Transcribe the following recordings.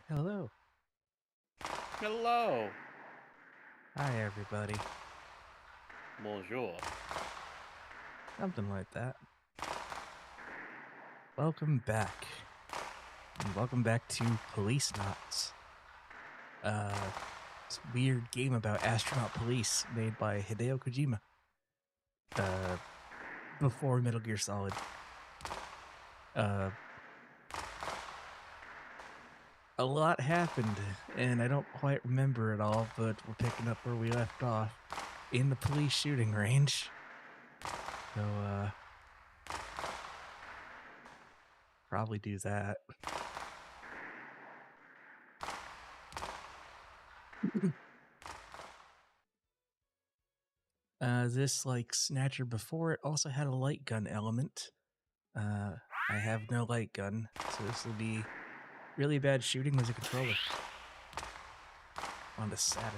Hello. Hello. Hi, everybody. Bonjour. Something like that. Welcome back. And welcome back to Policenauts. It's a weird game about astronaut police made by Hideo Kojima. Before Metal Gear Solid. A lot happened, and I don't quite remember it all, but we're picking up where we left off in the police shooting range. So, probably do that. This, like Snatcher before, it also had a light gun element. I have no light gun, so this will be really bad shooting with a controller. On the Saturn.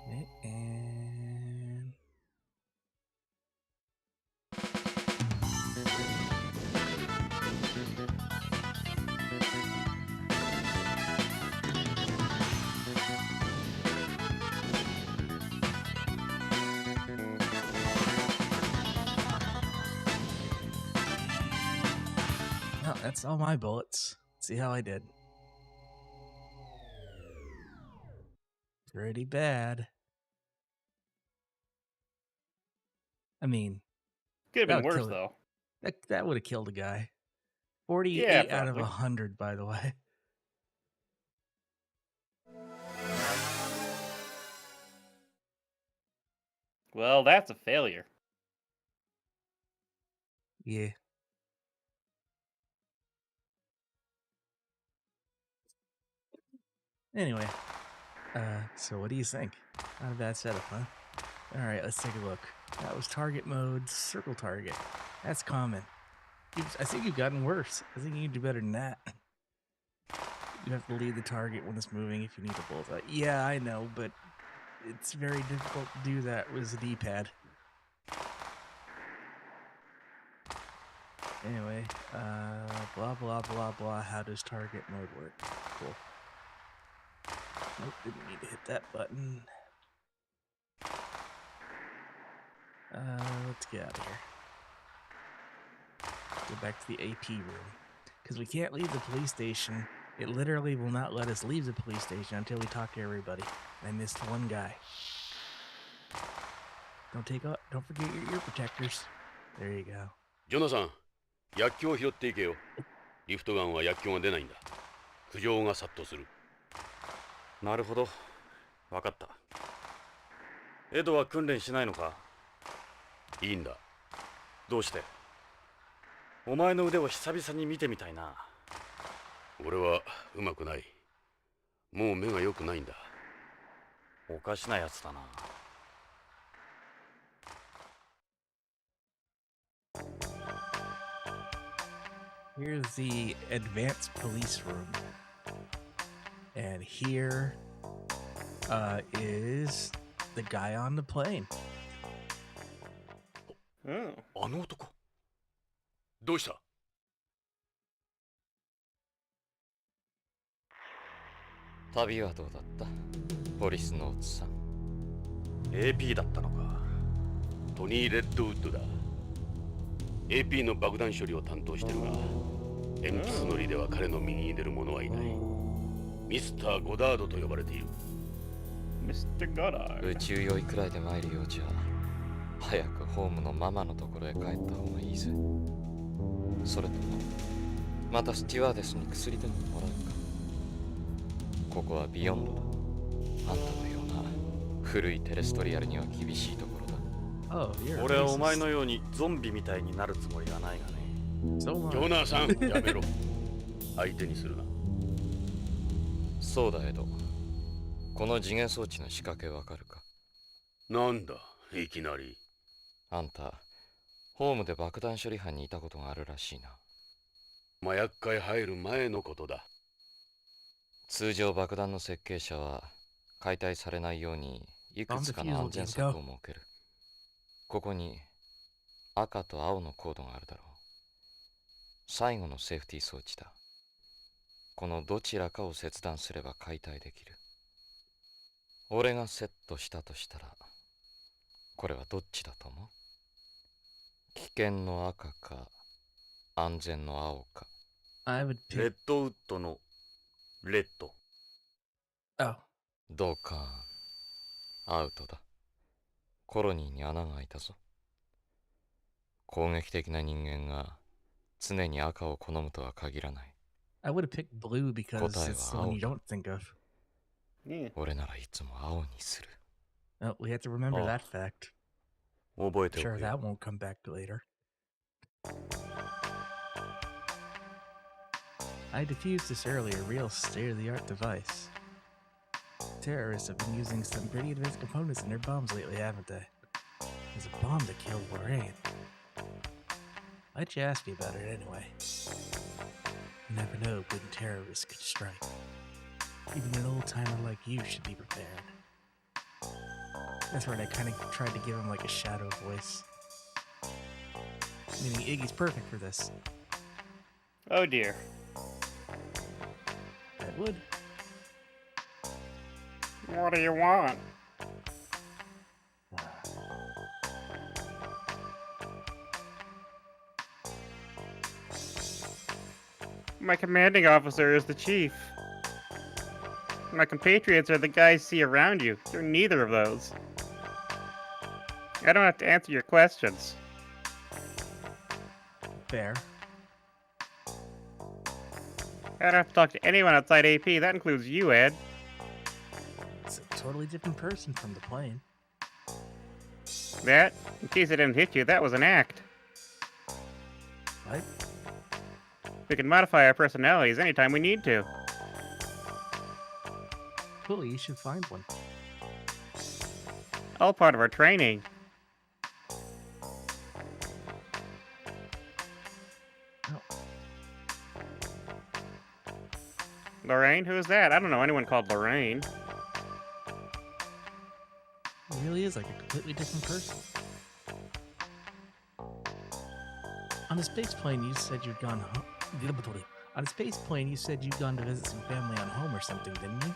Okay, and... Oh, that's all my bullets. See how I did. Pretty bad. I mean... Could have been worse, though. That would have killed a guy. 48 Yeah, out of 100, by the way. Well, that's a failure. Yeah. Anyway, so what do you think? Not a bad setup, huh? Alright, let's take a look. That was target mode, circle target. That's common. I think you've gotten worse. I think you can do better than that. You have to lead the target when it's moving if you need a bullseye. Yeah, I know, but it's very difficult to do that with the D-pad. Anyway, blah, blah, blah, blah. How does target mode work? Cool. Nope, didn't need to hit that button. Let's get out of here. Go back to the AP room. Because we can't leave the police station. It literally will not let us leave the police station until we talk to everybody. I missed one guy. Don't forget your ear protectors. There you go. ジョナサン、薬莢を拾っていけよ。リフトガンは薬莢が出ないんだ。苦情が殺到する。なるほど。わかった。エドは訓練しないのか？いいんだ。どうして？お前の腕を久々に見てみたいな。俺はうまくない。もう目が良くないんだ。おかしなやつだな。Here's the advanced police room. And here is the guy on the plane. あの男。どうした？旅はどうだった？ポリスノーツさん。AP だったのか。トニー・レッドウッドだ。AP の爆弾処理を担当してるが、鉛筆乗りでは彼の右に出る者はいない。ミスター・ゴダードと呼ばれている。ミスター・ゴダード。宇宙酔いくらいで参るようじゃ、早くホームのママのところへ帰った方がいいぜ。それとも、またスチュワーデスに薬でももらうか。ここはビヨンドだ。あんたのような古いテレストリアルには厳しいところだ。俺はお前のようにゾンビみたいになるつもりはないがね。So ジョ long. ナサンやめろ相手にするなそうだエド。この次元装置の仕掛けわかるか？なんだいきなりあんたホームで爆弾処理班にいたことがあるらしいな。麻薬界入る前のことだ通常爆弾の設計者は解体されないようにいくつかの安全策を設ける。ここに赤と青のコードがあるだろう。最後のセーフティー装置だ。このどちらかを切断すれば解体できる。俺がセットしたとしたらこれはどっちだと思う？危険の赤か安全の青か。 I would レ pick. ッドウッドのレッド。 Oh, ドカーン。アウトだ。コロニーに穴が開いたぞ。攻撃的な人間が常に赤を好むとは限らない。 I would have picked blue because Kotae it's the wa one you ao don't think of. Yeah. 俺ならいつも青にする。 Oh, we have to remember Oh. that fact. 覚えてお Sure, くよ that won't come back later. I defused this earlier, real state-of-the-art device. Terrorists have been using some pretty advanced components in their bombs lately, haven't they? There's a bomb that killed Lorraine. Why'd you ask me about it anyway? You never know when terrorists could strike. Even an old-timer like you should be prepared. That's right, I kind of tried to give him like a shadow voice. Meaning Iggy's perfect for this. Oh dear. That would. What do you want? My commanding officer is the chief. My compatriots are the guys you see around you. You're neither of those. I don't have to answer your questions. Fair. I don't have to talk to anyone outside AP. That includes you, Ed. It's a totally different person from the plane. That, in case it didn't hit you, that was an act. What? We can modify our personalities anytime we need to. Cool, you should find one. All part of our training. Oh. Lorraine? Who is that? I don't know anyone called Lorraine. It really is like a completely different person. On the space plane, you said you'd gone home. On the space plane, you said you'd gone to visit some family on home or something, didn't you?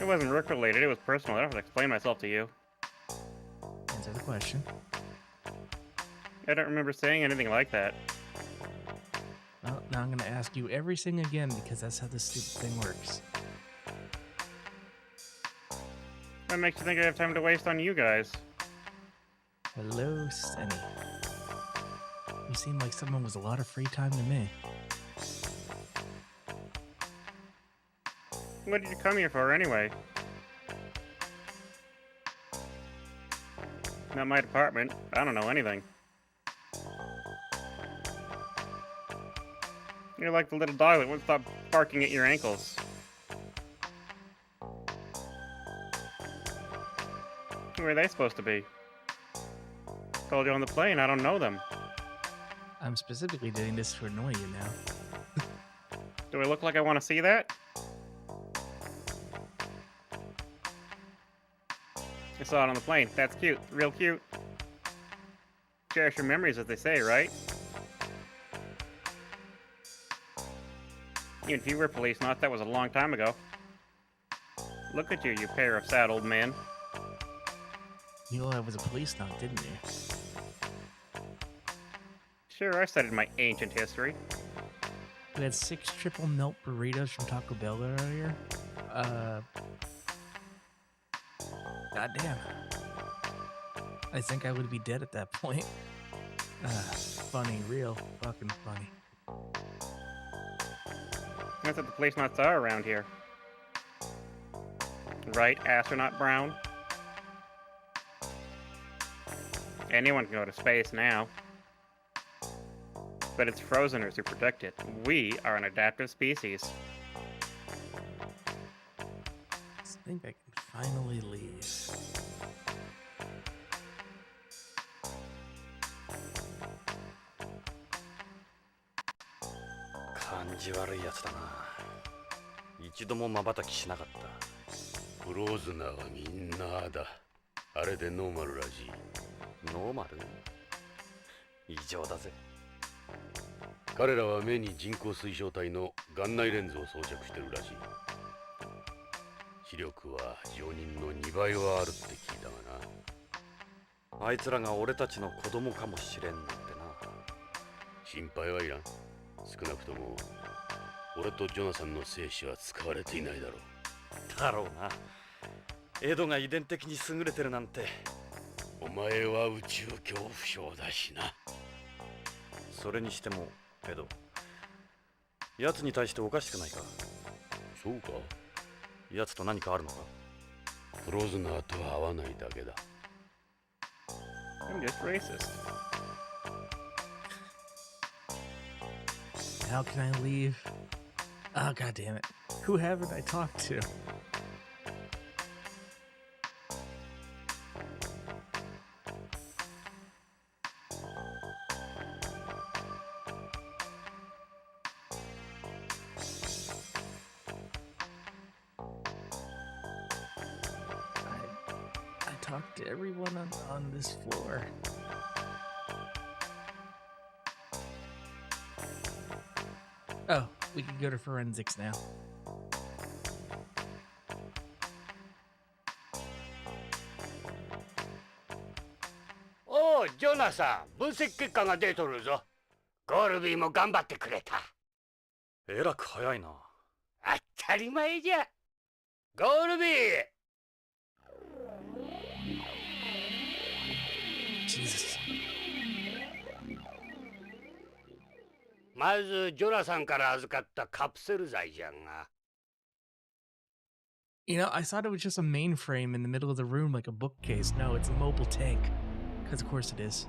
It wasn't work related, it was personal. I don't have to explain myself to you. Answer the question. I don't remember saying anything like that. Well, now I'm gonna ask you everything again because that's how this stupid thing works. What makes you think I have time to waste on you guys? Hello, Stenny. You seem like someone with a lot of free time to me. What did you come here for anyway? Not my department. I don't know anything. You're like the little dog that won't stop barking at your ankles. Who are they supposed to be? Told you on the plane, I don't know them. I'm specifically doing this to annoy you now. Do I look like I want to see that? I saw it on the plane. That's cute. Real cute. Cherish your memories, as they say, right? Even if you were Policenauts, that was a long time ago. Look at you, you pair of sad old men. You knew I was a Policenaut, didn't you? Sure, I studied my ancient history. We had 6 triple melt burritos from Taco Bell earlier. Goddamn. I think I would be dead at that point. Funny, real fucking funny. That's what the Policenauts are around here. Right, Astronaut Brown? Anyone can go to space now. but it's frozeners who protect it. We are an adaptive species. I think I can finally leave. 感じ悪いやつだな。一度も瞬きしなかった。フローズナーはみんなだ。あれでノーマルらしい。ノーマル？異常だぜ。彼らは目に人工水晶体の眼内レンズを装着してるらしい。視力は常人の2倍はあるって聞いたがな。あいつらが俺たちの子供かもしれんなんてな。心配はいらん。少なくとも俺とジョナサンの精子は使われていないだろう。だろうな。エドが遺伝的に優れてるなんて。お前は宇宙恐怖症だしな。それにしてもエド、奴に対しておかしくないか？そうか？奴と何かあるのか？フローズナーとは合わないだけだ。I'm just racist. How can I leave? Oh, god damn it. Who haven't I talked to? I talked to everyone on this floor. Oh, we can go to forensics now. おお、ジョナサン、分析結果が出とるぞ。ゴールビーも頑張ってくれた。えらく早いな。当たり前じゃ。ゴールビー。Jesus. まずジョナサンから預かったカプセル剤じゃが。You know, I thought it was just a mainframe in the middle of the room like a bookcase. No, it's a mobile tank. Because of course it is.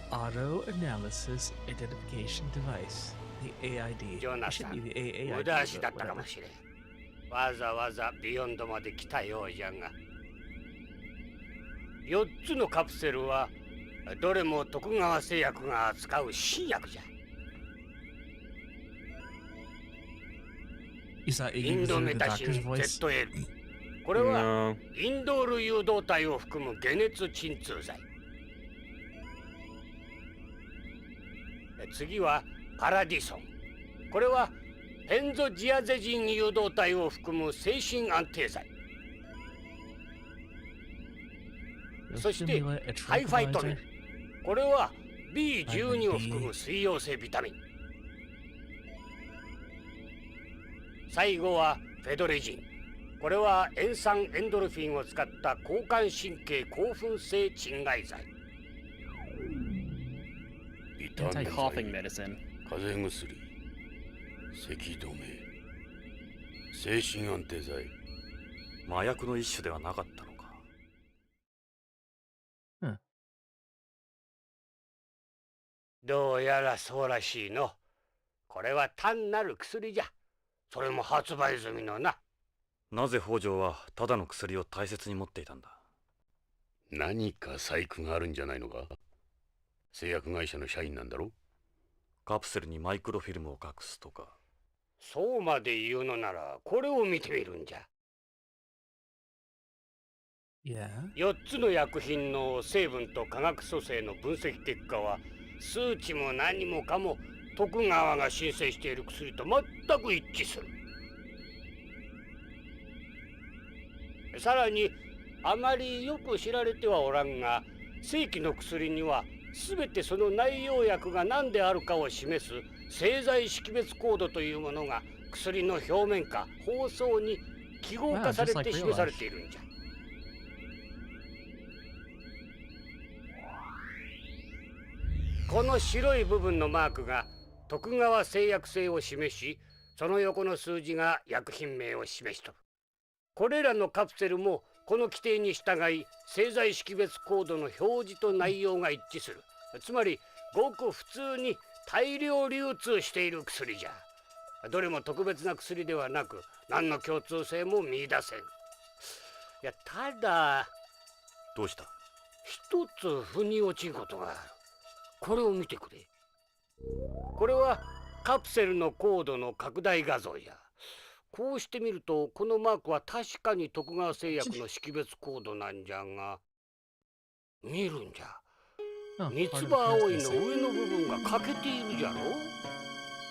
Auto Analysis Identification Device. The AID. ジョ It ナ should サ be ン、 the AAID. 無駄足だ but ったかも whatever. しれん。わざわざビヨンドまで来たようじゃが。4つのカプセルはどれも徳川製薬が扱う新薬じゃ。You saw イ Iggy ン was ド doing メ the タシン doctor's voice? ZL。これは No. インドール誘導体を含む解熱鎮痛剤。次はパラディソン。これはペンゾジアゼジン誘導体を含む精神安定剤。そして Stimulate a ハイファイトミン。 tranquilizer? これは B12 を含む水溶性ビタミン。最後はフェドレジン。これは塩酸エンドルフィンを使った交感神経興奮性鎮害剤。痛み Coughing medicine. 風邪薬、咳止め、精神安定剤。麻薬の一種ではなかったのか。どうやらそうらしいの。これは単なる薬じゃ。それも発売済みのな。なぜ北条はただの薬を大切に持っていたんだ？何か細工があるんじゃないのか？製薬会社の社員なんだろ？カプセルにマイクロフィルムを隠すとか。そうまで言うのならこれを見てみるんじゃ。Yeah. 4つの薬品の成分と化学組成の分析結果は数値も何もかも徳川が申請している薬と全く一致する。さらにあまりよく知られてはおらんが、正規の薬には全てその内容薬が何であるかを示す製剤識別コードというものが薬の表面か包装に記号化されて示されているんじゃ。この白い部分のマークが徳川製薬製を示し、その横の数字が薬品名を示しとる。これらのカプセルもこの規定に従い製剤識別コードの表示と内容が一致する。つまりごく普通に大量流通している薬じゃ。どれも特別な薬ではなく、何の共通性も見出せん。いや、ただどうした？一つ腑に落ちんことがある。これを見てくれ。これはカプセルのコードの拡大画像や。こうしてみると、このマークは確かに徳川製薬の識別コードなんじゃが、見るんじゃ。 Oh, 三 part つ of the 葉 car's 葵の missing. 上の部分が欠けているじゃろ。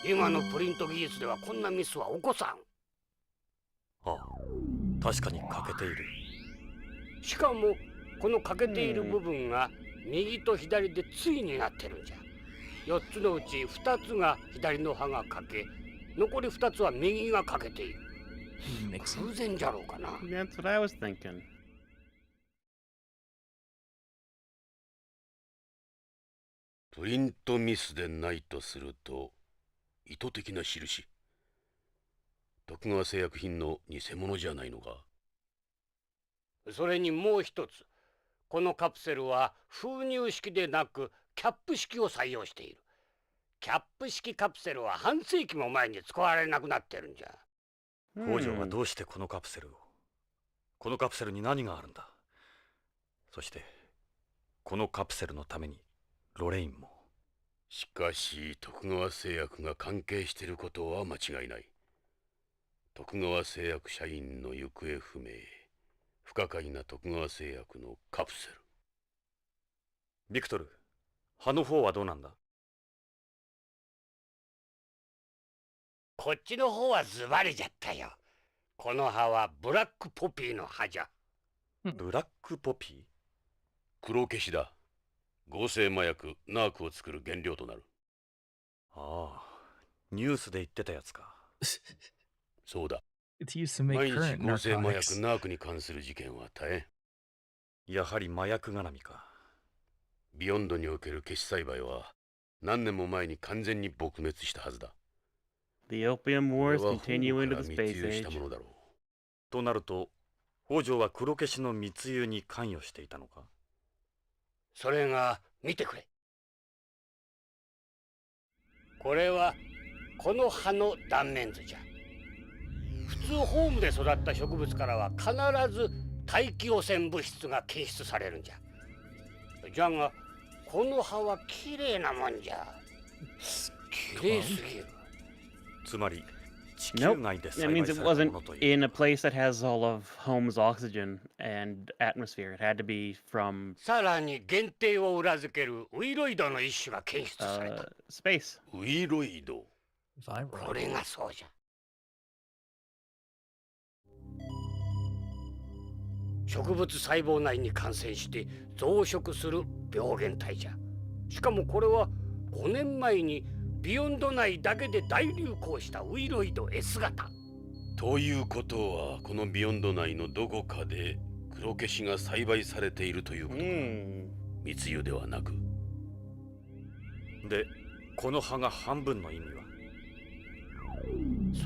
今のプリント技術ではこんなミスは起こさん。ああ、確かに欠けている。しかもこの欠けている部分が右と左で対になってるんじゃ。4つのうち2つが左の刃が欠け、残り2つは右が欠けている。 Mixing. 偶然じゃろうかな。 That's what I was thinking. プリントミスでないとすると、意図的な印。徳川製薬品の偽物じゃないのか。それにもう一つ、このカプセルは封入式でなくキャップ式を採用している。キャップ式カプセルは半世紀も前に使われなくなってるんじゃ。北条はどうしてこのカプセルを？このカプセルに何があるんだ？そしてこのカプセルのためにロレインも。しかし徳川製薬が関係していることは間違いない。徳川製薬社員の行方不明、不可解な徳川製薬のカプセル。ビクトル、葉の方はどうなんだ？こっちの方はズバリじゃったよ。この葉はブラックポピーの葉じゃ。ブラックポピー？黒消しだ。合成麻薬ナークを作る原料となる。ああ、ニュースで言ってたやつか。そうだ。 It's used to make 毎日 current 合成麻薬 narcotics. ナークに関する事件は大変。やはり麻薬絡みか。ビヨンドにおける消し栽培は何年も前に完全に撲滅したはずだ。 The opium これ wars は continue 本 into か the ら space 密輸した age. ものだろう。となると、北条は黒消しの密輸に関与していたのか？それが見てくれ。これはこの葉の断面図じゃ。普通ホームで育った植物からは必ず大気汚染物質が検出されるんじゃ。じゃがこの葉はきれいなもんじゃ。きれいすぎる。つまり地球 Nope. 外で That 栽 means 培 it された wasn't ものという in a place that has all of home's oxygen and atmosphere. It had to be from さらに限定を裏付けるウイロイドの一種が検出された。 space. ウイロイド。これがそうじゃ。植物細胞内に感染して増殖する病原体じゃ。しかもこれは5年前にビヨンド内だけで大流行したウイロイド S 型。ということはこのビヨンド内のどこかで黒消しが栽培されているということか。密輸ではなく。で、この葉が半分の意味は？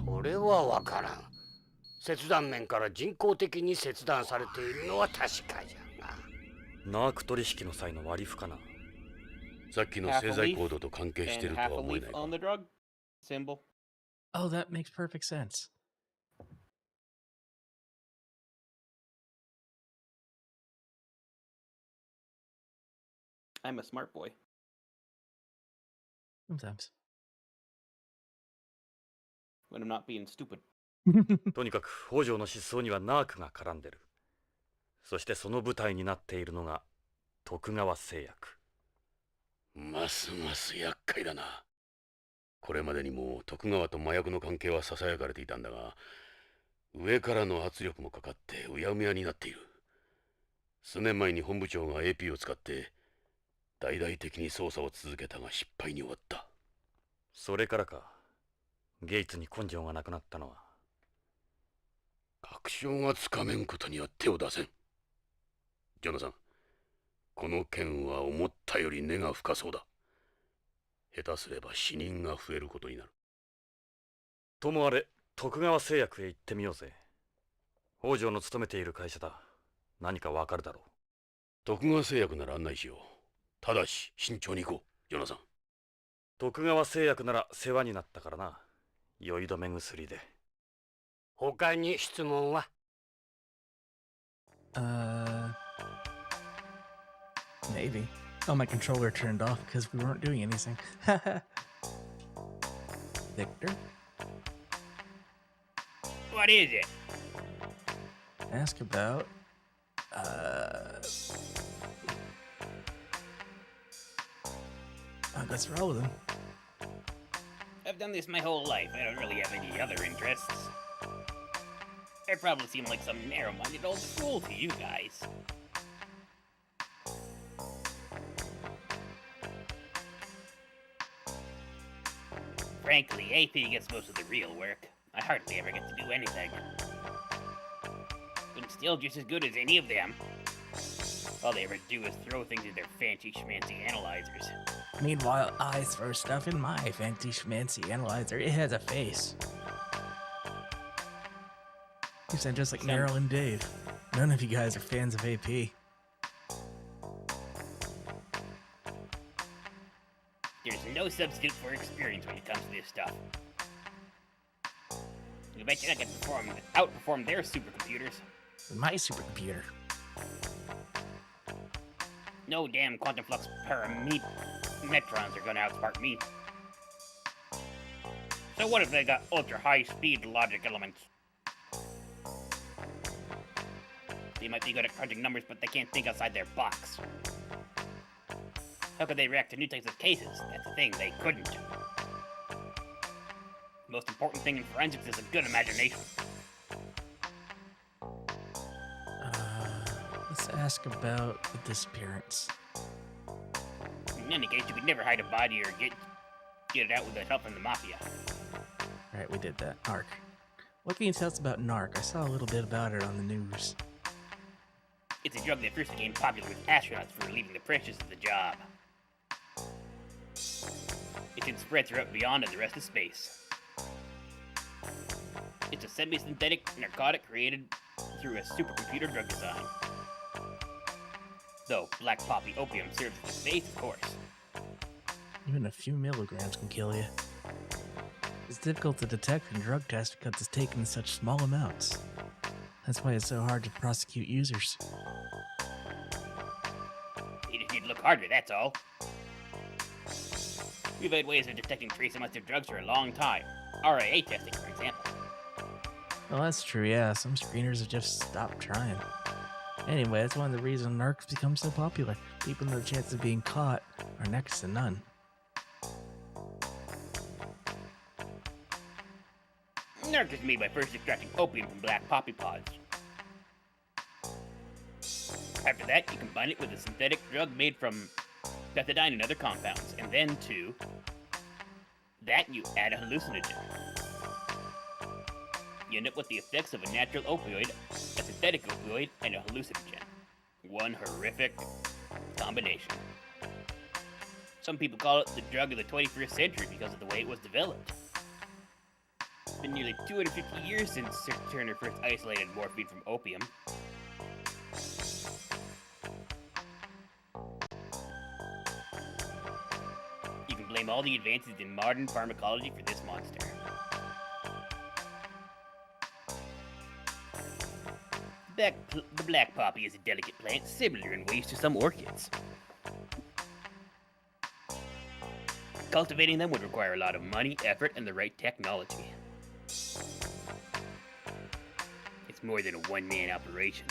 それはわからん。切断面から人工的に切断されているのは確かじゃが。ナーク取引の際の割り符かな。さっきの製剤コードと関係しているとは思えないか。 on the drug symbol. Oh, that makes perfect sense. I'm a smart boy. Sometimes. When I'm not being stupid. とにかく北条の失踪にはナークが絡んでる。そしてその舞台になっているのが徳川製薬。ますます厄介だな。これまでにも徳川と麻薬の関係はささやかれていたんだが、上からの圧力もかかってうやむやになっている。数年前に本部長が AP を使って大々的に捜査を続けたが失敗に終わった。それからか、ゲイツに根性がなくなったのは。確証がつかめんことには手を出せん。ジョナサン、この件は思ったより根が深そうだ。下手すれば死人が増えることになる。ともあれ、徳川製薬へ行ってみようぜ。北条の勤めている会社だ。何かわかるだろう。徳川製薬なら案内しよう。ただし慎重に行こう、ヨナさん。徳川製薬なら世話になったからな。酔い止め薬で。他に質問は？ Maybe. Oh, my controller turned off because we weren't doing anything. Victor? What is it? Ask about, what's wrong with him? I've done this my whole life. I don't really have any other interests. I probably seem like some narrow-minded old fool to you guys. Frankly, AP gets most of the real work. I hardly ever get to do anything. I'm still just as good as any of them. All they ever do is throw things in their fancy schmancy analyzers. Meanwhile, I throw stuff in my fancy schmancy analyzer. It has a face. You sound just like Meryl and Dave. None of you guys are fans of AP. There's no substitute for experience when it comes to this stuff. You bet you I can outperform their supercomputers. My supercomputer. No damn quantum flux parametrons are gonna outsmart me. So what if they got ultra high speed logic elements? They might be good at crunching numbers, but they can't think outside their box. How could they react to new types of cases? That's the thing, they couldn't. The most important thing in forensics is a good imagination. Let's ask about the disappearance. In any case, you could never hide a body or get it out with the help from the Mafia. Alright, we did that. Narc. What can you tell us about Narc? I saw a little bit about it on the news. It's a drug that first became popular with astronauts for relieving the pressures of the job. It can spread throughout beyond and the rest of space. It's a semi-synthetic narcotic created through a supercomputer drug design. Though black poppy opium serves as the base, of course. Even a few milligrams can kill you. It's difficult to detect in drug tests because it's taken in such small amounts. That's why it's so hard to prosecute users. You just need to look harder, that's all. We've had ways of detecting trace amounts of drugs for a long time. RIA testing, for example. Well, that's true, yeah. Some screeners have just stopped trying. Anyway, that's one of the reasons narcs become so popular. People know the chances of being caught are next to none. Narc is made by first extracting opium from black poppy pods. After that, you combine it with a synthetic drug made from methadone and other compounds, and then to that you add a hallucinogen. You end up with the effects of a natural opioid, a synthetic opioid, and a hallucinogen. One horrific combination. Some people call it the drug of the 21st century because of the way it was developed. It's been nearly 250 years since Sir Turner first isolated morphine from opium. You can blame all the advances in modern pharmacology for this monster. The black poppy is a delicate plant, similar in ways to some orchids. Cultivating them would require a lot of money, effort, and the right technology. It's more than a one-man operation.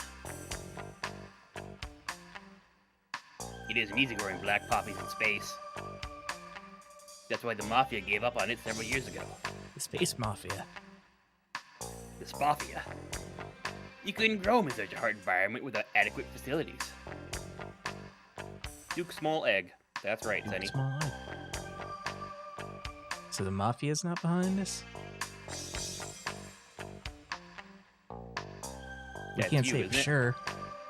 It isn't easy growing black poppies in space. That's why the Mafia gave up on it several years ago. The Space Mafia. The Spafia. You couldn't grow them in such a hard environment without adequate facilities. Duke Small Egg. That's right, Sonny. Small egg. So the Mafia's not behind this? We That's can't you, say isn't for it? sure,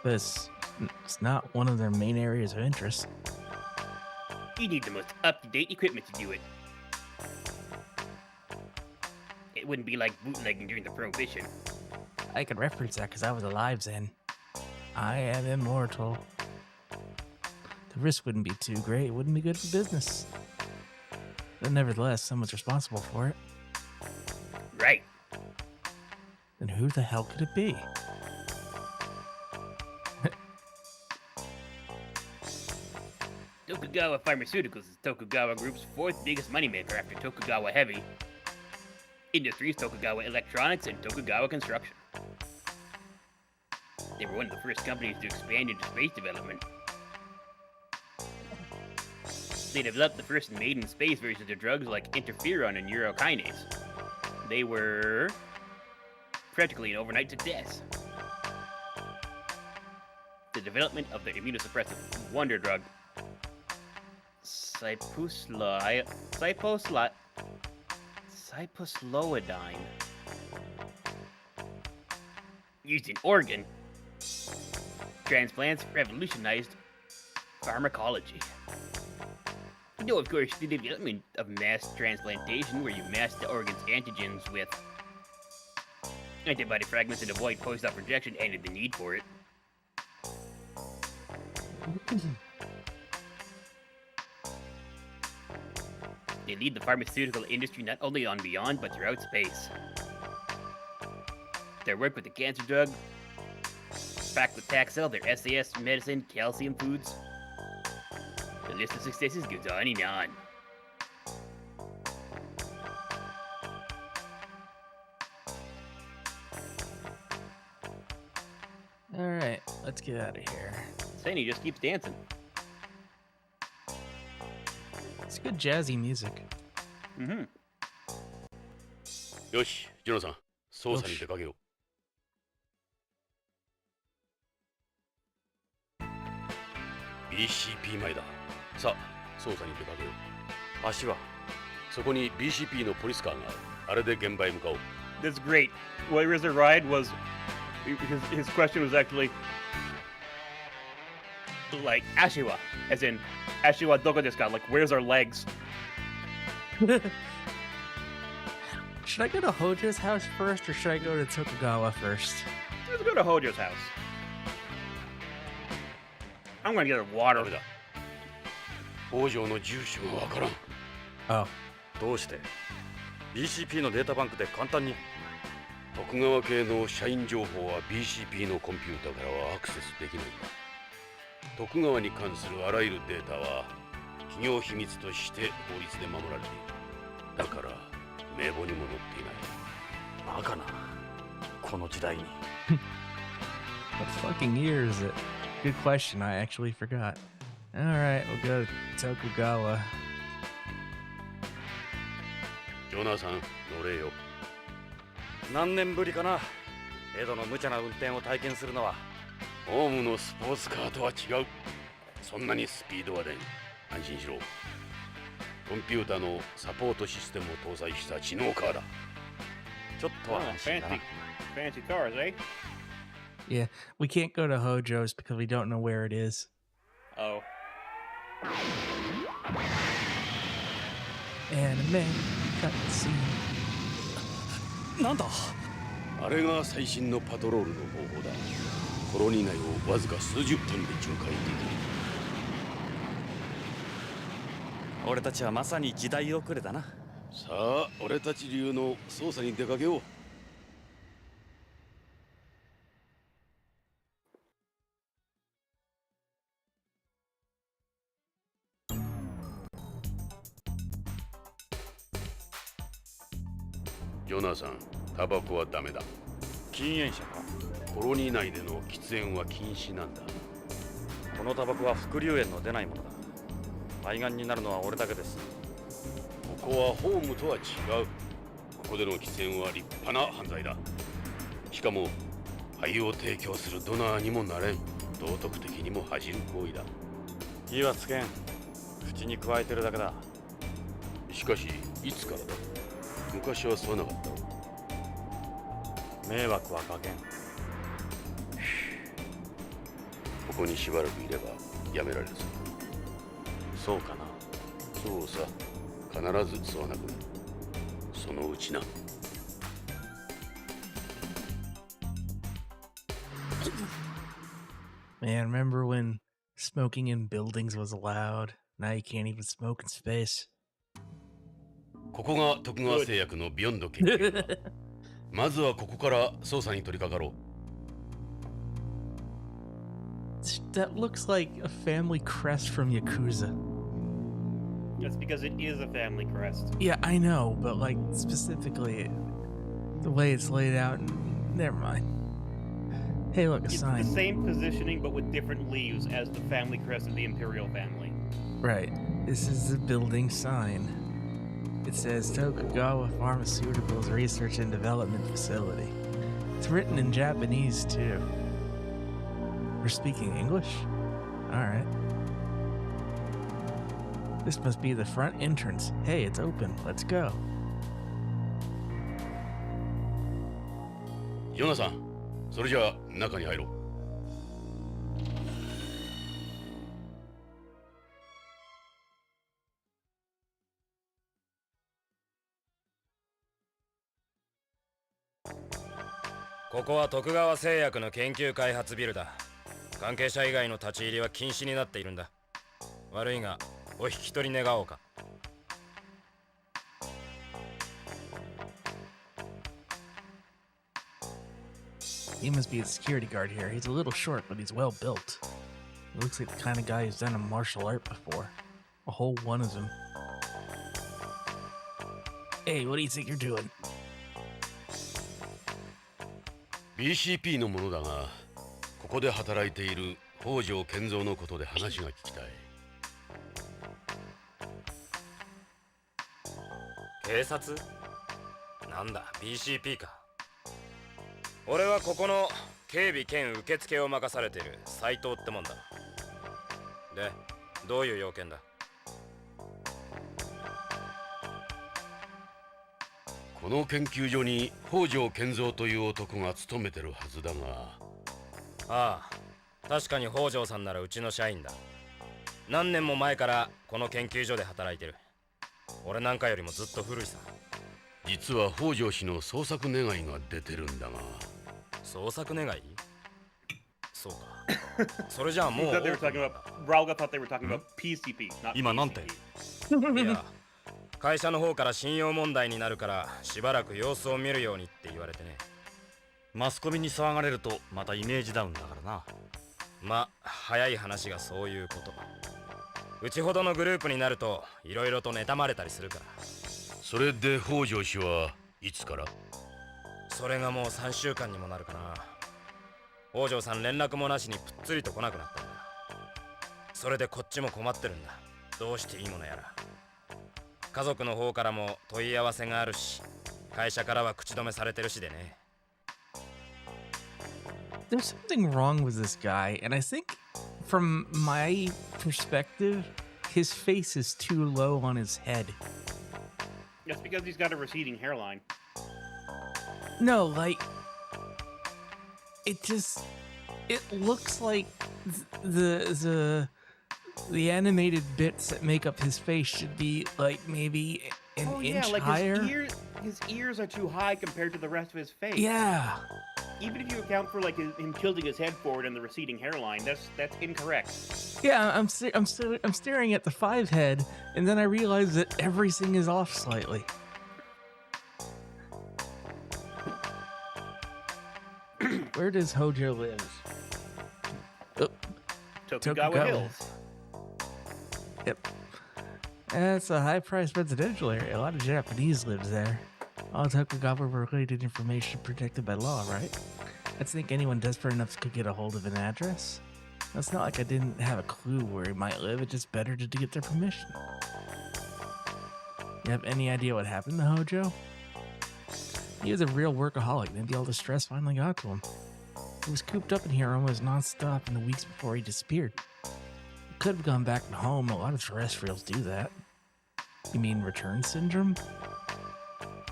but it's not one of their main areas of interest. You need the most up-to-date equipment to do it. It wouldn't be like bootlegging during the Prohibition. I could reference that because I was alive then. I am immortal. The risk wouldn't be too great. It wouldn't be good for business. But nevertheless, someone's responsible for it. Right. Then who the hell could it be? Tokugawa Pharmaceuticals is Tokugawa Group's fourth biggest moneymaker after Tokugawa Heavy Industries, Tokugawa Electronics, and Tokugawa Construction. They were one of the first companies to expand into space development. They developed the first made-in-space versions of drugs like interferon and urokinase. They were practically an overnight success. The development of the immunosuppressive wonder drug cyposloidine used in organ transplants revolutionized pharmacology. You know, of course, the development of mass transplantation, where you mask the organ's antigens with antibody fragments and avoid post-op rejection, ended the need for it. They lead the pharmaceutical industry not only on beyond, but throughout space. Their work with the cancer drug, backed with Taxel, their SAS medicine, calcium foods. The list of successes goes on and on. Alright, let's get out of here. Sandy just keeps dancing. It's good jazzy music. Mm-hmm. よし、ジョナさん、捜査に出かけよう。BCP 前だ。さあ、捜査に出かけよう。足はそこに BCP のポリスカーがある。あれで現場へ向かおう。 That's great. Where's the ride was... His question was actually... Like, Ashiwa. As in, Ashiwa doko desu ka? Like, where's our legs? Should I go to Hojo's house first, or should I go to Tokugawa first? Let's go to Hojo's house. I'm gonna get her water. ダメだ。北条の住所がわからん。 Oh, どうして BCP のデータバンクで簡単に。徳川系の社員情報は BCP のコンピュータからはアクセスできないんだ。徳川に関するあらゆるデータは企業秘密として法律で守られている。だから名簿にも載っていない。バカな、この時代に。 what fucking year is it? Good question, I actually forgot. Alright, we'll go to Tokugawa. ジョナサン、乗れよ。何年ぶりかな、江戸の無茶な運転を体験するのは。ホームのスポーツカーとは違う。そんなにスピードは出ん。安心しろ。コンピュータのサポートシステムを搭載した知能カーだ。ちょっとは Oh, 安心だな。 fancy cars, eh? Yeah, we can't go to Hojo's because we don't know where it is. Oh. Anime cutscene. なんだ、あれが最新のパトロールの方法だ。コロニー内をわずか数十分で巡回できる。俺たちはまさに時代遅れだな。さあ、俺たち流の捜査に出かけよう。ジョナサン、タバコはダメだ。禁煙者か。コロニー内での喫煙は禁止なんだ。このタバコは副流煙の出ないものだ。肺がんになるのは俺だけです。ここはホームとは違う。ここでの喫煙は立派な犯罪だ。しかも肺を提供するドナーにもなれん。道徳的にも恥じる行為だ。火はつけん。口に加えてるだけだ。しかしいつからだ。昔は吸わなかったろ。迷惑はかけん。ここにしばらくいればやめられるぞ。そうかな。そうさ、必ず吸わなくなる。そのうちな。Man, remember when smoking in buildings was allowed. Now you can't even smoke in space. ここが徳川製薬のビヨンド研究所だ。まずはここから捜査に取り掛かろう。That looks like a family crest from Yakuza. That's because it is a family crest. Yeah, I know, but like specifically the way it's laid out. Never mind. Hey, look, a It's sign. the same positioning, but with different leaves as the family crest of the Imperial family. Right. This is the building sign. It says Tokugawa Pharmaceuticals Research and Development Facility. It's written in Japanese, too. We're speaking English? Alright. This must be the front entrance. Hey, it's open. Let's go. ヨナさん、それじゃあ中に入ろう。ここは徳川製薬の研究開発ビルだ。関係者以外の立ち入りは禁止になっているんだ。悪いがお引き取り願おうか。He must be a security guard here. He's a little short, but he's well built. He looks like the kind of guy who's done a martial art before. A whole one of them. Hey, what do you think you're doing? BCP のものだが、ここで働いている北条健三のことで話が聞きたい。警察？なんだ BCP か。俺はここの警備兼受付を任されている斉藤ってもんだ。で、どういう要件だ？この研究所に北条健三という男が勤めてるはずだが。ああ、確かに北条さんならうちの社員だ。何年も前からこの研究所で働いてる。俺なんかよりもずっと古いさ。実は北条氏の捜索願いが出てるんだが。捜索願い？そうか。それじゃあもう。Raul thought they were talking about PCP, not 今なんて？いや、会社の方から信用問題になるからしばらく様子を見るようにって言われてね。マスコミに騒がれるとまたイメージダウンだからな。ま、早い話がそういうこと。うちほどのグループになるといろいろと妬まれたりするから。それで北条氏はいつから？それがもう3週間にもなるかな。北条さん連絡もなしにぷっつりと来なくなったんだ。それでこっちも困ってるんだ。どうしていいものやら。家族の方からも問い合わせがあるし、会社からは口止めされてるしでね。There's something wrong with this guy, and I think from my perspective, his face is too low on his head. That's because he's got a receding hairline. No, like it looks like the animated bits that make up his face should be like maybe an inch higher. His ears are too high compared to the rest of his face. Yeah. Even if you account for like him tilting his head forward and the receding hairline, that's incorrect. Yeah, I'm staring at the 5 head, and then I realize that everything is off slightly. Where does Hojo live? Oh, Tokugawa Hills. Yep. That's a high-priced residential area. A lot of Japanese lives there. All Tokugawa-related information protected by law, right? I think anyone desperate enough could get a hold of an address. It's not like I didn't have a clue where he might live. It's just better to get their permission. You have any idea what happened to Hojo? He was a real workaholic. Maybe all the stress finally got to him. He was cooped up in here almost non-stop in the weeks before he disappeared. He could have gone back to home. A lot of terrestrials do that. You mean return syndrome?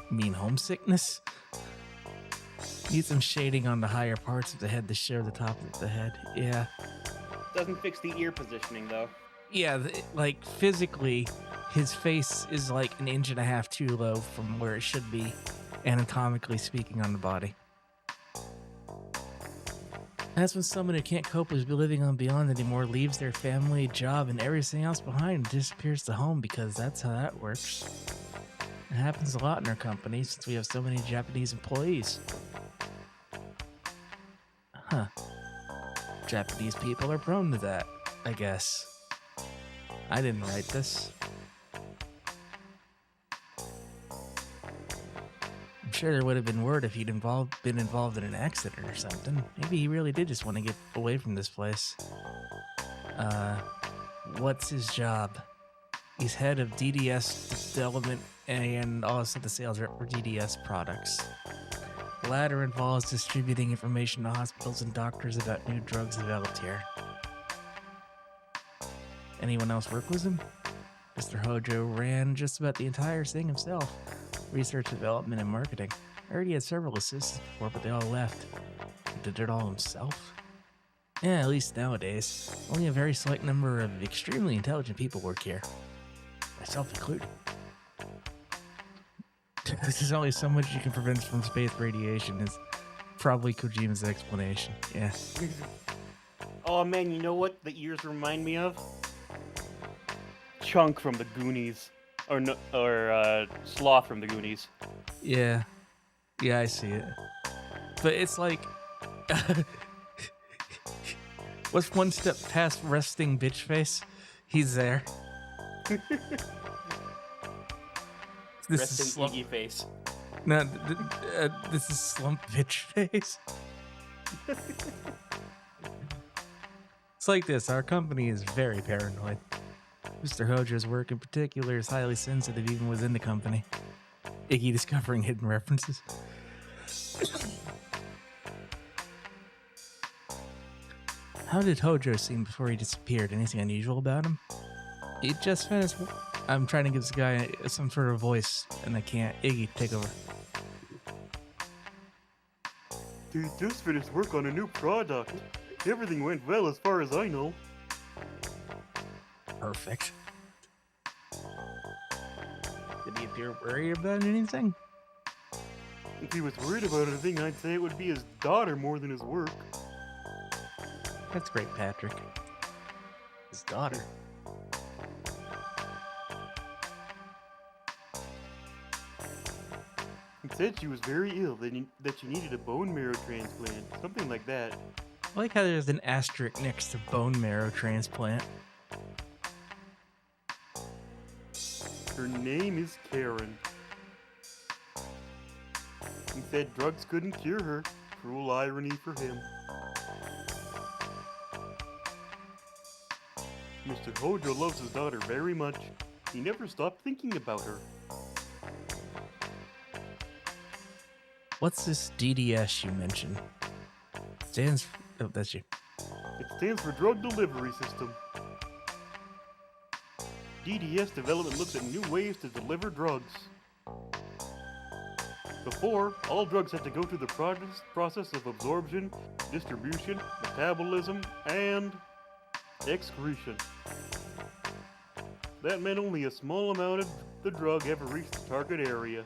You mean homesickness? Need some shading on the higher parts of the head to show the top of the head. Yeah. Doesn't fix the ear positioning though. Yeah, like physically, his face is like an inch and a half too low from where it should be, anatomically speaking, on the body. That's when someone who can't cope with living on Beyond anymore leaves their family, job, and everything else behind and disappears to home, because that's how that works. It happens a lot in our company since we have so many Japanese employees. Huh. Japanese people are prone to that, I guess. I didn't write this. I'm sure there would have been word if he'd been involved in an accident or something. Maybe he really did just want to get away from this place. What's his job? He's head of DDS development and also the sales rep for DDS products. The latter involves distributing information to hospitals and doctors about new drugs developed here. Anyone else work with him? Mr. Hojo ran just about the entire thing himself. Research, development, and marketing. I already had several assistants before, but they all left. He did it all himself? Yeah, at least nowadays. Only a very select number of extremely intelligent people work here. Myself included. There's only so much you can prevent from space radiation, is probably Kojima's explanation. Yeah. Oh man, you know what the ears remind me of? Chunk from the Goonies. Or Sloth from the Goonies. Yeah. Yeah, I see it. But it's like... what's one step past resting bitch face? He's there. Resting Iggy face. No, this is slump bitch face. It's like this. Our company is very paranoid. Mr. Hojo's work in particular is highly sensitive even within the company. Iggy discovering hidden references. How did Hojo seem before he disappeared? Anything unusual about him? He just finished... I'm trying to give this guy some sort of voice, and I can't. Iggy, take over. He just finished work on a new product. Everything went well as far as I know. Perfect. Did he appear worried about anything? If he was worried about anything, I'd say it would be his daughter more than his work. That's great, Patrick. His daughter. He said she was very ill, that she needed a bone marrow transplant, something like that. I like how there's an asterisk next to bone marrow transplant. Her name is Karen. He said drugs couldn't cure her. Cruel irony for him. Mr. Hojo loves his daughter very much. He never stopped thinking about her. What's this DDS you mentioned? Stands for... Oh, that's you. It stands for Drug Delivery System. DDS development looks at new ways to deliver drugs. Before, all drugs had to go through the process of absorption, distribution, metabolism, and excretion. That meant only a small amount of the drug ever reached the target area.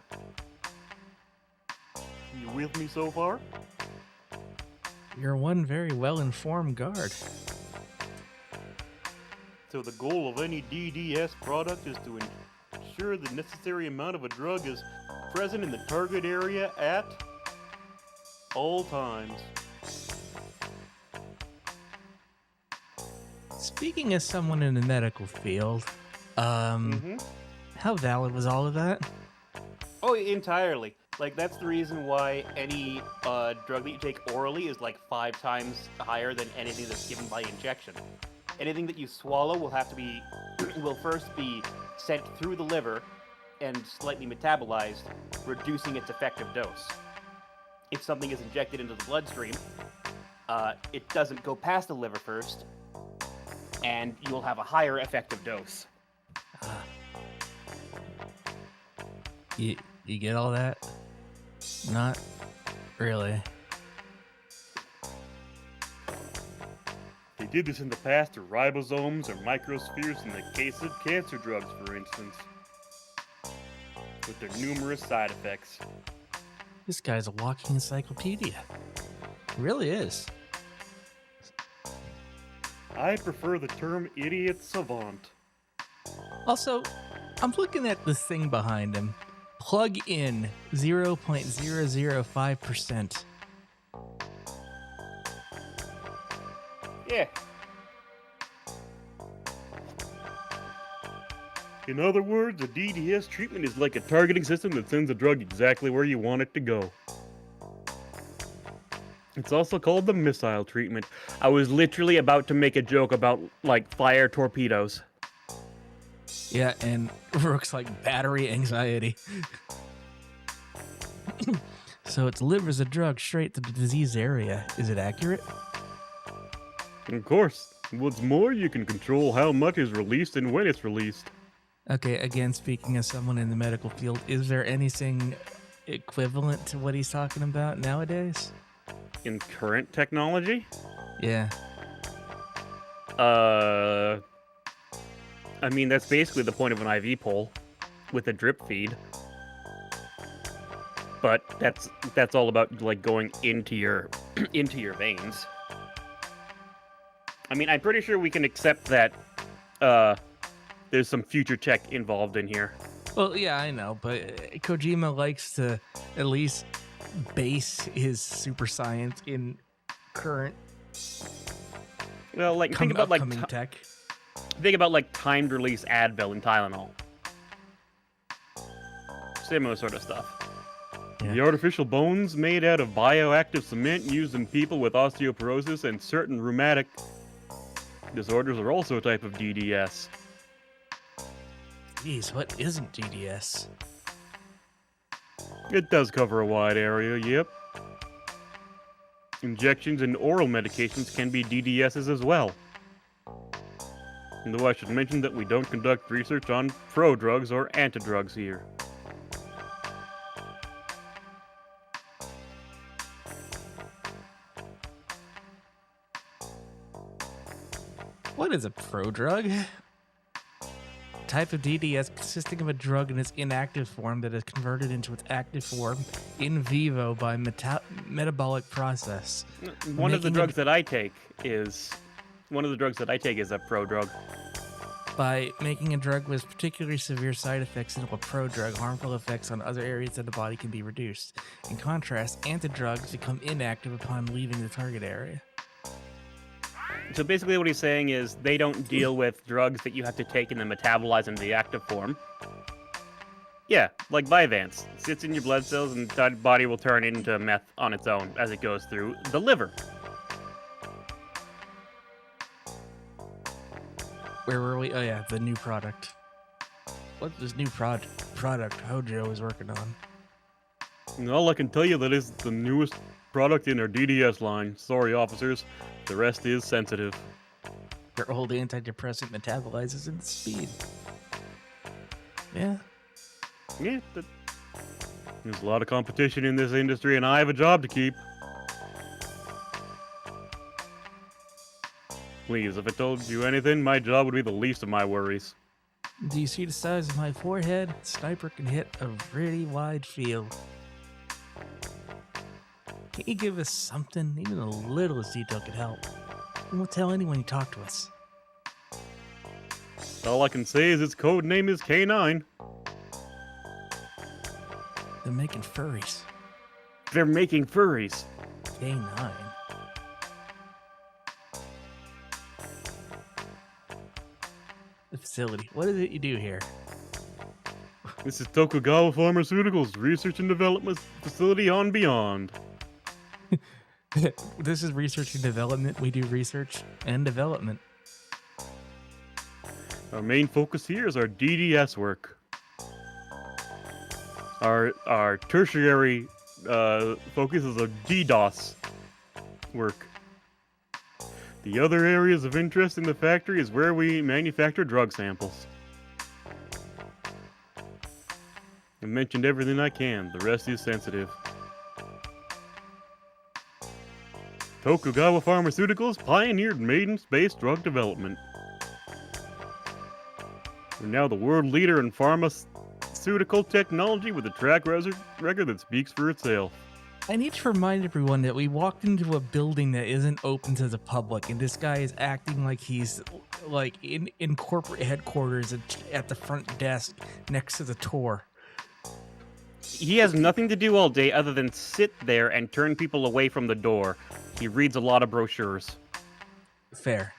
You with me so far? You're one very well-informed guard. So the goal of any DDS product is to ensure the necessary amount of a drug is present in the target area at all times. Speaking as someone in the medical field, how valid was all of that? Oh, entirely. Like, that's the reason why any drug that you take orally is like 5 times higher than anything that's given by injection. Anything that you swallow will have to be, will first be sent through the liver and slightly metabolized, reducing its effective dose. If something is injected into the bloodstream, it doesn't go past the liver first, and you'll have a higher effective dose. You get all that? Not really. They did this in the past to ribosomes or microspheres in the case of cancer drugs, for instance, with their numerous side effects. This guy's a walking encyclopedia. He really is. I prefer the term idiot savant. Also, I'm looking at this thing behind him. Plug in 0.005%. Yeah. In other words, a DDS treatment is like a targeting system that sends a drug exactly where you want it to go. It's also called the missile treatment. I was literally about to make a joke about, like, fire torpedoes. Yeah, and Rook's like battery anxiety. So it delivers a drug straight to the disease area. Is it accurate? Of course. What's more, you can control how much is released and when it's released. Okay, again, speaking as someone in the medical field, is there anything equivalent to what he's talking about nowadays? In current technology? Yeah. I mean, that's basically the point of an IV pole with a drip feed. But that's all about, like, going into your into your veins. I mean, I'm pretty sure we can accept that there's some future tech involved in here. Well, yeah, I know, but Kojima likes to at least base his super science in current Well, like think about upcoming tech. timed release Advil and Tylenol. Similar sort of stuff. Yeah. The artificial bones made out of bioactive cement used in people with osteoporosis and certain rheumatic disorders are also a type of DDS. Jeez, what isn't GDS? It does cover a wide area, yep. Injections and oral medications can be DDSs as well. Though I should mention that we don't conduct research on prodrugs or antidrugs here. What is a prodrug? Type of DDS consisting of a drug in its inactive form that is converted into its active form in vivo by metabolic process. One of the Making drugs that I take is a prodrug. By making a drug with particularly severe side effects into a prodrug, harmful effects on other areas of the body can be reduced. In contrast, antidrugs become inactive upon leaving the target area. So basically what he's saying is they don't deal with drugs that you have to take and then metabolize into the active form. Yeah, like Vyvanse. It sits in your blood cells and the body will turn into meth on its own as it goes through the liver. Where were we? Oh yeah, the new product. What's this new product Hojo is working on? And all I can tell you that is the newest product in our DDS line. Sorry, officers. The rest is sensitive. Your old antidepressant metabolizes into speed. Yeah. Yeah, there's a lot of competition in this industry, and I have a job to keep. Please, if I told you anything, my job would be the least of my worries. Do you see the size of my forehead? Sniper can hit a really wide field. Can't you give us something? Even the littlest detail could help. We won't tell anyone you talk to us. All I can say is its code name is K9. They're making furries. They're making furries. K9. The facility. What is it you do here? This is Tokugawa Pharmaceuticals Research and Development Facility on Beyond. This is research and development. We do research and development. Our main focus here is our DDS work. Our tertiary focus is our DDoS work. The other areas of interest in the factory is where we manufacture drug samples. I mentioned everything I can. The rest is sensitive. Tokugawa Pharmaceuticals pioneered maiden-based drug development. We're now the world leader in pharmaceutical technology with a track record that speaks for itself. I need to remind everyone that we walked into a building that isn't open to the public, and this guy is acting like he's like in corporate headquarters at the front desk next to the tour. He has nothing to do all day other than sit there and turn people away from the door. He reads a lot of brochures. Fair.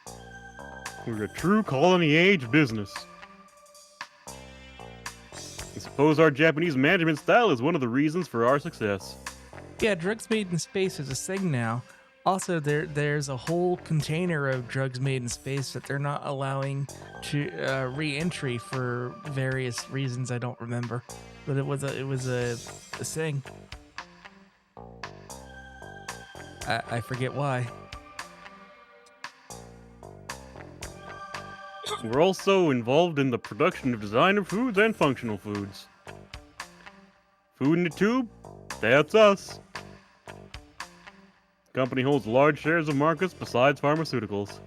We're a true colony age business. I suppose our Japanese management style is one of the reasons for our success. Yeah, drugs made in space is a thing now. Also, there's a whole container of drugs made in space that they're not allowing to re-entry for various reasons I don't remember, but it was a thing. I forget why. We're also involved in the production of designer foods and functional foods. Food in the tube? That's us. Company holds large shares of markets besides pharmaceuticals.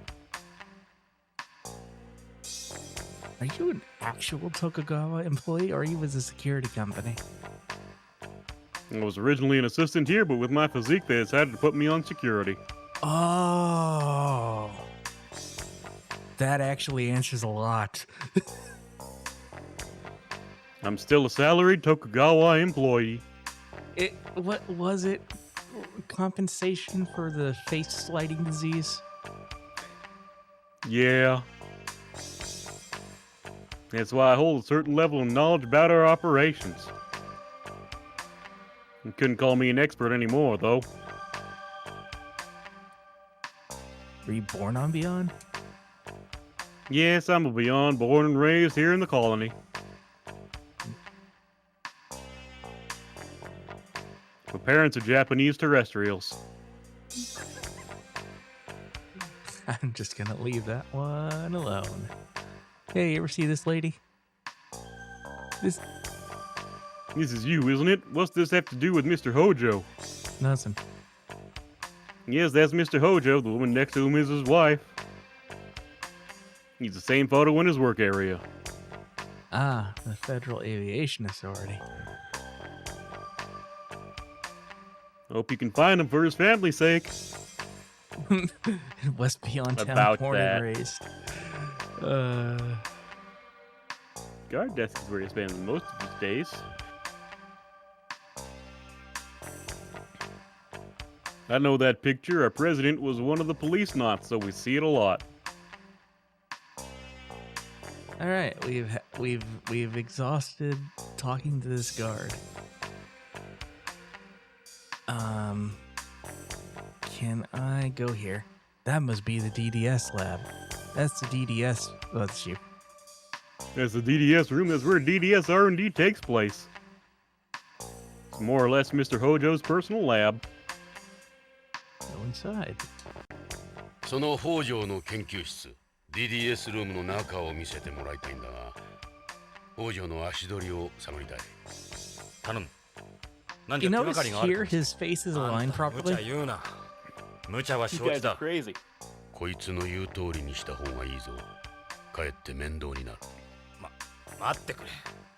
Are you an actual Tokugawa employee, or are you with a security company? I was originally an assistant here, but with my physique, they decided to put me on security. Oh, that actually answers a lot. I'm still a salaried Tokugawa employee. What was it? Compensation for the face sliding disease? Yeah. That's why I hold a certain level of knowledge about our operations. You couldn't call me an expert anymore, though. Were you born on Beyond? Yes, I'm a Beyond, born and raised here in the colony. My parents are Japanese terrestrials. I'm just gonna leave that one alone. Hey, you ever see this lady? This This is you, isn't it? What's this have to do with Mr. Hojo? nothing. Yes, that's Mr. Hojo. The woman next to him is his wife. He's the same photo in his work area. Ah, the Federal Aviation Authority. Hope you can find him for his family's sake. West Beyond Town, About born that. and raised. Guard desk is where he spends most of his days. I know that picture. Our president was one of the Policenauts, so we see it a lot. All right, we've exhausted talking to this guard. Can I go here? That must be the DDS lab. That's the DDS. Oh, that's you. That's the DDS room. That's where DDS R&D takes place. It's more or less Mr. Hojo's personal lab. Go inside. その北条の研究室 DDS ルームの中を見せてもらいたいんだが北条の足取りを探りたい頼む何 You か手が notice かりがある here かも his face is あん aligned た無茶 properly? 言うな無茶は You 承 guys 知 are だ crazy. こいつの言う通りにした方がいいぞかえって面倒になる待ってくれ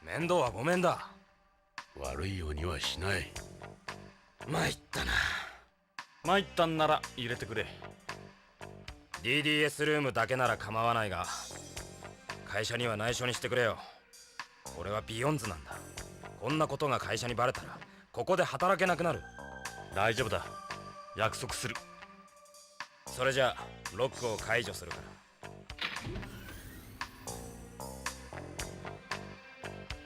面倒はごめんだ悪いようにはしない参ったな参ったんなら入れてくれ DDS ルームだけなら構わないが会社には内緒にしてくれよ俺はビヨンズなんだこんなことが会社にバレたらここで働けなくなる大丈夫だ約束するそれじゃあロックを解除するから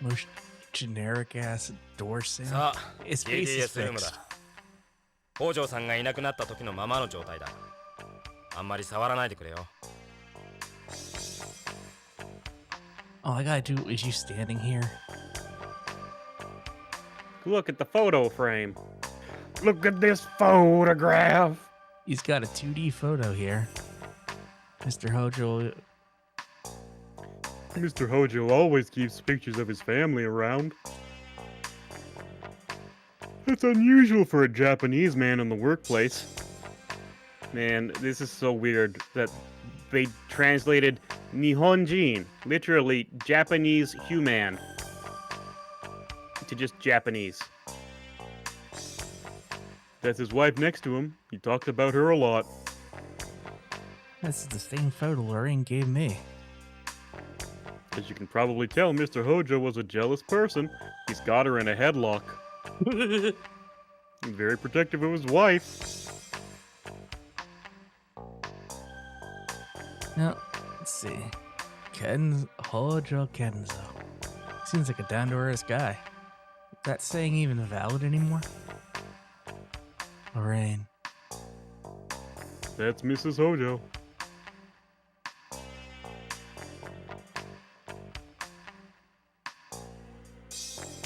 Most generic ass door sim. さあ His face is DDS ルーム fixed. だ北条さんがいなくなった時のままの状態だあんまり触らないでくれよ All I gotta do is you standing here. Look at the photo frame. Look at this photograph. He's got a 2D photo here. Mr. Hojo. Mr. Hojo always keeps pictures of his family around. It's unusual for a Japanese man in the workplace. Man, this is so weird that they translated Nihonjin, literally Japanese human, to just Japanese. That's his wife next to him. He talks about her a lot. That's the same photo Lorraine gave me. As you can probably tell, Mr. Hojo was a jealous person. He's got her in a headlock. He's very protective of his wife. Now, let's see. Hojo Kenzo. Seems like a down-to-earth guy. Is that saying even valid anymore? Lorraine. That's Mrs. Hojo.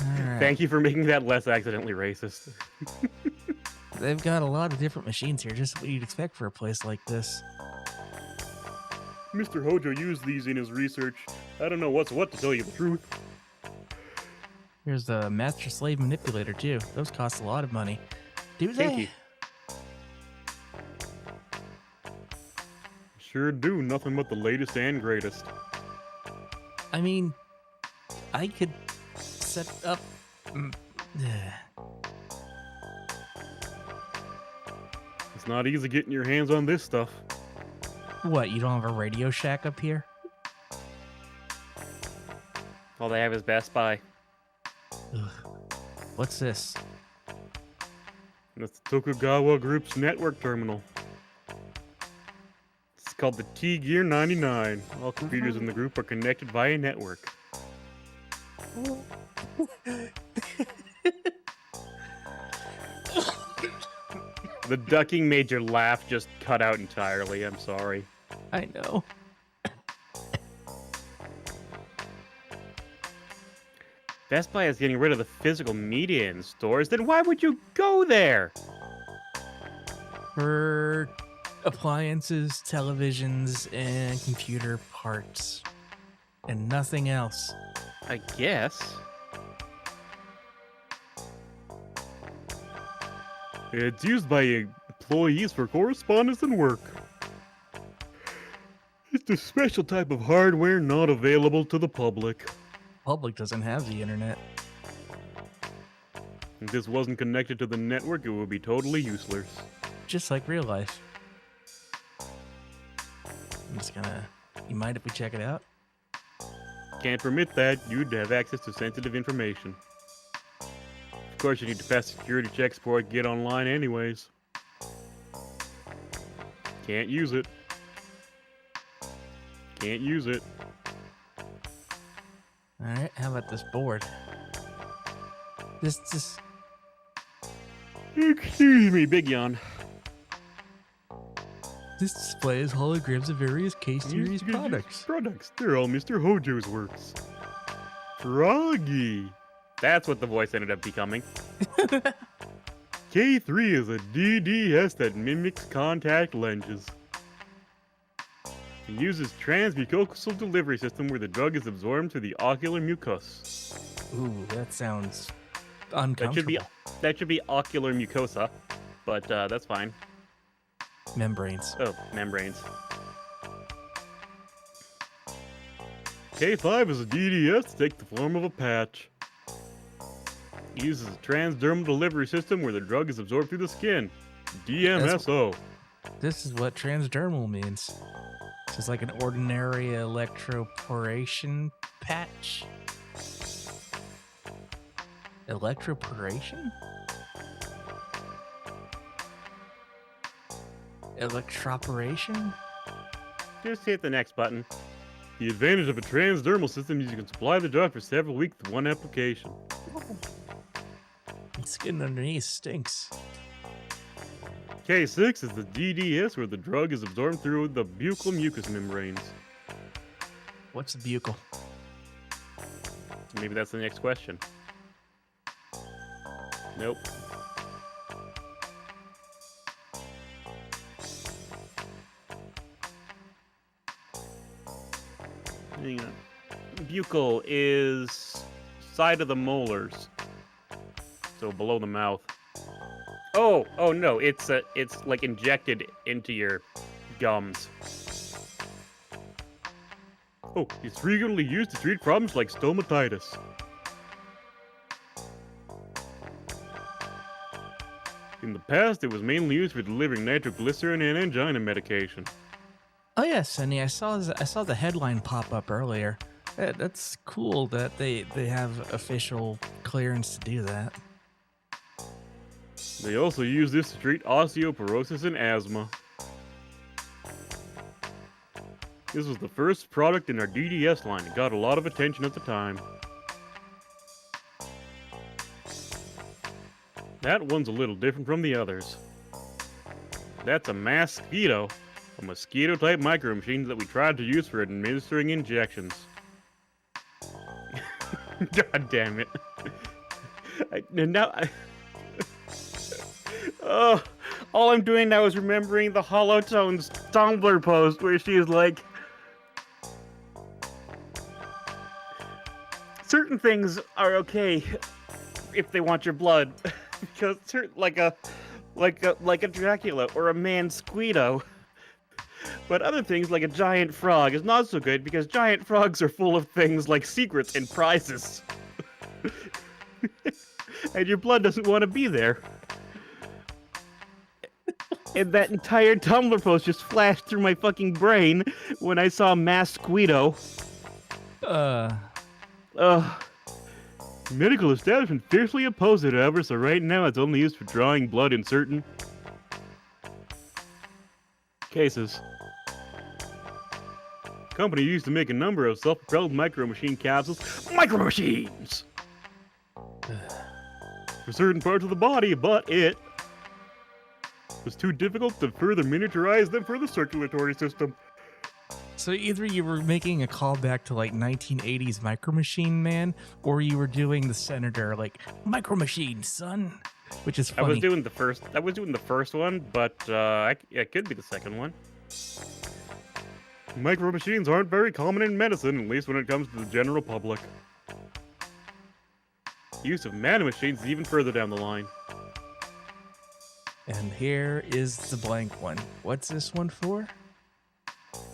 Alright. Thank you for making that less accidentally racist. They've got a lot of different machines here, just what you'd expect for a place like this. Mr. Hojo used these in his research. I don't know what's what to tell you the truth. Here's the master slave manipulator too. Those cost a lot of money. Do they? Kinky. Sure do. Nothing but the latest and greatest. I mean, I could set up. It's not easy getting your hands on this stuff. What? You don't have a Radio Shack up here? All they have is Best Buy. Ugh. What's this? That's the Tokugawa Group's network terminal. It's called the T-Gear 99. All computers in the group are connected via network. The ducking made your laugh just cut out entirely. I'm sorry. I know. Best Buy is getting rid of the physical media in stores. Then why would you go there? For appliances, televisions, and computer parts. And nothing else. I guess. It's used by employees for correspondence and work. It's a special type of hardware not available to the public. Public doesn't have the internet. If this wasn't connected to the network, it would be totally useless. Just like real life. I'm just gonna... You mind if we check it out? Can't permit that. You'd have access to sensitive information. Of course, you need to pass security checks before I get online anyways. Can't use it. Can't use it. Alright, how about this board? This... Excuse me, big yawn. This displays holograms of various K-series These products. Products. They're all Mr. Hojo's works. Froggy. That's what the voice ended up becoming. K3 is a DDS that mimics contact lenses. It uses transmucosal delivery system where the drug is absorbed through the ocular mucus. Ooh, that sounds uncomfortable. That should be ocular mucosa, but that's fine. Membranes. Oh, membranes. K5 is a DDS to take the form of a patch. It uses a transdermal delivery system where the drug is absorbed through the skin. DMSO. This is what transdermal means. It's just like an ordinary electroporation patch. Electroporation? Electroporation? Just hit the next button. The advantage of a transdermal system is you can supply the drug for several weeks with one application. The skin underneath stinks. K6 is the DDS where the drug is absorbed through the buccal mucous membranes. What's the buccal? Maybe that's the next question. Nope. Hang on. Buccal is side of the molars. So below the mouth. Oh no, it's like injected into your gums. Oh, it's frequently used to treat problems like stomatitis. In the past, it was mainly used for delivering nitroglycerin and angina medication. Oh yeah, Sunny, I saw the headline pop up earlier. That's cool that they have official clearance to do that. They also use this to treat osteoporosis and asthma. This was the first product in our DDS line. It got a lot of attention at the time. That one's a little different from the others. That's a mosquito type micro machine that we tried to use for administering injections. God damn it. Oh, all I'm doing now is remembering the Hollow Tones Tumblr post where she is like, certain things are okay if they want your blood, because like a Dracula or a Mansquito. But other things like a giant frog is not so good because giant frogs are full of things like secrets and prizes. And your blood doesn't want to be there. And that entire Tumblr post just flashed through my fucking brain when I saw Mansquito. Medical establishment fiercely oppose it, however, so right now it's only used for drawing blood in certain cases. Company used to make a number of self-propelled micro machine capsules. Micro machines! For certain parts of the body, but it was too difficult to further miniaturize them for the circulatory system. So either you were making a callback to like 1980s Micro Machine Man, or you were doing the Senator like Micro Machine, son, which is funny. I was doing the first one, but it could be the second one. Micro machines aren't very common in medicine, at least when it comes to the general public. Use of nanomachines is even further down the line. And here is the blank one. What's this one for?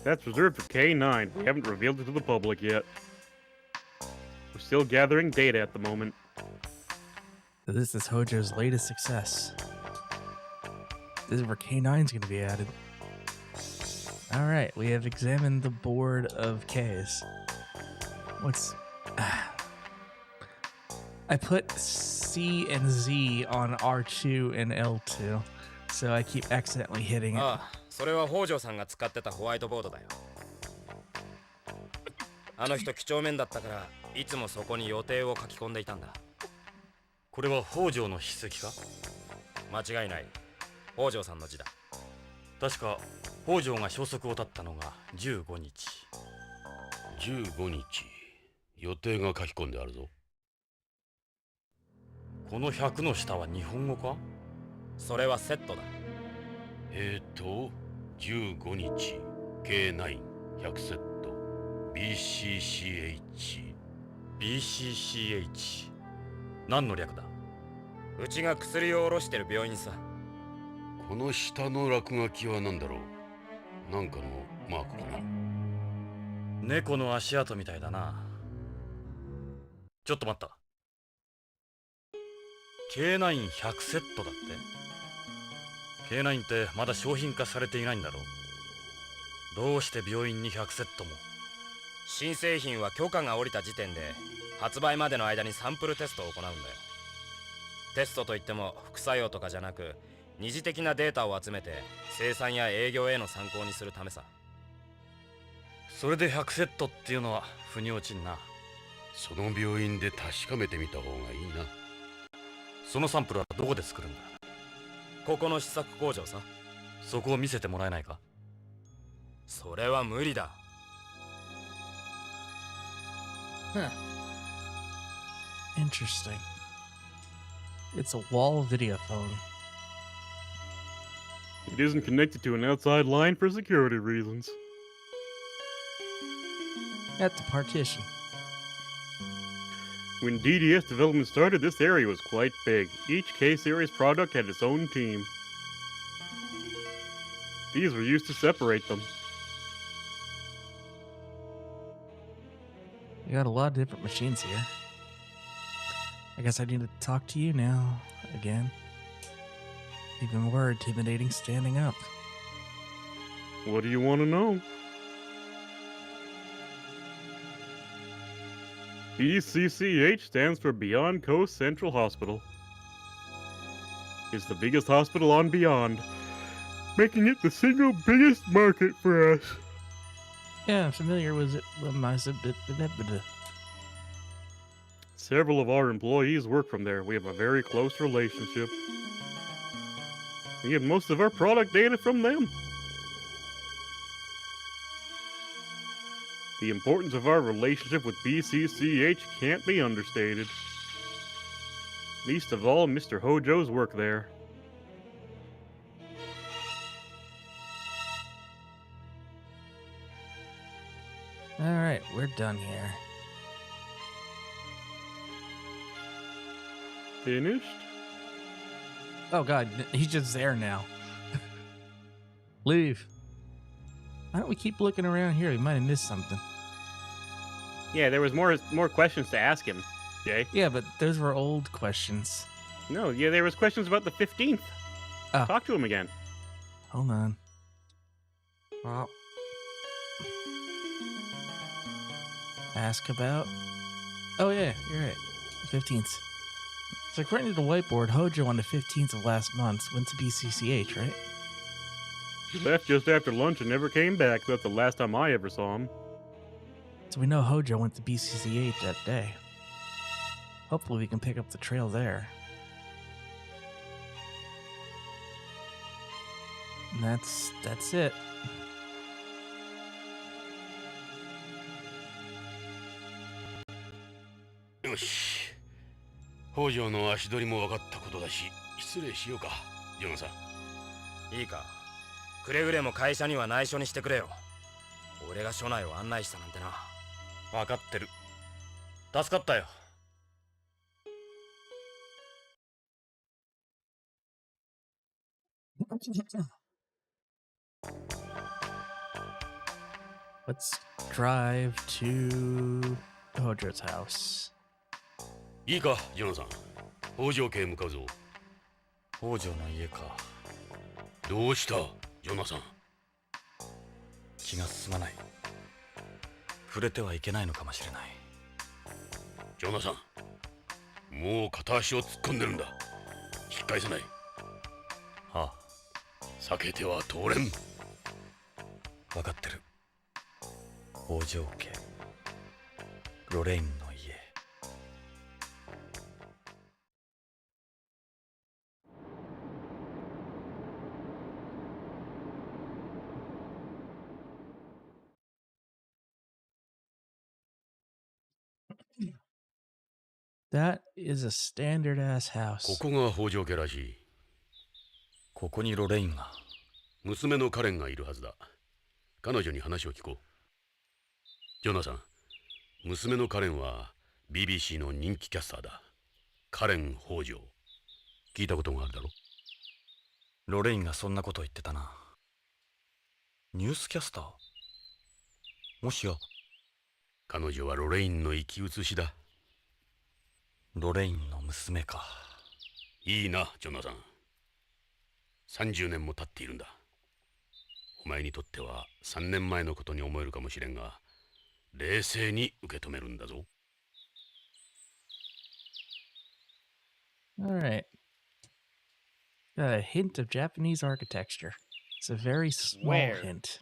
That's reserved for K9. We haven't revealed it to the public yet. We're still gathering data at the moment. So this is Hojo's latest success. This is where K9's going to be added. All right, we have examined the board of Ks. What's... I put C and Z on R2 and L2, so I keep accidentally hitting it. それは北条さんが使ってたホワイトボードだよ。あの人几帳面だったからいつもそこに予定を書き込んでいたんだ。これは北条の筆跡か？間違いない。北条さんの字だ。確か北条が消息を絶ったのが15日。15日。予定が書き込んであるぞ。この100の下は日本語か？それはセットだ。15日 K9 100セット BCCH 何の略だ？うちが薬を卸してる病院さ。この下の落書きは何だろう？なんかのマークかな？猫の足跡みたいだな。ちょっと待った。K9100 セットだって。K9 ってまだ商品化されていないんだろう。どうして病院に100セットも？新製品は許可が下りた時点で発売までの間にサンプルテストを行うんだよ。テストといっても副作用とかじゃなく二次的なデータを集めて生産や営業への参考にするためさ。それで100セットっていうのは腑に落ちんな。その病院で確かめてみた方がいいな。そのサンプルはどこで作るんだ？ここの試作工場さ。そこを見せてもらえないか？それは無理だ。Huh. Interesting. It's a wall video phone. It isn't connected to an outside line for security reasons. At the partition. When DDS development started, this area was quite big. Each K-series product had its own team. These were used to separate them. We got a lot of different machines here. I guess I need to talk to you now, again. Even more intimidating standing up. What do you want to know? BCCH stands for Beyond Coast Central Hospital. It's the biggest hospital on Beyond, making it the single biggest market for us. Yeah, I'm familiar with it. Several of our employees work from there. We have a very close relationship. We get most of our product data from them. The importance of our relationship with BCCH can't be understated. Least of all, Mr. Hojo's work there. Alright, we're done here. Finished? Oh god, he's just there now. Leave. Why don't we keep looking around here? We might have missed something. Yeah, there was more questions to ask him, Jay. Yeah, but those were old questions. No, yeah, there was questions about the 15th. Oh. Talk to him again. Hold on. Well, ask about... Oh yeah, you're right. 15th. So according to the whiteboard, Hojo on the 15th of last month went to BCCH, right? He left just after lunch and never came back. That's the last time I ever saw him. So we know Hojo went to BCCH that day. Hopefully we can pick up the trail there. And that's it.よし。北条の足取りも分かったことだし、失礼しようか、ジョナサン。いいか、くれぐれも会社には内緒にしてくれよ。俺が署内を案内したなんてな。分かってる。助かったよ。Let's drive to Hojo's house. いいか、ジョナサン。北条家へ向かうぞ。北条の家か。どうした、ジョナサン。気が進まない。触れてはいけないのかもしれない。ジョナサン、もう片足を突っ込んでるんだ。引き返せない。はあ。避けては通れん。分かってる。北条家、ロレインの家。That is a standard ass こ house. こが北条家らしい。ここにロレインが。娘のカレンがいるはずだ。彼女に話を聞こう。ジョナサン、娘のカレンは BBC の人気キャスターだ。カレン北条。聞いたことがあるだろ。ロレインがそんなこと言ってたな。ニュースキャスター？もしや。彼女はロレインの生き写しだ。ロレインの娘か。いいな、ジョナサン。30年も経っているんだ。お前にとっては3年前のことに思えるかもしれんが、冷静に受け止めるんだぞ。Alright. Got a hint of Japanese architecture. It's a very small Where? hint.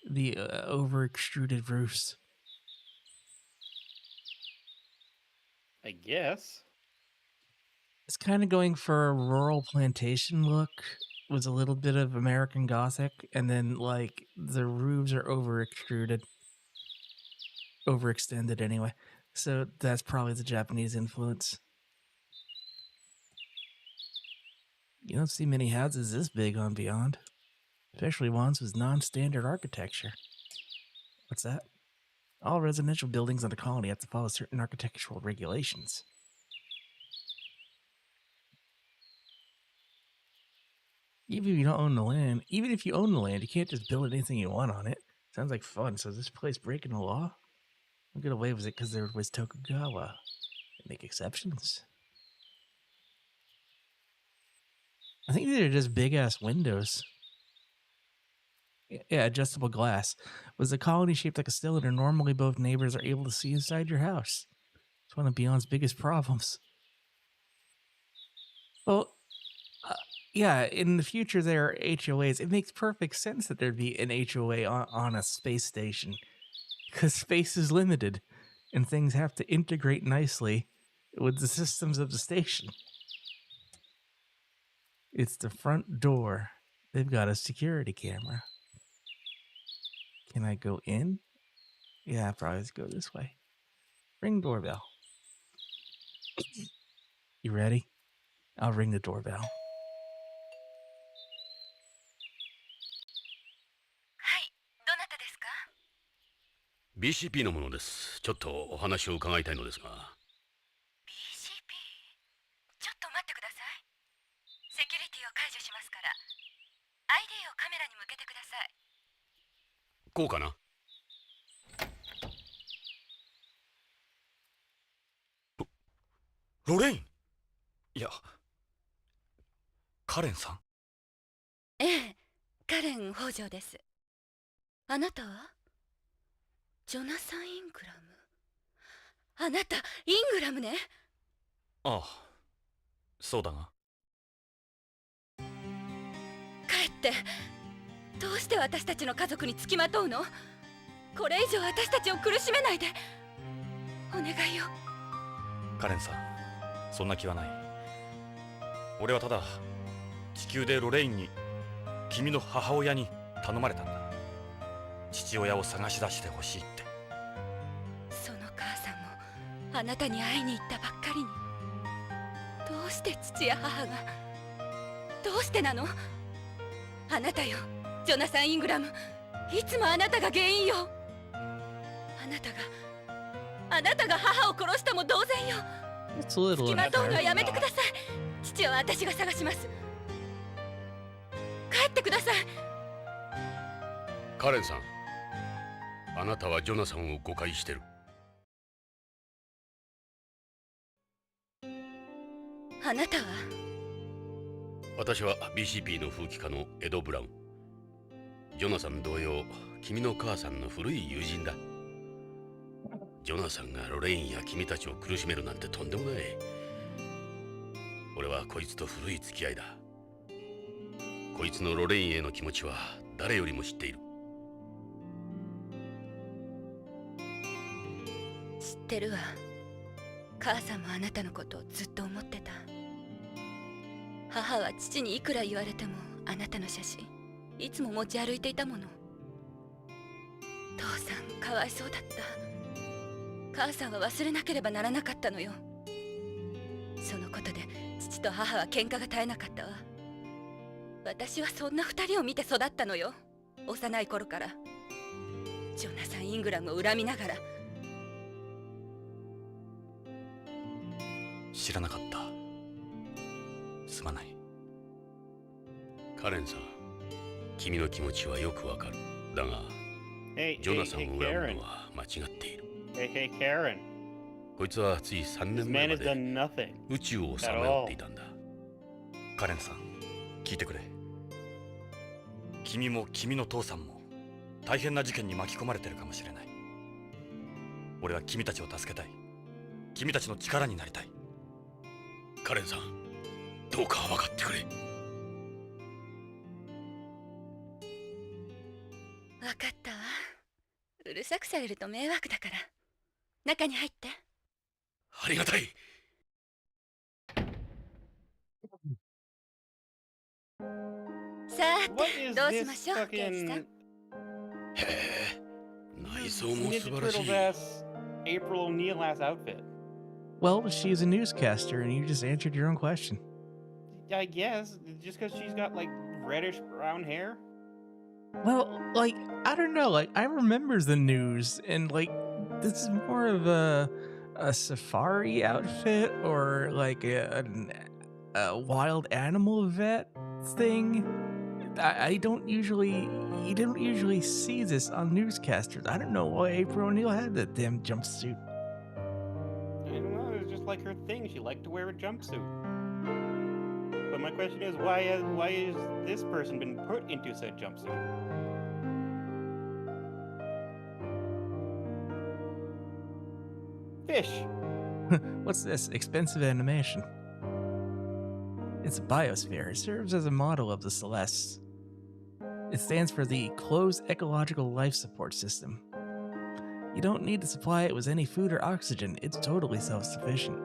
The over extruded roofs. I guess. It's kind of going for a rural plantation look with a little bit of American Gothic, and then like the roofs are over extruded. Overextended anyway. So that's probably the Japanese influence. You don't see many houses this big on Beyond, especially ones with non-standard architecture. What's that? All residential buildings on the colony have to follow certain architectural regulations. Even if you don't own the land, even if you own the land, you can't just build anything you want on it. Sounds like fun. So is this place breaking the law? I'll get away with it because there was Tokugawa. They make exceptions. I think these are just big ass windows. Yeah, adjustable glass. Was the colony shaped like a cylinder? Normally, both neighbors are able to see inside your house. It's one of Beyond's biggest problems. Well, uh, yeah, in the future there are HOAs. It makes perfect sense that there'd be an HOA on a space station because space is limited and things have to integrate nicely with the systems of the station. It's the front door. They've got a security camera. Can I go in? Yeah, probably let's go this way. Ring doorbell. You ready? I'll ring the doorbell. ？BCP のものです。ちょっとお話を伺いたいのですが。BCP？ ちょっと待ってください。セキュリティを解除しますから、ID をカメラに向けてください。こうかな？ロレイン。いや、カレンさん。ええ、カレン北条です。あなたはジョナサン・イングラム。あなた、イングラムね。ああ、そうだが。帰って。どうして私たちの家族につきまとうの？これ以上私たちを苦しめないで。お願いよ。カレンさん、そんな気はない。俺はただ地球でロレインに君の母親に頼まれたんだ。父親を探し出してほしいって。その母さんもあなたに会いに行ったばっかりに。どうして父や母が。どうしてなの？あなたよ、ジョナサン・イングラム。いつもあなたが原因よ。あなたが母を殺したも同然よ。つきまとうのはやめてください。父は私が探します。帰ってください。カレンさん、あなたはジョナサンを誤解してる。あなたは？私は BCP の風紀家のエド・ブラウン。ジョナサン同様、君の母さんの古い友人だ。ジョナサンがロレインや君たちを苦しめるなんてとんでもない。俺はこいつと古い付き合いだ。こいつのロレインへの気持ちは誰よりも知っている。知ってるわ。母さんもあなたのことをずっと思ってた。母は父にいくら言われてもあなたの写真いつも持ち歩いていたもの。父さんかわいそうだった。母さんは忘れなければならなかったのよ。そのことで父と母は喧嘩が絶えなかったわ。私はそんな二人を見て育ったのよ。幼い頃から。ジョナサン・イングラムを恨みながら。知らなかった。すまない。カレンさん、君の気持ちはよくわかる。だが、ジョナサンを恨むのは間違っている。Hey, Karen. こいつはつい3 This 年前 man ま has で done nothing. 宇宙をさまよっていたんだ。カレンさん、聞いてくれ。君も君の父さんも大変な事件に巻き込まれてるかもしれない。俺は君たちを助けたい。君たちの力になりたい。カレンさん、どうか分かってくれ。分かったわ。うるさくされると迷惑だから。中に入って。ありがたい。さて、どうしましょう、刑事さん。へえ、内装も素晴らしい。April O'Neil ass outfit. Well, she's a newscaster, and you just answered your own question. I guess just because she's got like reddish brown hair. Well, like, I don't know. Like, I remember the news, and like, this is more of a safari outfit or like a wild animal vet thing. I don't usually, you don't usually see this on newscasters. I don't know why April O'Neil had that damn jumpsuit. I don't know, it was just like her thing. She liked to wear a jumpsuit. But my question is, why has this person been put into said jumpsuit? Fish. What's this? Expensive animation. It's a biosphere. It serves as a model of the Celestes. It stands for the Closed Ecological Life Support System. You don't need to supply it with any food or oxygen. It's totally self-sufficient.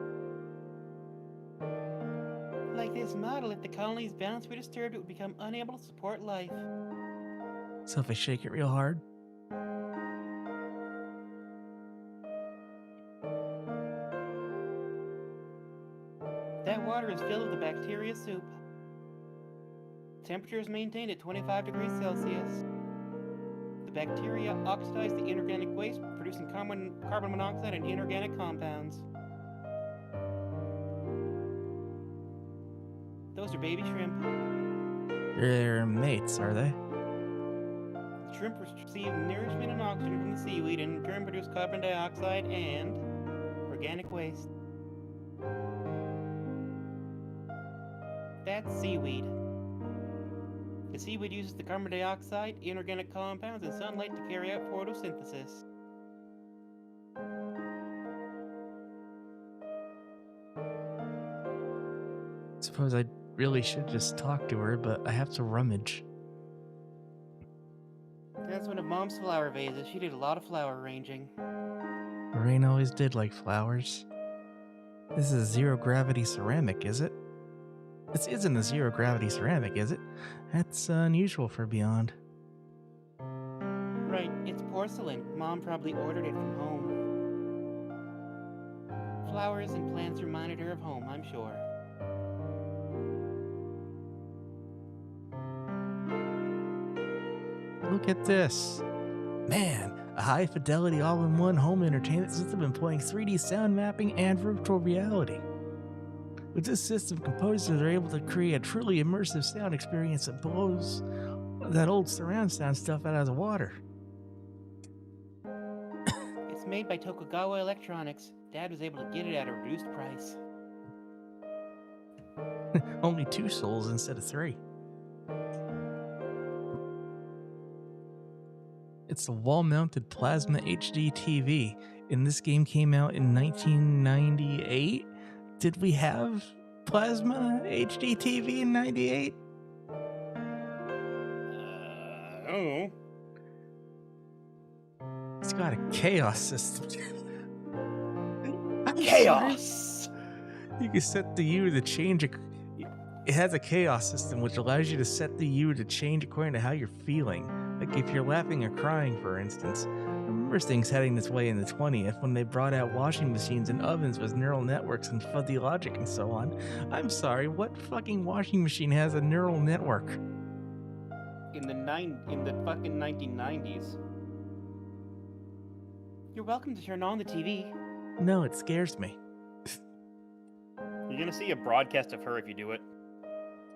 Like this model, if the colony's balance were disturbed, it would become unable to support life. So if I shake it real hard, that water is filled with the bacteria soup. Temperature is maintained at 25 degrees Celsius. The bacteria oxidize the inorganic waste, producing carbon monoxide and inorganic compounds. Those are baby shrimp. they're mates, are they? Shrimp receive nourishment and oxygen from the seaweed and in turn produce carbon dioxide and organic waste. That's seaweed. The seaweed uses the carbon dioxide, inorganic compounds, and sunlight to carry out photosynthesis. Suppose I really should just talk to her, but I have to rummage. That's one of Mom's flower vases. She did a lot of flower arranging. Lorraine always did like flowers. This is a zero-gravity ceramic, is it? This isn't a zero-gravity ceramic, is it? That's unusual for Beyond. Right, it's porcelain. Mom probably ordered it from home. Flowers and plants reminded her of home, I'm sure. Look at this. Man, a high-fidelity all-in-one home entertainment system employing 3D sound mapping and virtual reality. With this system, composers are able to create a truly immersive sound experience that blows that old surround sound stuff out of the water. It's made by Tokugawa Electronics. Dad was able to get it at a reduced price. Only 2 souls instead of 3. It's a wall-mounted plasma HD TV, and this game came out in 1998. Did we have plasma HD TV in 98? I don't know. It's got a chaos system. Chaos! You can set the U to change it. It has a chaos system which allows you to set the U to change according to how you're feeling. Like if you're laughing or crying, for instance. I remember things heading this way in the 20th when they brought out washing machines and ovens with neural networks and fuzzy logic and so on. I'm sorry, what fucking washing machine has a neural network? In the fucking 1990s. You're welcome to turn on the TV. No, it scares me. You're gonna see a broadcast of her if you do it.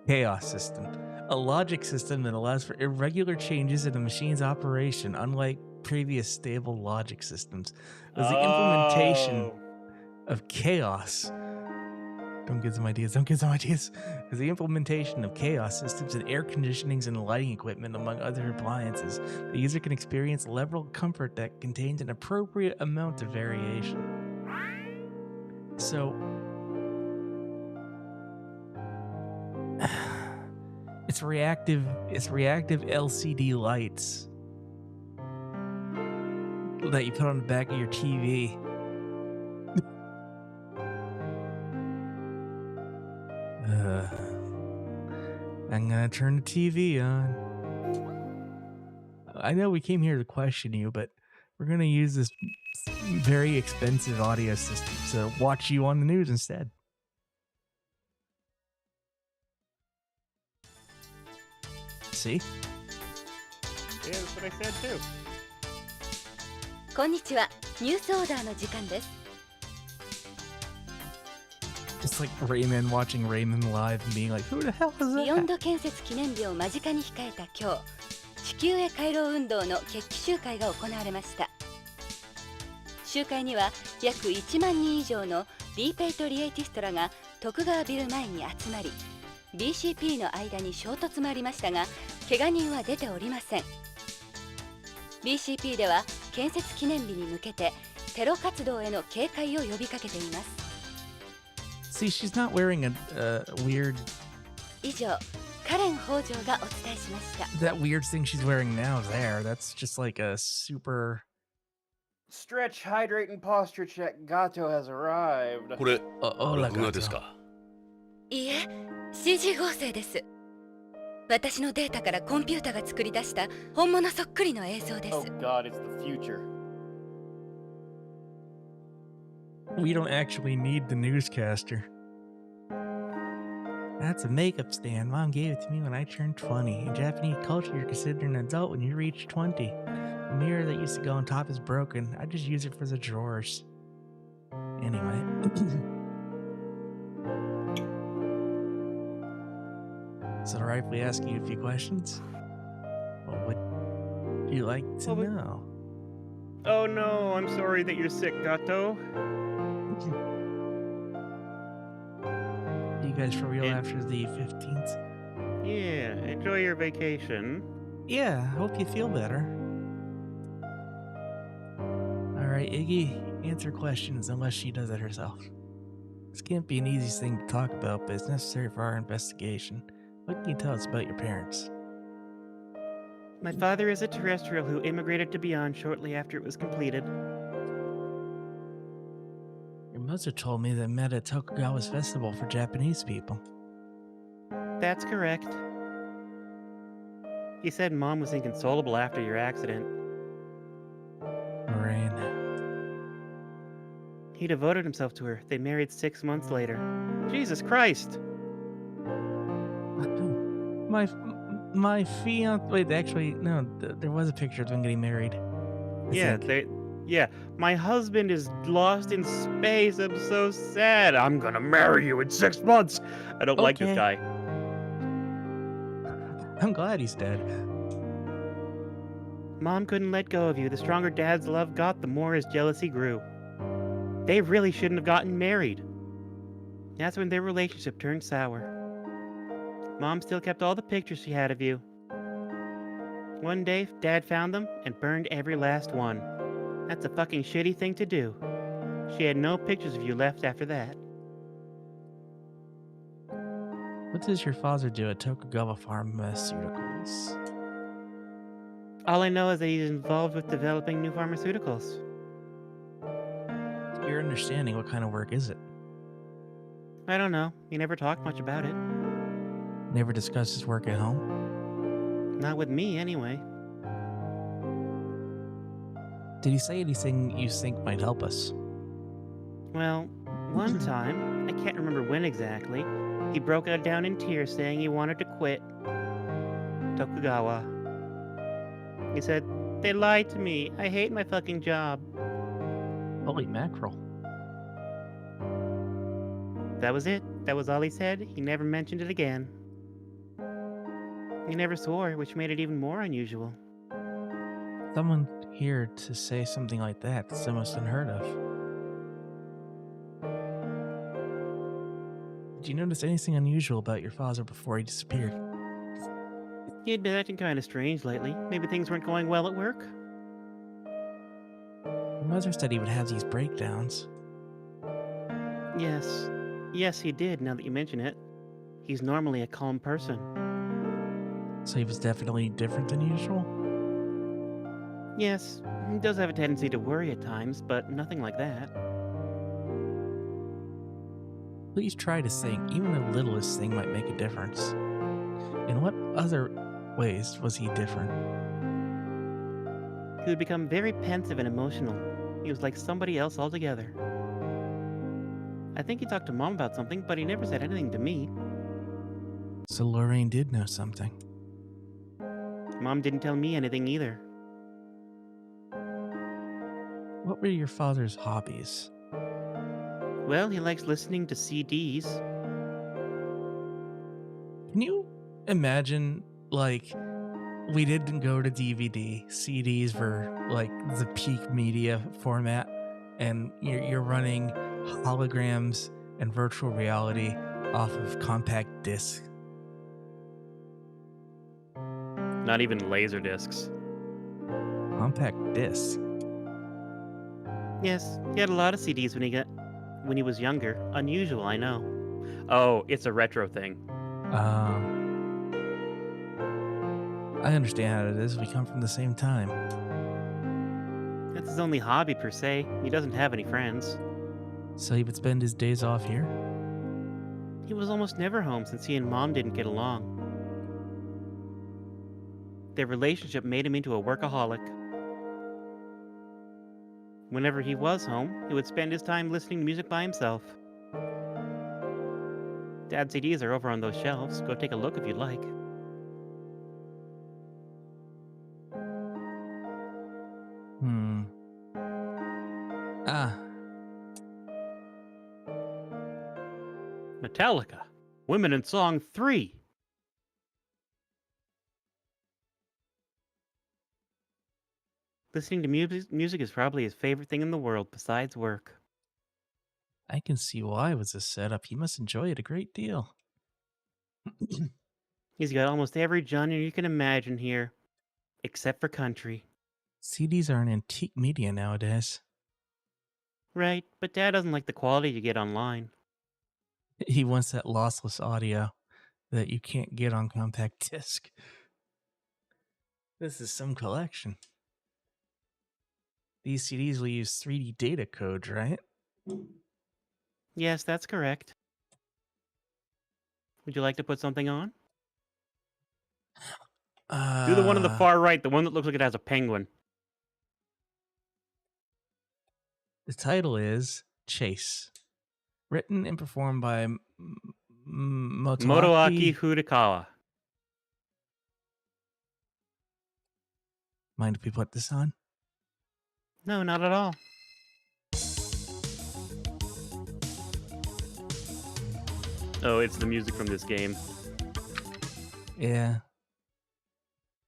Chaos system. A logic system that allows for irregular changes in the machine's operation, unlike previous stable logic systems. It was the implementation of chaos. Don't get some ideas. It was the implementation of chaos systems in air conditionings and lighting equipment, among other appliances. The user can experience a level of comfort that contains an appropriate amount of variation. So, it's reactive LCD lights that you put on the back of your TV. I'm gonna turn the TV on. I know we came here to question you, but we're gonna use this very expensive audio system to watch you on the news instead. See? Yeah, that's what I said too. こんにちは。ニュースオーダーの時間です。 It's like Rayman watching Rayman live and being like, who the hell is ビヨン that? ド建設記念日を間近に控えた今日、地球へ帰ろう運動の決起集会が行われました。集会には約1万人以上のディーペイトリエイティストらが徳川ビル前に集まり、BCP の間に衝突もありましたが、怪我人は出ておりません。BCP では建設記念日に向けてテロ活動への警戒を呼びかけています。See, she's not wearing a weird. 以上、カレン北条がお伝えしました。 That weird thing she's wearing now there. That's just like a super. Stretch, hydrate, and posture check. Gato has arrived. これOh, 録画ですか？いいえ、CG 合成です。私のデータからコンピュータが作り出した本物そっくりの映像です。 Oh god, it's the future. We don't actually need the newscaster. That's a makeup stand. Mom gave it to me when I turned 20. In Japanese culture, you're considered an adult when you reach 20. The mirror that used to go on top is broken. I just use it for the drawers. Anyway. Is it alright if we ask you a few questions? What would you like to know? Oh no, I'm sorry that you're sick, Gato. You guys for real after the 15th? Yeah, enjoy your vacation. Yeah, hope you feel better. Alright, Iggy, answer questions unless she does it herself. This can't be an easy thing to talk about, but it's necessary for our investigation. What can you tell us about your parents? My father is a terrestrial who immigrated to Beyond shortly after it was completed. Your mother told me they met at Tokugawa's festival for Japanese people. That's correct. He said Mom was inconsolable after your accident. Lorraine. He devoted himself to her. They married 6 months later. Jesus Christ! My fiance. Wait, actually, no. There was a picture of them getting married. Yeah, my husband is lost in space. I'm so sad. I'm gonna marry you in 6 months. I don't like this Okay. guy. I'm glad he's dead. Mom couldn't let go of you. The stronger Dad's love got, the more his jealousy grew. They really shouldn't have gotten married. That's when their relationship turned sour. Mom still kept all the pictures she had of you. One day, Dad found them and burned every last one. That's a fucking shitty thing to do. She had no pictures of you left after that. What does your father do at Tokugawa Pharmaceuticals? All I know is that he's involved with developing new pharmaceuticals. Your understanding, what kind of work is it? I don't know. He never talked much about it. Never discussed his work at home? Not with me, anyway. Did he say anything you think might help us? Well, one time, I can't remember when exactly, he broke out down in tears saying he wanted to quit Tokugawa. He said, "They lied to me. I hate my fucking job." Holy mackerel. That was it. That was all he said. He never mentioned it again. He never swore, which made it even more unusual. Someone here to say something like that's almost unheard of. Did you notice anything unusual about your father before he disappeared? He'd been acting kind of strange lately. Maybe things weren't going well at work? Your mother said he would have these breakdowns. Yes. Yes, he did, now that you mention it. He's normally a calm person. So he was definitely different than usual? Yes, he does have a tendency to worry at times, but nothing like that. Please try to think. Even the littlest thing might make a difference. In what other ways was he different? He would become very pensive and emotional. He was like somebody else altogether. I think he talked to Mom about something, but he never said anything to me. So Lorraine did know something. Mom didn't tell me anything either. What were your father's hobbies? Well, he likes listening to CDs. Can you imagine, like, we didn't go to DVD. CDs were, like, the peak media format, and you're running holograms and virtual reality off of compact disc Not even laser discs. Compact disc. Yes, he had a lot of CDs when he was younger. Unusual, I know. Oh, it's a retro thing. I understand how it is. We come from the same time. That's his only hobby per se. He doesn't have any friends. So he would spend his days off here? He was almost never home since he and Mom didn't get along. Their relationship made him into a workaholic. Whenever he was home, he would spend his time listening to music by himself. Dad's CDs are over on those shelves. Go take a look if you'd like. Metallica, Women in Song 3. Listening to music is probably his favorite thing in the world besides work. I can see why it was a setup. He must enjoy it a great deal. He's got almost every genre you can imagine here, except for country. CDs are an antique media nowadays. Right, but Dad doesn't like the quality you get online. He wants that lossless audio that you can't get on compact disc. This is some collection. These CDs will use 3D data codes, right? Yes, that's correct. Would you like to put something on? Do the one on the far right, the one that looks like it has a penguin. The title is Chase. Written and performed by Motoaki Furukawa. Mind if we put this on? No, not at all. Oh, it's the music from this game. Yeah.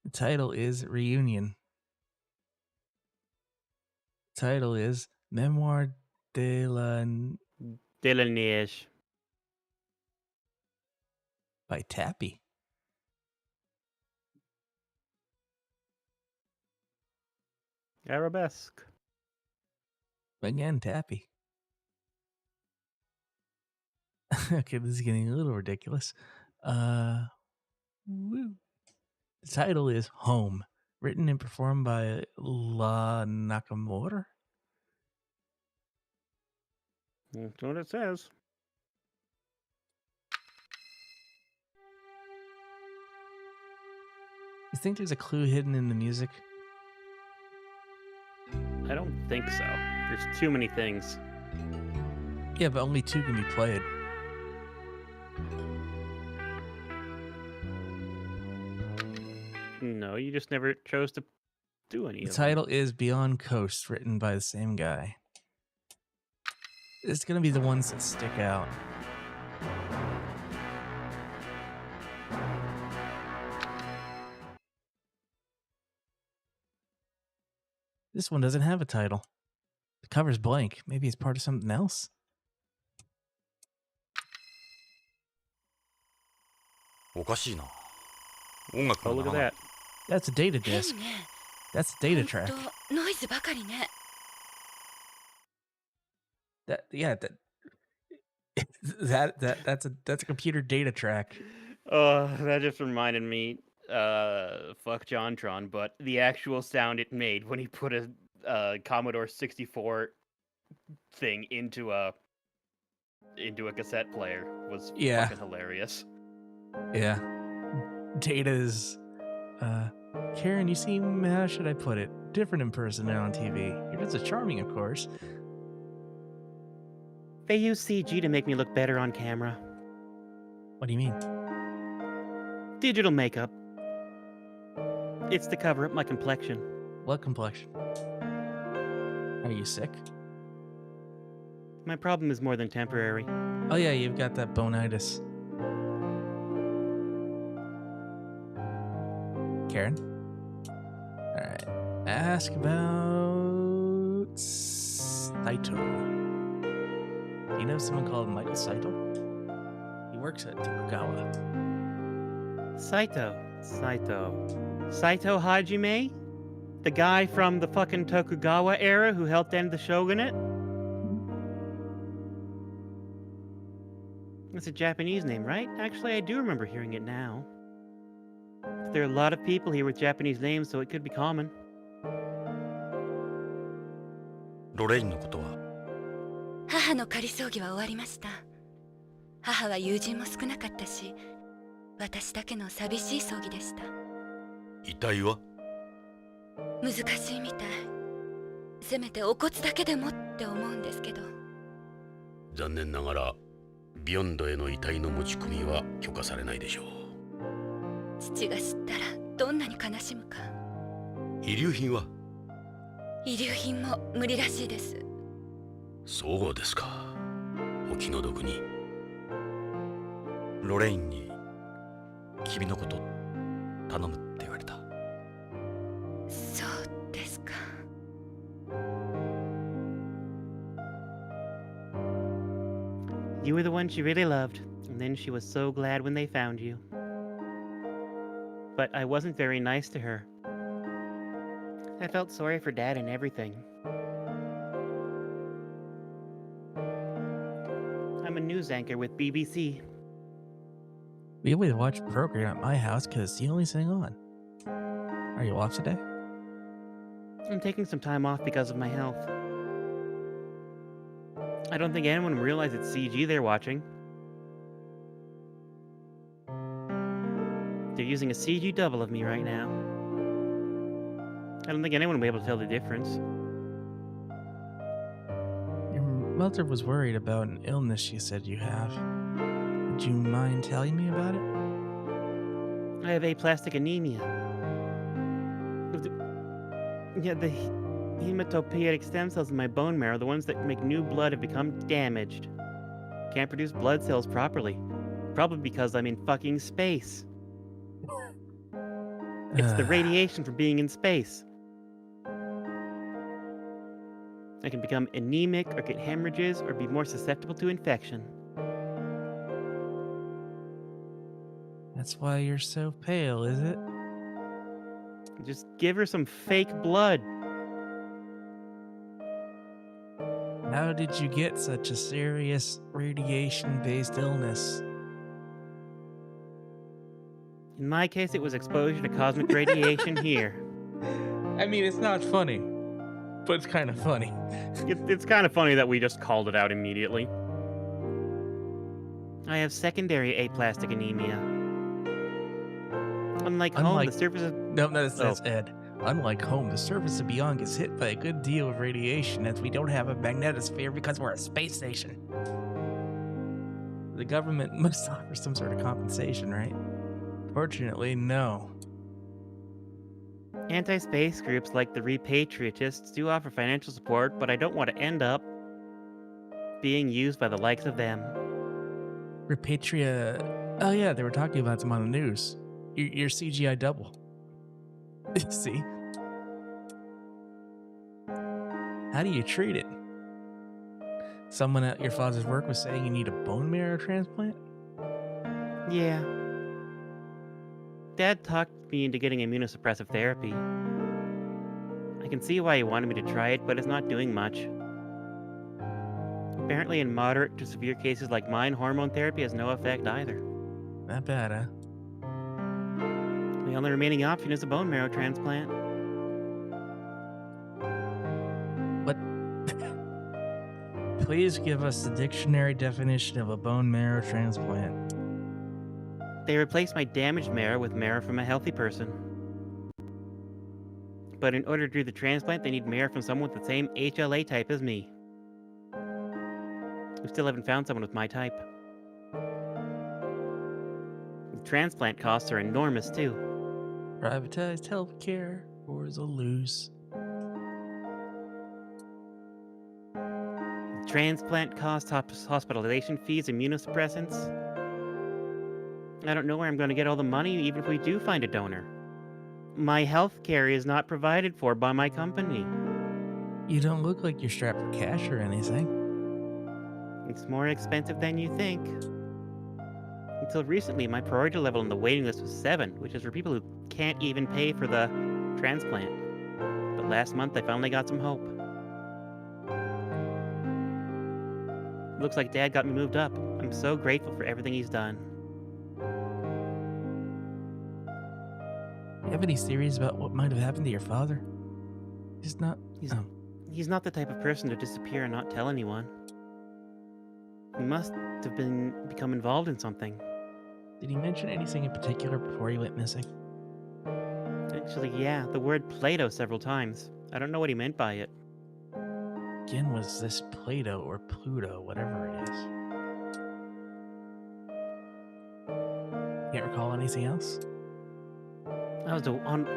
The title is Reunion. The title is Memoir de la Neige. by Tappy. Arabesque. Again, Tappy. Okay, this is getting a little ridiculous. Woo. The title is Home. Written and performed by La Nakamura. That's what it says. You think there's a clue hidden in the music? I don't think so. There's too many things. Yeah, but only two can be played. No, you just never chose to do any The of them. title is Beyond Coast, written by the same guy. It's going to be the ones that stick out. This one doesn't have a title. The cover's blank. Maybe it's part of something else? Oh, look at that. That's a data disc. That's a data track. ノイズばかりね。 That's a computer data track. That just reminded me, fuck JonTron, but the actual sound it made when he put a Commodore 64 thing into a cassette player was fucking hilarious. Yeah. Data is Karen, you seem, how should I put it, different in person than on TV. You're just as charming, of course. They use CG to make me look better on camera. What do you mean? Digital makeup. It's to cover up my complexion. What complexion? Are you sick? My problem is more than temporary. Oh yeah, you've got that bonitis. Karen? Alright. Ask about Saito. Do you know someone called Michael Saito? He works at Tokugawa. Saito. Saito Hajime? The guy from the fucking Tokugawa era who helped end the shogunate? That's a Japanese name, right? Actually, I do remember hearing it now. There are a lot of people here with Japanese names, so it could be common. ロレインのことは母の仮葬儀は終わりました。母は友人も少なかったし、私だけの寂しい葬儀でした。遺体は難しいみたい。せめてお骨だけでもって思うんですけど。残念ながらビヨンドへの遺体の持ち込みは許可されないでしょう。父が知ったらどんなに悲しむか。遺留品は遺留品も無理らしいです。そうですか。お気の毒に。ロレインに君のこと頼むって言われた。そうですか。You were the one she really loved, and then she was so glad when they found you. But I wasn't very nice to her. I felt sorry for Dad and everything. I'm a news anchor with BBC. We always watch the program at my house because it's the only thing on. Are you off today? I'm taking some time off because of my health. I don't think anyone will realize it's CG they're watching. They're using a CG double of me right now. I don't think anyone will be able to tell the difference. Your mother was worried about an illness she said you have. Would you mind telling me about it? I have aplastic anemia. Yeah, the hematopoietic stem cells in my bone marrow, the ones that make new blood, have become damaged. Can't produce blood cells properly. Probably because I'm in fucking space. It's the radiation from being in space. I can become anemic or get hemorrhages or be more susceptible to infection. That's why you're so pale, is it? Just give her some fake blood. How did you get such a serious radiation-based illness? In my case, it was exposure to cosmic radiation here. I mean, it's not funny, but it's kind of funny. It's kind of funny that we just called it out immediately. I have secondary aplastic anemia. Unlike home, the surface of... No, that's Ed. Unlike home, the surface of beyond gets hit by a good deal of radiation as we don't have a magnetosphere because we're a space station. The government must offer some sort of compensation, right? Fortunately, no. Anti-space groups like the Repatriatists do offer financial support, but I don't want to end up being used by the likes of them. Oh yeah, they were talking about them on the news. Your CGI double. See? How do you treat it? Someone at your father's work was saying you need a bone marrow transplant? Yeah. Dad talked me into getting immunosuppressive therapy. I can see why he wanted me to try it, but it's not doing much. Apparently in moderate to severe cases like mine, hormone therapy has no effect either. Not bad, huh? The only remaining option is a bone marrow transplant. What? Please give us the dictionary definition of a bone marrow transplant. They replace my damaged marrow with marrow from a healthy person. But in order to do the transplant, they need marrow from someone with the same HLA type as me. We still haven't found someone with my type. The transplant costs are enormous too. Privatized healthcare or the lose. Transplant costs, hospitalization fees, immunosuppressants. I don't know where I'm going to get all the money even if we do find a donor. My health care is not provided for by my company. You don't look like you're strapped for cash or anything. It's more expensive than you think. Until recently, my priority level on the waiting list was 7, which is for people who can't even pay for the transplant. But last month, I finally got some hope. Looks like Dad got me moved up. I'm so grateful for everything he's done. You have any theories about what might have happened to your father? He's not. He's, Oh, he's not the type of person to disappear and not tell anyone. He must have become involved in something. did he mention anything in particular before he went missing? Actually, yeah, the word Play-Doh several times. I don't know what he meant by it. Again, was this Plato or Pluto, whatever it is? Can't recall anything else? I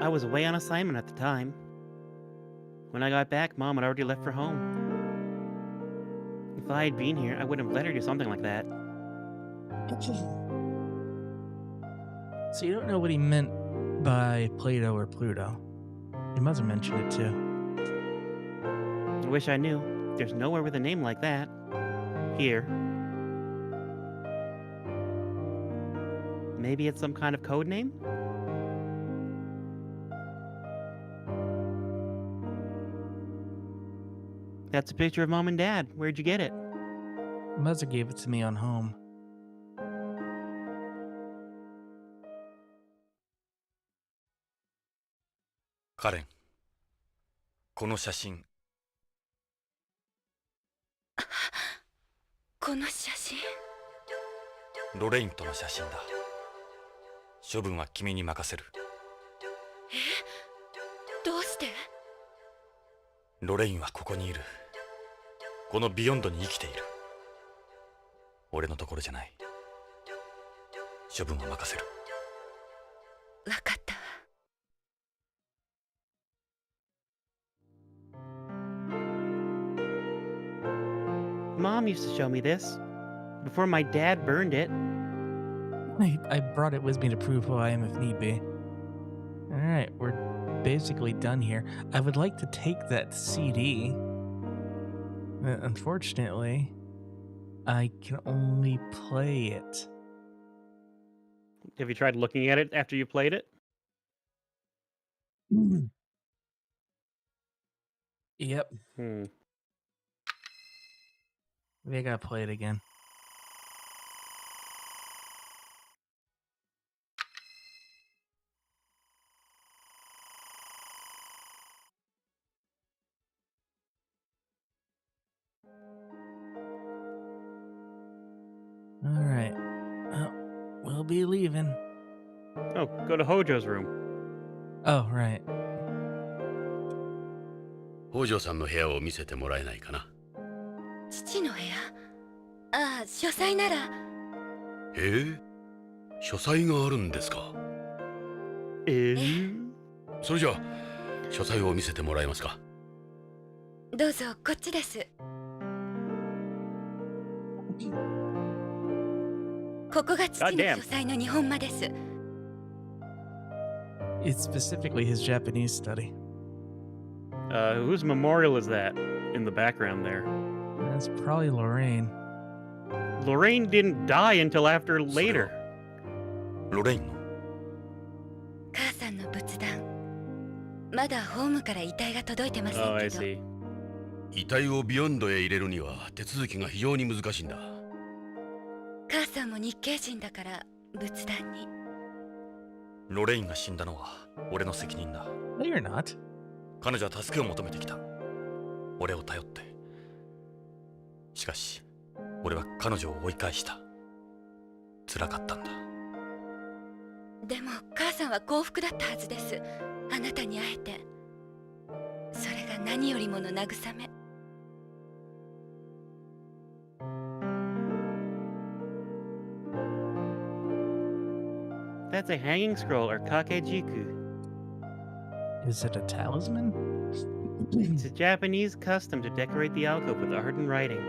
was away on assignment at the time. When I got back, Mom had already left for home. If I had been here, I wouldn't have let her do something like that. So you don't know what he meant by Plato or Pluto? He must have mentioned it too. I wish I knew. There's nowhere with a name like that. Here. Maybe it's some kind of code name? That's a picture of Mom and Dad. Where'd you get it? Mother gave it to me on home. Karen, この写真、この写真。ロレインとの写真だ。処分は君に任せる。どうして？ロレインはここにいる。このビヨンドに生きている。俺のところじゃない。処分は任せる。わかったわ。Mom used to show me this. Before my dad burned it. I brought it with me to prove who I am if need be. Alright, we're basically done here. I would like to take that CD. But unfortunately, I can only play it. Have you tried looking at it after you played it? Yep. Hmm. Maybe I gotta play it again. Alright. Well, we'll be leaving. Oh, go to Hojo's room. Oh, right. 北条さんの部屋を見せてもらえないかな。父の部屋？ああ、書斎なら。へえ、書斎があるんですか。それじゃあ書斎を見せてもらえますか。どうぞ、こっちです。ここが父の書斎の日本間です。It's specifically his Japanese study. Whose memorial is that in the background there? That's probably Lorraine. Lorraine didn't die until after later. ロレインの。母さんの仏壇。まだホームから遺体が届いてませんけど。Oh, I see. 遺体をビヨンドへ入れるには手続きが非常に難しいんだ。母さんも日系人だから仏壇に。ロレインが死んだのは俺の責任だ。No, you're not. 彼女は助けを求めてきた。俺を頼って。しかし、俺は彼女を追い返した。辛かったんだ。でも母さんは幸福だったはずです。あなたに会えて。それが何よりもの慰め。That's a hanging scroll or kakejiku. Is it a talisman? It's a Japanese custom to decorate the alcove with art and writing.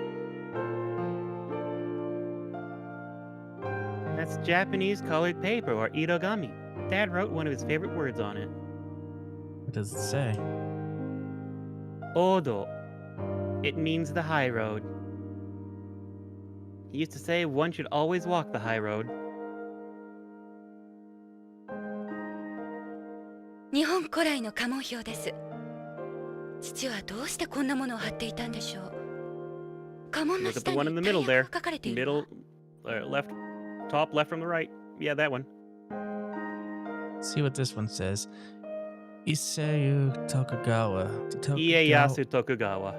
That's Japanese colored paper or irogami. Dad wrote one of his favorite words on it. What does it say? Odo. It means the high road. He used to say one should always walk the high road. 日本古来の家紋標です。父はどうしてこんなものを貼っていたんでしょう。家紋の Look at the 下 one に in the 大 middle 役 there. が書かれているわ。 Middle, left, top, left from the right. Yeah, that one. See what this one says. Issei Tokugawa. Ieyasu Tokugawa.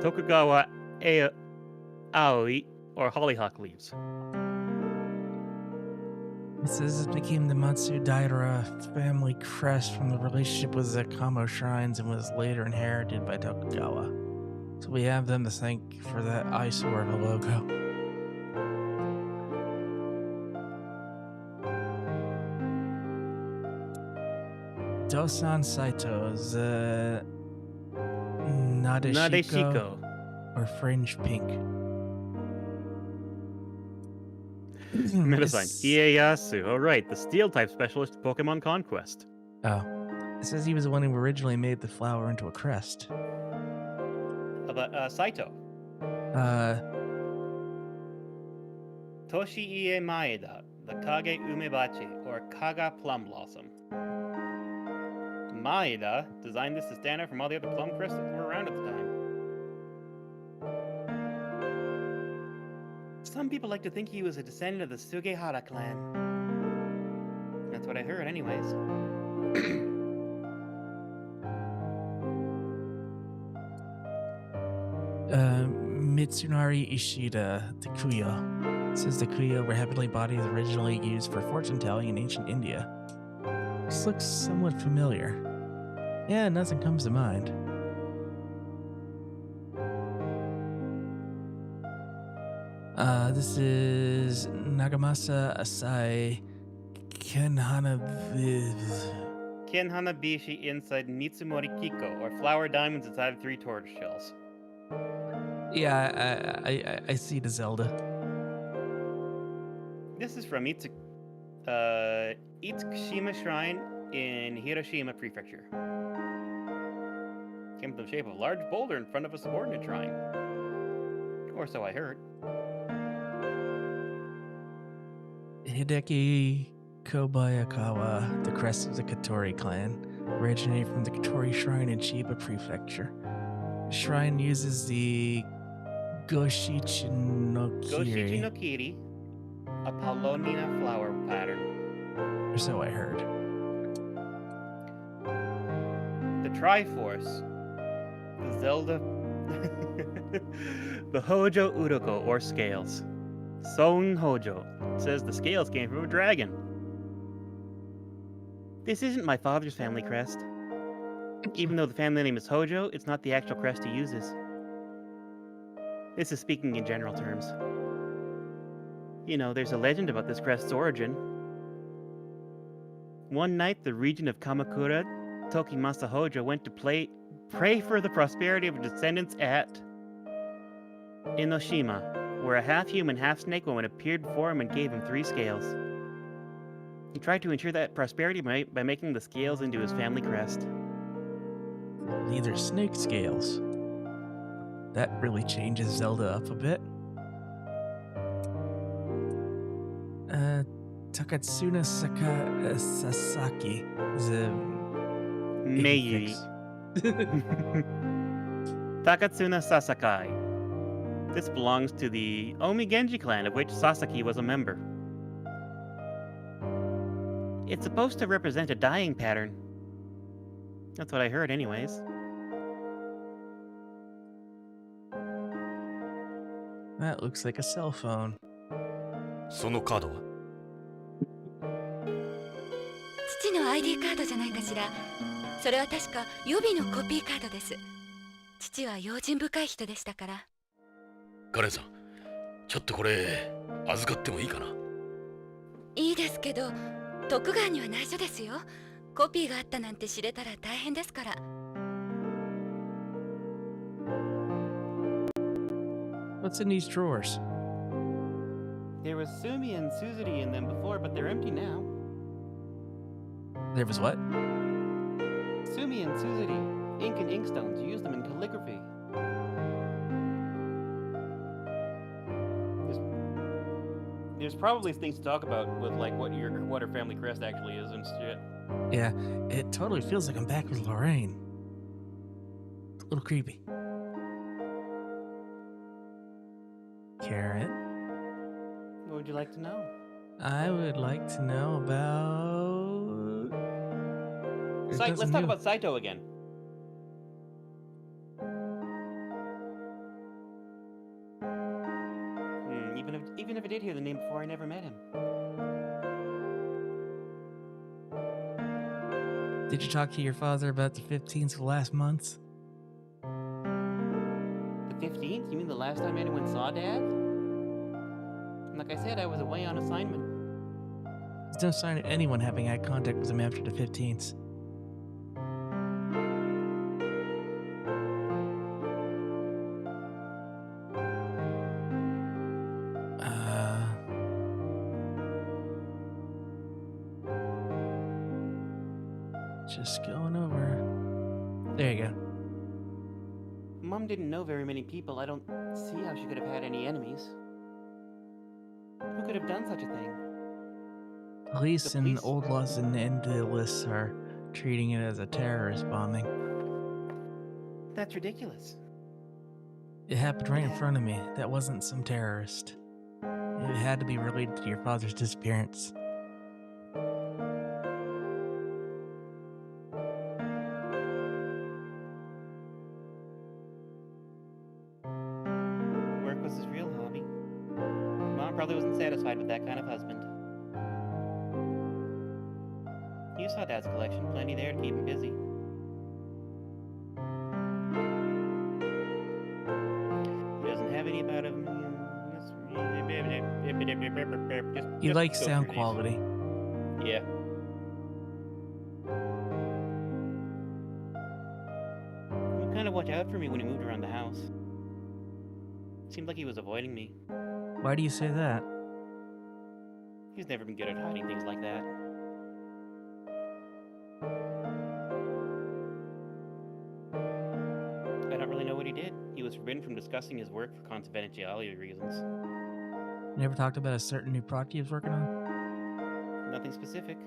Tokugawa Aoi, or hollyhock leaves. It says it became the Matsudaira family crest from the relationship with the Kamo shrines and was later inherited by Tokugawa. So we have them to thank for that eyesore of a logo. Dosan Saito's Nadeshiko or Fringe Pink. Metasign. Ieyasu. Oh, right. The steel type specialist in Pokemon Conquest. Oh. It says he was the one who originally made the flower into a crest. Saito. Toshi-ie Maeda, the Kage Umebachi, or Kaga Plum Blossom. Maeda designed this to stand out from all the other plum crests that were around at the time. Some people like to think he was a descendant of the Sugehara clan. That's what I heard, anyways. Mitsunari Ishida, the Kuyo. It says the Kuyo were heavenly bodies originally used for fortune telling in ancient India. This looks somewhat familiar. Yeah, nothing comes to mind. This is Nagamasa Asai Kenhanabishi inside Mitsumori Kiko, or flower diamonds inside of 3 tortoise shells. Yeah, I see the Zelda. This is from Itsukushima Shrine in Hiroshima Prefecture. Came in the shape of a large boulder in front of a subordinate shrine. Or so I heard. Hideki Kobayakawa, the crest of the Katori clan, originated from the Katori Shrine in Chiba Prefecture. The shrine uses the Goshichi no Kiri, a Paulownia flower pattern. or so I heard. The Triforce, the Zelda, the Hojo Uroko, or scales. Son Hojo says the scales came from a dragon. This isn't my father's family crest. Even though the family name is Hojo, it's not the actual crest he uses. This is speaking in general terms. You know, there's a legend about this crest's origin. One night, the region of Kamakura, Tokimasa Hojo, went to pray for the prosperity of his descendants at Enoshima, where a half-human, half-snake woman appeared before him and gave him 3 scales. He tried to ensure that prosperity by making the scales into his family crest. These are snake scales. That really changes Zelda up a bit. Takatsuna Sasaki is a Meiyui. Takatsuna Sasakai. This belongs to the Omi-Genji clan, of which Sasaki was a member. It's supposed to represent a dying pattern. That's what I heard anyways. That looks like a cell phone. そのカードは父の ID カードじゃないかしら。それは確か予備のコピーカードです。父は用心深い人でしたから。カレンさん、ちょっとこれ預かってもいいかな。いいですけど、徳川には内緒ですよ。コピーがあったなんて知れたら大変ですから。What's in these drawers? There was Sumi and Suzuri in them before, but they're empty now. There was what? Sumi and Suzuri, ink and inkstones, you use them in calligraphy. There's probably things to talk about with like what her family crest actually is and shit. Yeah, it totally feels like I'm back with Lorraine. It's a little creepy. Karen, What would you like to know? I would like to know about. There's Let's nothing talk new. about Saito again. Even if I did hear the name before, I never met him. Did you talk to your father about the 15th of last month? The 15th? You mean the last time anyone saw Dad? And like I said, I was away on assignment. There's no sign of anyone having eye contact with him after the 15th. Just going over. There you go. Mom didn't know very many people. I don't see how she could have had any enemies. Who could have done such a thing? Police The and police- Old Los Angeles are treating it as a terrorist bombing. That's ridiculous. It happened right in front of me. That wasn't some terrorist. It had to be related to your father's disappearance. Work was his real hobby. Mom probably wasn't satisfied with that kind of husband. You saw Dad's collection, plenty there to keep him busy. He doesn't have any about him. He likes go sound through these. quality. Yeah. He would kind of watch out for me when he moved around the house. Seemed like he was avoiding me. Why do you say that? He's never been good at hiding things like that. I don't really know what he did. He was forbidden from discussing his work for confidentiality reasons. Never talked about a certain new product he was working on? Nothing specific.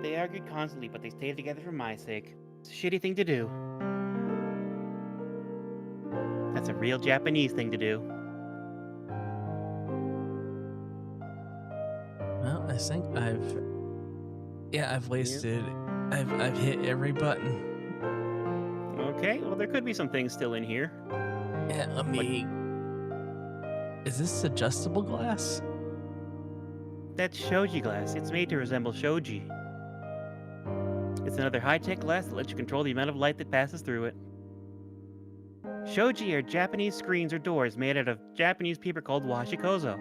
They argued constantly, but they stayed together for my sake. It's a shitty thing to do. That's a real Japanese thing to do. Well, I think I've wasted. I've hit every button. Okay, well there could be some things still in here. Yeah, let me. Is this adjustable glass? That's shoji glass. It's made to resemble shoji. It's another high-tech glass that lets you control the amount of light that passes through it. Shoji are Japanese screens or doors made out of Japanese paper called washikozo.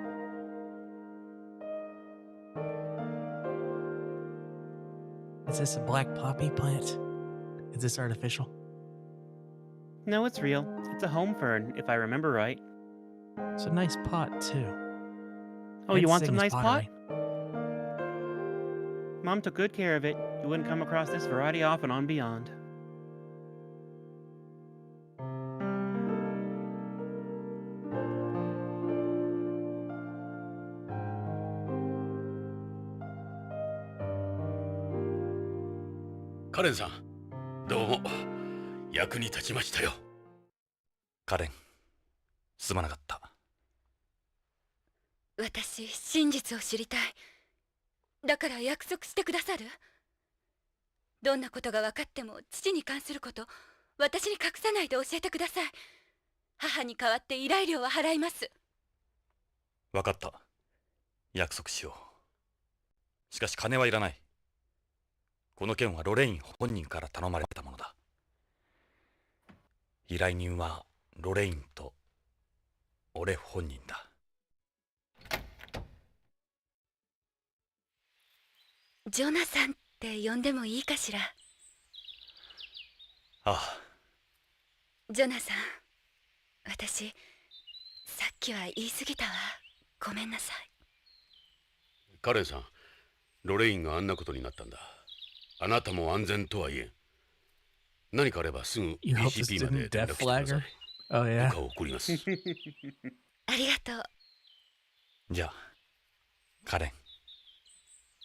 Is this a black poppy plant? Is this artificial? No, it's real. It's a home fern, if I remember right. It's a nice pot too. Oh, you Ed want some sings nice pot? pottery. Mom took good care of it. You wouldn't come across this variety often on Beyond.カレンさん、どうも役に立ちましたよ。カレン、すまなかった。私、真実を知りたい。だから約束してくださる？どんなことが分かっても父に関すること、私に隠さないで教えてください。母に代わって依頼料は払います。わかった。約束しよう。しかし金はいらない。この件はロレイン本人から頼まれたものだ。依頼人はロレインと俺本人だ。ジョナサンって呼んでもいいかしら？ああ。ジョナサン、私、さっきは言い過ぎたわ。ごめんなさい。カレンさん、ロレインがあんなことになったんだ。あなたも安全とは言えん。何かあればすぐ You hope this BCP まで didn't 連 death 絡してくださ flagger? い。 Oh yeah. 部下を送ります。ありがとう。じゃあカレン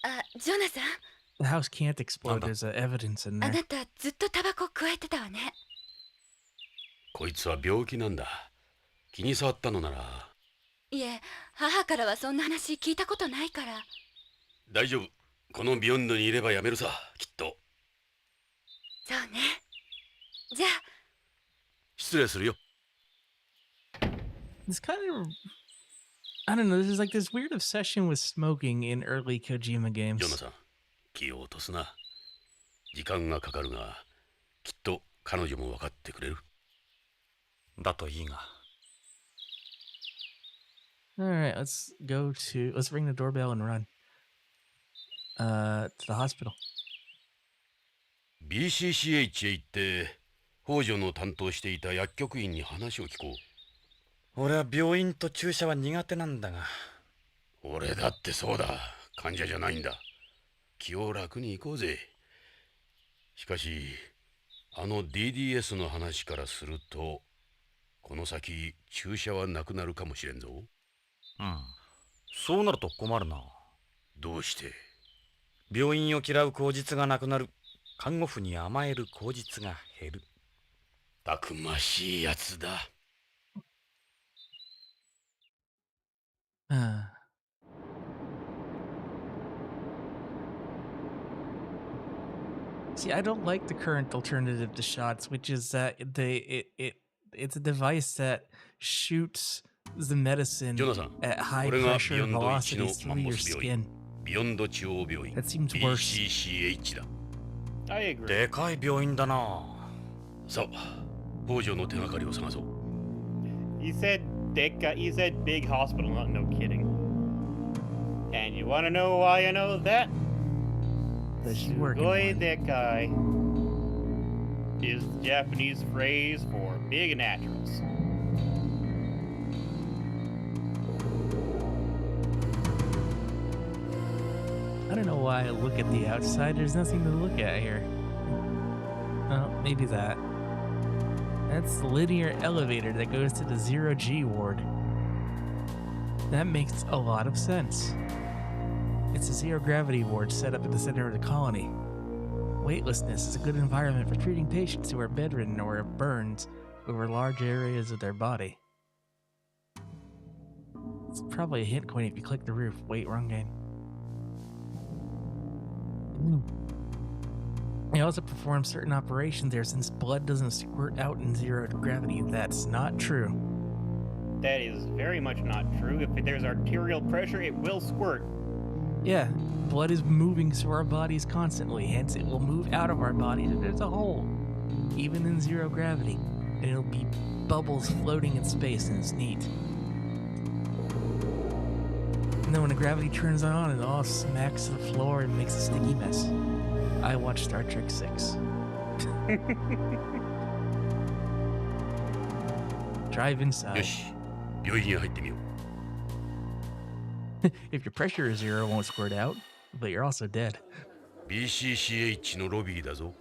あ、ジョナサン、 The house can't explode. Anda. There's evidence in あ there. なたずっとタバコ加えてたわね。こいつは病気なんだ。気に障ったのなら。いえ、母からはそんな話聞いたことないから。大丈夫。このビヨンドにいればやめるさ、きっと。そうね。じゃあ。失礼するよ。It's kind of, I don't know, there's like this weird obsession with smoking in early Kojima ジョナ games. さん、気を落とすな。時間がかかるが、きっと彼女も分かってくれる。だといいが Alright, let's ring the doorbell and run. To the hospital. BCCH へ行って、北条の担当していた薬局員に話を聞こう。俺は病院と注射は苦手なんだが。俺だってそうだ。患者じゃないんだ。気を楽に行こうぜ。しかし、あの DDS の話からすると、この先注射はなくなるかもしれんぞ。うん。そうなると困るな。どうして？病院を嫌う口実がなくなる。看護婦に甘える口実が減る。たくましいやつだ。See, I don't like the current alternative to shots, which is that it's a device that shoots the medicine ジョナサン、 at high これがビ pressure ヨンド1 velocities の through マンモ your ス病院。 skin. ビヨンド中央病院。 That seems worse. BCCH だ。I agree. でかい病院だな。さあ、北条の手がかりを探そう。You said you said big hospital, not no kidding. And you want to know why I know that? That she's working Sugoi one. dekai is the Japanese phrase for big naturals. I don't know why I look at the outside. There's nothing to look at here. Oh, maybe that. That's the linear elevator that goes to the 0G ward. That makes a lot of sense. It's a zero gravity ward set up at the center of the colony. Weightlessness is a good environment for treating patients who are bedridden or have burns over large areas of their body. It's probably a hint coin if you click the roof. Wait, wrong game. They also perform certain operations there since blood doesn't squirt out in zero gravity. That's not true. That is very much not true. If there's arterial pressure, it will squirt. Yeah, blood is moving through our bodies constantly, hence it will move out of our bodies if there's a hole, even in zero gravity, and it'll be bubbles floating in space, and it's neat. And then when the gravity turns on, it all smacks the floor and makes a sticky mess. I watched Star Trek 6. Drive よ inside. し、病院へ入ってみよう。 If your pressure is zero, it won't squirt out, but you're also dead. BCCH のロビーだぞ。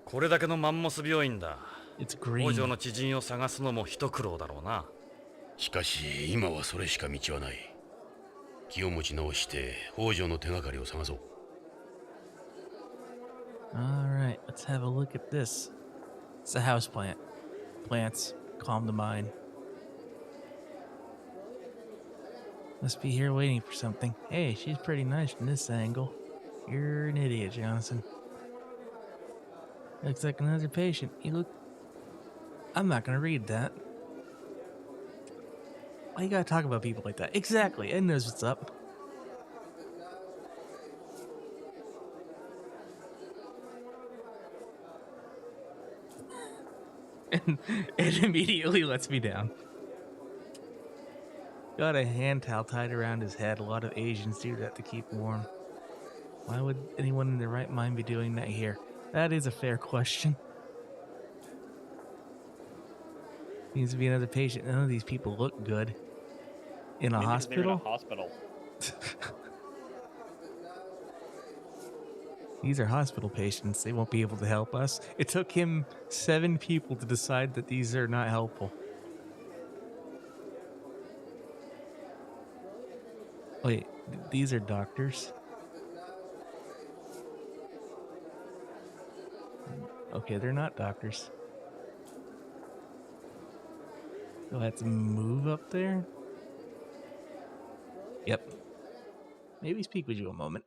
これだけのマンモス病院だ。 It's 北 green. 条の知人を探すのも一苦労だろうな。しかし、今はそれしか道はない。気を持ち直して、北条の手がかりを探そう。Alright, let's have a look at this. It's a house plant. Plants calm the mind. Must be here waiting for something. Hey, she's pretty nice from this angle. You're an idiot, Johnson. Looks like another patient. You look... I'm not gonna read that. Why you gotta talk about people like that? Exactly, Ed knows what's up. And it immediately lets me down. Got a hand towel tied around his head. A lot of Asians do that to keep warm. Why would anyone in their right mind be doing that here? That is a fair question. Needs to be another patient. None of these people look good. In a Maybe 'cause they're in a hospital? hospital. These are hospital patients. They won't be able to help us. It took him 7 people to decide that these are not helpful. Wait, these are doctors? Okay, they're not doctors. You'll have to move up there? Yep. Maybe speak with you a moment.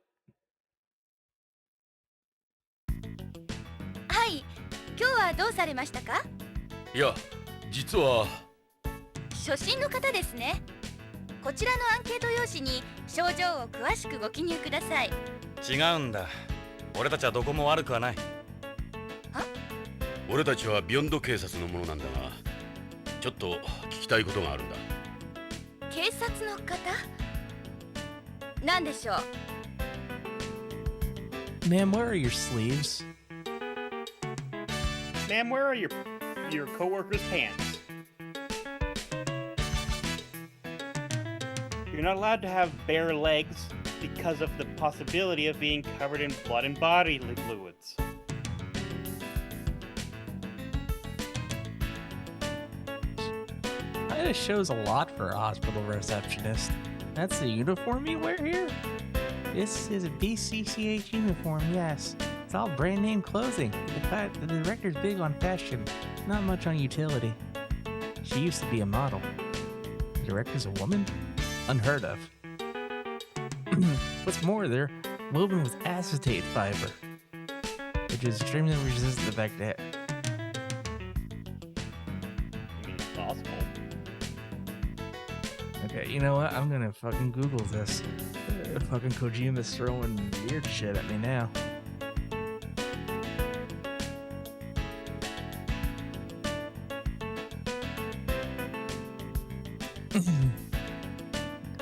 はい、今日はどうされましたか？いや、実は初診の方ですね。こちらのアンケート用紙に症状を詳しくご記入ください。違うんだ。俺たちはどこも悪くはない。俺たちはビヨンド警察のものなんだが、ちょっと聞きたいことがあるんだ。警察の方？何でしょう？ Ma'am, where are your sleeves? Ma'am, where are your coworkers' pants? You're not allowed to have bare legs because of the possibility of being covered in blood and bodily fluids. Kinda shows a lot for a hospital receptionist. That's the uniform you wear here? This is a BCCH uniform, yes. It's all brand name clothing. The fact that the director's big on fashion, not much on utility. She used to be a model. The director's a woman? Unheard of. What's more, they're woven with acetate fiber, which is extremely resistant to bacteria. I mean, it's possible. Okay, you know what? I'm gonna fucking Google this. Fucking Kojima's throwing weird shit at me now.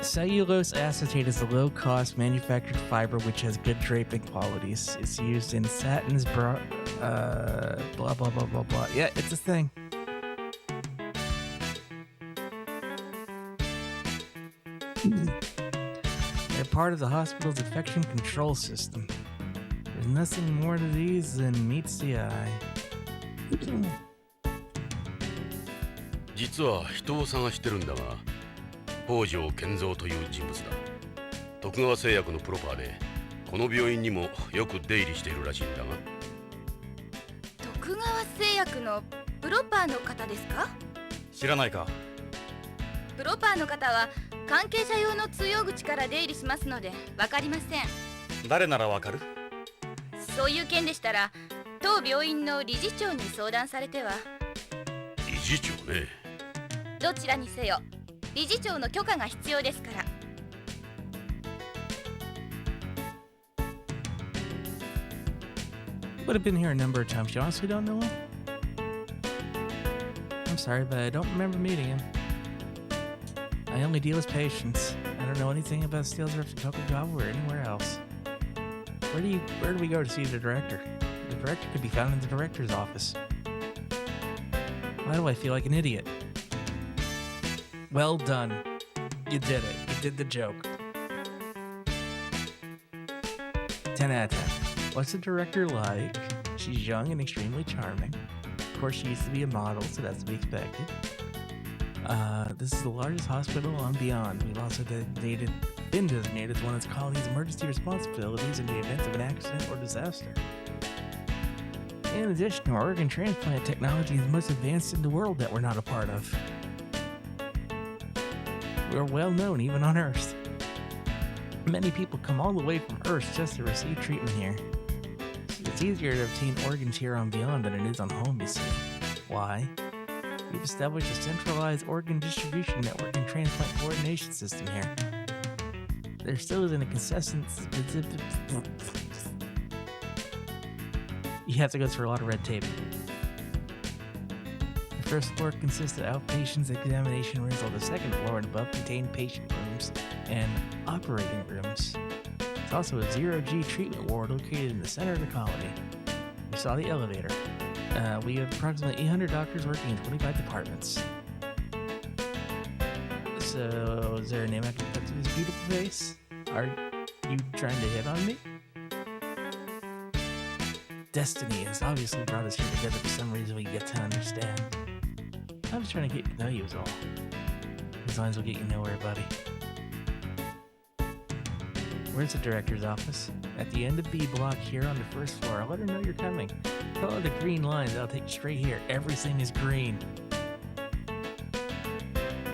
Cellulose acetate is a low-cost manufactured fiber which has good draping qualities. It's used in satins, blah blah blah blah blah. Yeah, it's a thing. They're part of the hospital's infection control system. There's nothing more to these than meets the eye. 実は人を探してるんだが、北条健三という人物だ。徳川製薬のプロパーで、この病院にもよく出入りしているらしいんだが。徳川製薬のプロパーの方ですか？知らないか？プロパーの方は関係者用の通用口から出入りしますので分かりません。誰ならわかる？そういう件でしたら当病院の理事長に相談されては。理事長ね。どちらにせよ理事長の許可が必要ですから。Would have been here a number of times. You honestly don't know him? I'm sorry, but I don't remember meeting him. I only deal with patients. I don't know anything about sales reps in Tokugawa or anywhere else. Where do we go to see the director? The director could be found in the director's office. Why do I feel like an idiot? Well done. You did it. You did the joke. 10 out of 10. What's the director like? She's young and extremely charming. Of course, she used to be a model, so that's to be expected. This is the largest hospital on Beyond. We've also been designated as one of its colony's emergency responsibilities in the event of an accident or disaster. In addition, our organ transplant technology is the most advanced in the world that we're not a part of. We're well known even on Earth. Many people come all the way from Earth just to receive treatment here. It's easier to obtain organs here on Beyond than it is on home, you see. Why? We've established a centralized organ distribution network and transplant coordination system here. There still isn't a consistent... You have to go through a lot of red tape. The first floor consists of outpatients, examination rooms, while the second floor and above contain patient rooms and operating rooms. There's also a zero-G treatment ward located in the center of the colony. You saw the elevator. We have approximately 800 doctors working in 25 departments. So, is there a name I can put to this beautiful face? Are you trying to hit on me? Destiny has obviously brought us here together for some reason we get to understand. I'm just trying to get to know you is all. As long as we'll get you nowhere, buddy. Where's the director's office? At the end of B block here on the first floor. I'll let her know you're coming. Follow the green lines. I'll take you straight here. Everything is green.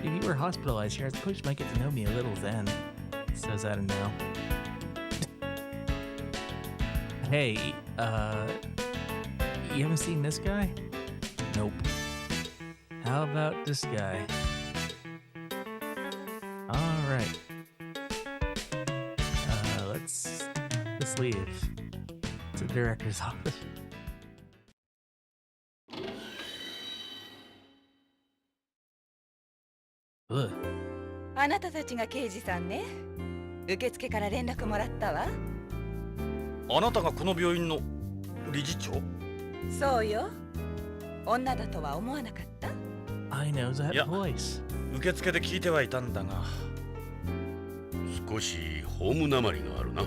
If you were hospitalized here, I suppose you might get to know me a little then. Says out of now. Hey, you haven't seen this guy? Nope. How about this guy? Alright. Let's leave. It's the director's office. Ugh. あなたたちが刑事さんね。受付から連絡もらったわ。あなたがこの病院の理事長？そうよ。女だとは思わなかった？ I know that voice. 受付で聞いてはいたんだが。少しホームなまりがあるな。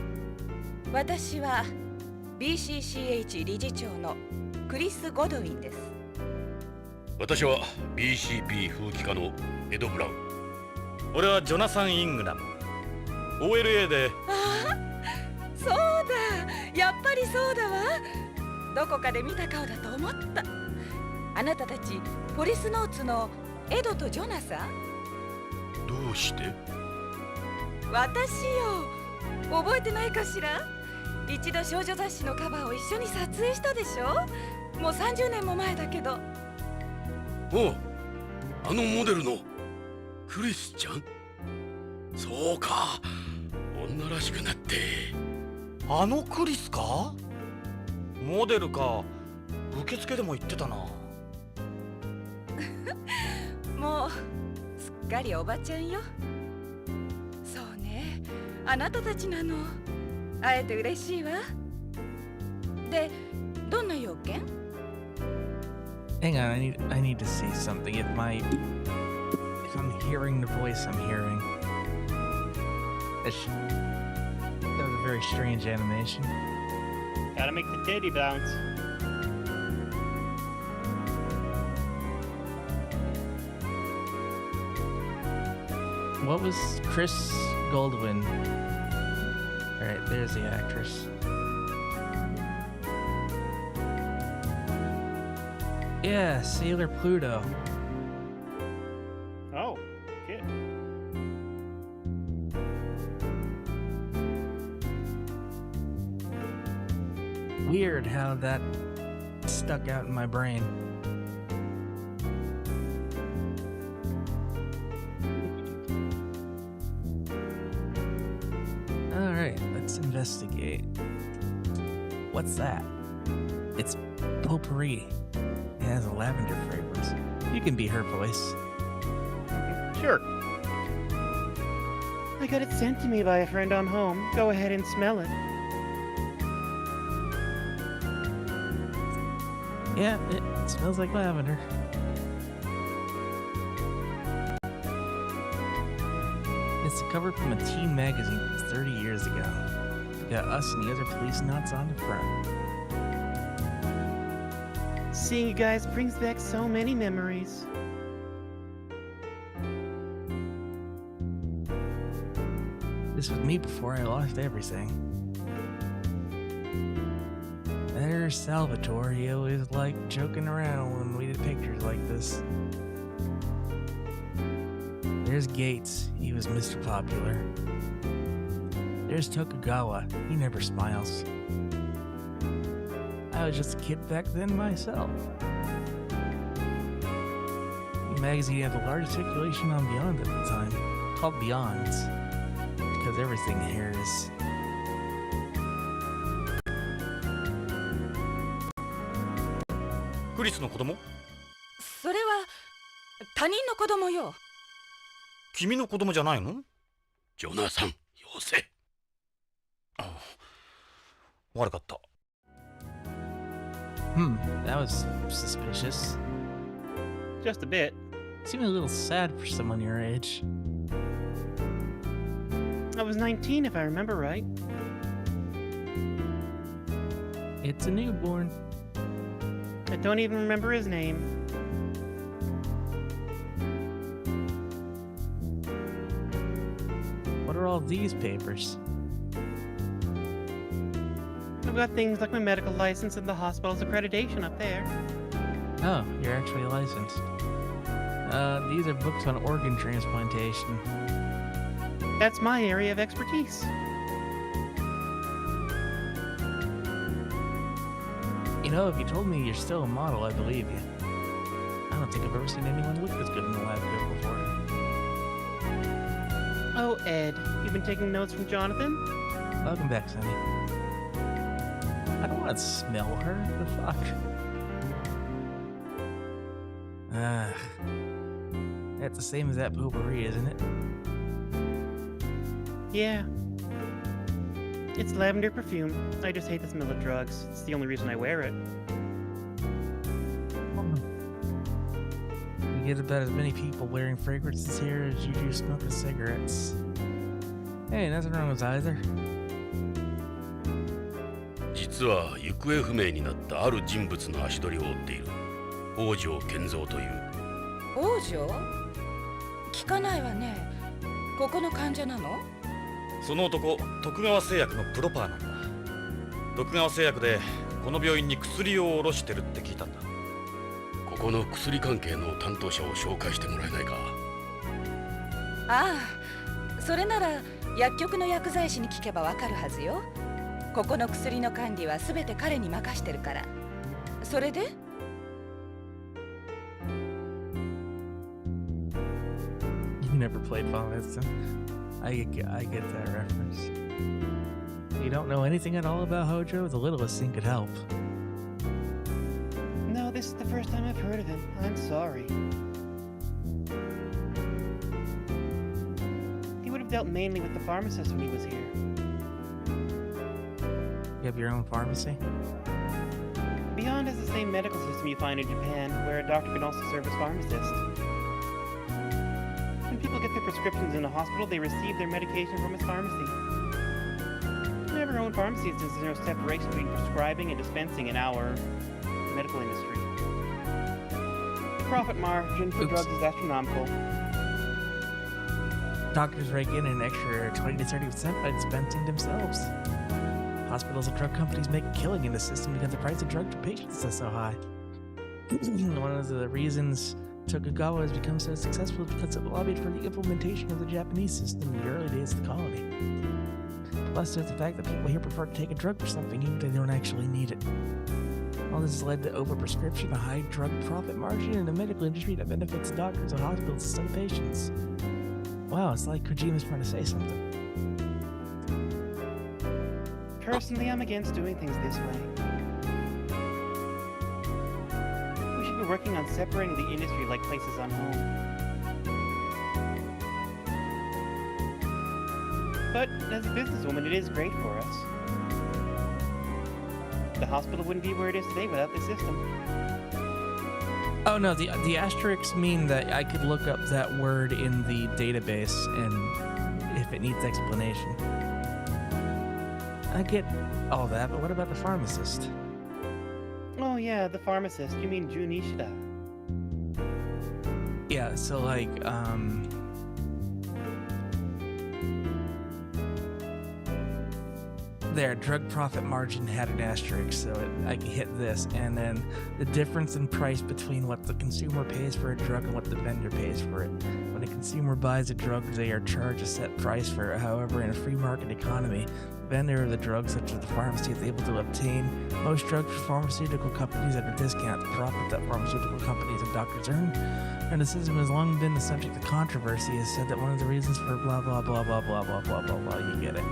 私は BCCH 理事長のクリス・ゴドウィンです。私は BCP 風紀課のエド・ブラウン。俺はジョナサン・イングラム。OLA で。ああ、そうだ。やっぱりそうだわ。どこかで見た顔だと思った。あなたたちポリスノーツのエドとジョナサン？どうして？私よ。覚えてないかしら？一度少女雑誌のカバーを一緒に撮影したでしょ？もう30年も前だけど。おう、あのモデルのクリスちゃん？そうか、女らしくなって。あのクリスか？モデルか。受付でも言ってたな。もうすっかりおばちゃんよ。そうね、あなたたちなの。会えて嬉しいわ。で、どんな用件？ Hang on, I need to see something. If I'm hearing the voice I'm hearing. That was a very strange animation. Gotta make the titty bounce. What was Chris Goldwyn? Alright, there's the actress. Yeah, Sailor Pluto. Oh, okay. Weird how that stuck out in my brain. Alright, let's investigate. What's that? It's potpourri. It has a lavender fragrance. You can be her voice. Sure. I got it sent to me by a friend on home. Go ahead and smell it. Yeah, it smells like lavender. It's a cover from a teen magazine from 30 years ago. Got us and the other Policenauts on the front. Seeing you guys brings back so many memories. This was me before I lost everything. There's Salvatore. He always liked joking around when we did pictures like this. There's Gates. He was Mr. Popular. There's Tokugawa. He never smiles. I was just a kid back then myself. The magazine had the largest circulation on Beyond at the time, called Beyonds, because everything here is. Chris の子供？それは他人の子供よ。君の子供じゃないの？ジョナサン、よせ。悪かった。That was suspicious. Just a bit. Seemed a little sad for someone your age. I was 19 if I remember right. It's a newborn. I don't even remember his name. What are all these papers? I've got things like my medical license and the hospital's accreditation up there. Oh, you're actually licensed. These are books on organ transplantation. That's my area of expertise. You know, if you told me you're still a model, I believe you. I don't think I've ever seen anyone look this good in the lab coat before. Oh, Ed, you've been taking notes from Jonathan? Welcome back, Sonny. I don't want to smell her. The fuck? That's the same as that potpourri, isn't it? Yeah. It's lavender perfume. I just hate the smell of drugs. It's the only reason I wear it. You get about as many people wearing fragrances here as you do smoking cigarettes. Hey, nothing wrong with either. 実は行方不明になったある人物の足取りを追っている北条健三という。王女？聞かないわね。ここの患者なの？その男、徳川製薬のプロパーなんだ。徳川製薬でこの病院に薬を卸してるって聞いたんだ。ここの薬関係の担当者を紹介してもらえないか。ああ、それなら薬局の薬剤師に聞けばわかるはずよ。ここの薬の管理はすべて彼に任してるから。それでYou never played Final Fantasy. I get that reference. You don't know anything at all about Hojo? The littlest thing could help. No, this is the first time I've heard of him. I'm sorry. He would have dealt mainly with the pharmacist when he was here. You have your own pharmacy? Beyond has the same medical system you find in Japan, where a doctor can also serve as pharmacist. When people get their prescriptions in a hospital, they receive their medication from his pharmacy. We have our own pharmacy since there's no separation between prescribing and dispensing in our medical industry. The profit margin for drugs is astronomical. Doctors rake in an extra 20 to 30% by dispensing themselves. Hospitals and drug companies make a killing in the system because the price of drugs for patients is so high. One of the reasons Tokugawa has become so successful is because it lobbied for the implementation of the Japanese system in the early days of the colony. Plus, there's the fact that people here prefer to take a drug for something even if they don't actually need it. All this has led to overprescription, a high drug profit margin, and a medical industry that benefits doctors and hospitals instead of patients. Wow, it's like Kojima's trying to say something. Personally, I'm against doing things this way. We should be working on separating the industry like places on home. But as a businesswoman, it is great for us. The hospital wouldn't be where it is today without this system. Oh no, the asterisks mean that I could look up that word in the database and if it needs explanation. I get all that, but what about the pharmacist? Oh yeah, the pharmacist. You mean Jun Ishida. Yeah, so like, there, drug profit margin had an asterisk, so I could hit this, and then the difference in price between what the consumer pays for a drug and what the vendor pays for it. When a consumer buys a drug, they are charged a set price for it. However, in a free market economy, the vendor of the drug, such as the pharmacy, is able to obtain most drugs from pharmaceutical companies at a discount. The profit that pharmaceutical companies and doctors earn, and the system has long been the subject of controversy, has said that one of the reasons for blah blah blah blah blah blah blah blah blah. You get it.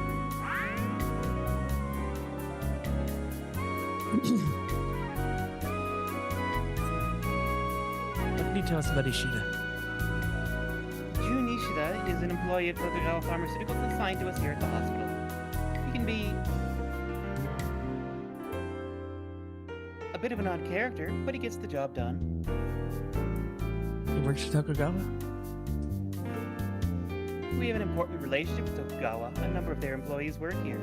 What can you tell us about Ishida? Jun Ishida is an employee of Tokugawa Pharmaceuticals assigned to us here at the hospital. He can be a bit of an odd character, but he gets the job done. He works for Tokugawa? We have an important relationship with Tokugawa. A number of their employees work here.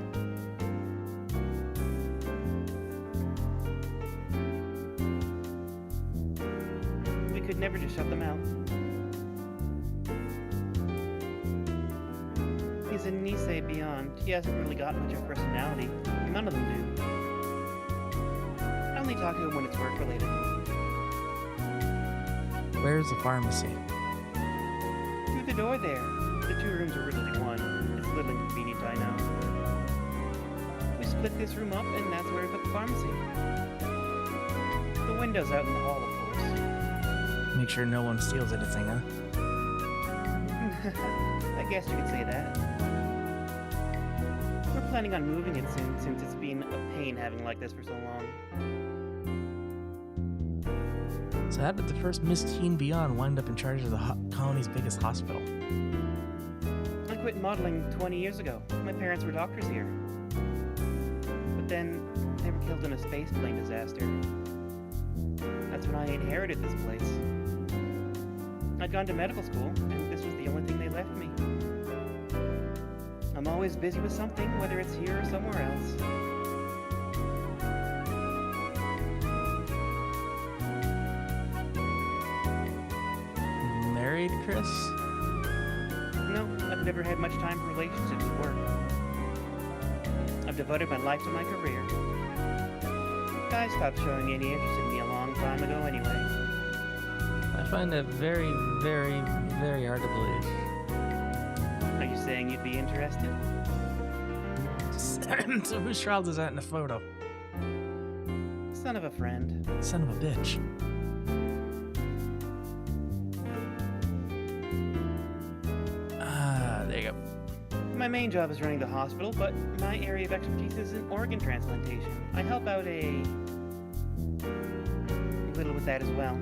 We could never just shut them out. He's a Nisei beyond. He hasn't really got much of a personality. None of them do. talk to him when it's work related. Where's the pharmacy? Through the door there. The 2 rooms are originally one. It's a little inconvenient, I know. We split this room up, and that's where we put the pharmacy. The window's out in the hall, of course. Make sure no one steals anything, huh? I guess you could say that. We're planning on moving it soon, since it's been a pain having like this for so long. So how did the first Miss Teen Beyond wind up in charge of the colony's biggest hospital? I quit modeling 20 years ago. My parents were doctors here. But then, they were killed in a spaceplane disaster. That's when I inherited this place. I'd gone to medical school, and this was the only thing they left me. I'm always busy with something, whether it's here or somewhere else. Married, Chris? No, I've never had much time for relationships at work. I've devoted my life to my career. Guys stopped showing any interest in me a long time ago anyway. I find that very, very, very hard to believe. Are you saying you'd be interested? So whose child is that in the photo? Son of a friend. Son of a bitch. There you go. My main job is running the hospital, but my area of expertise is in organ transplantation. I help out a little with that as well.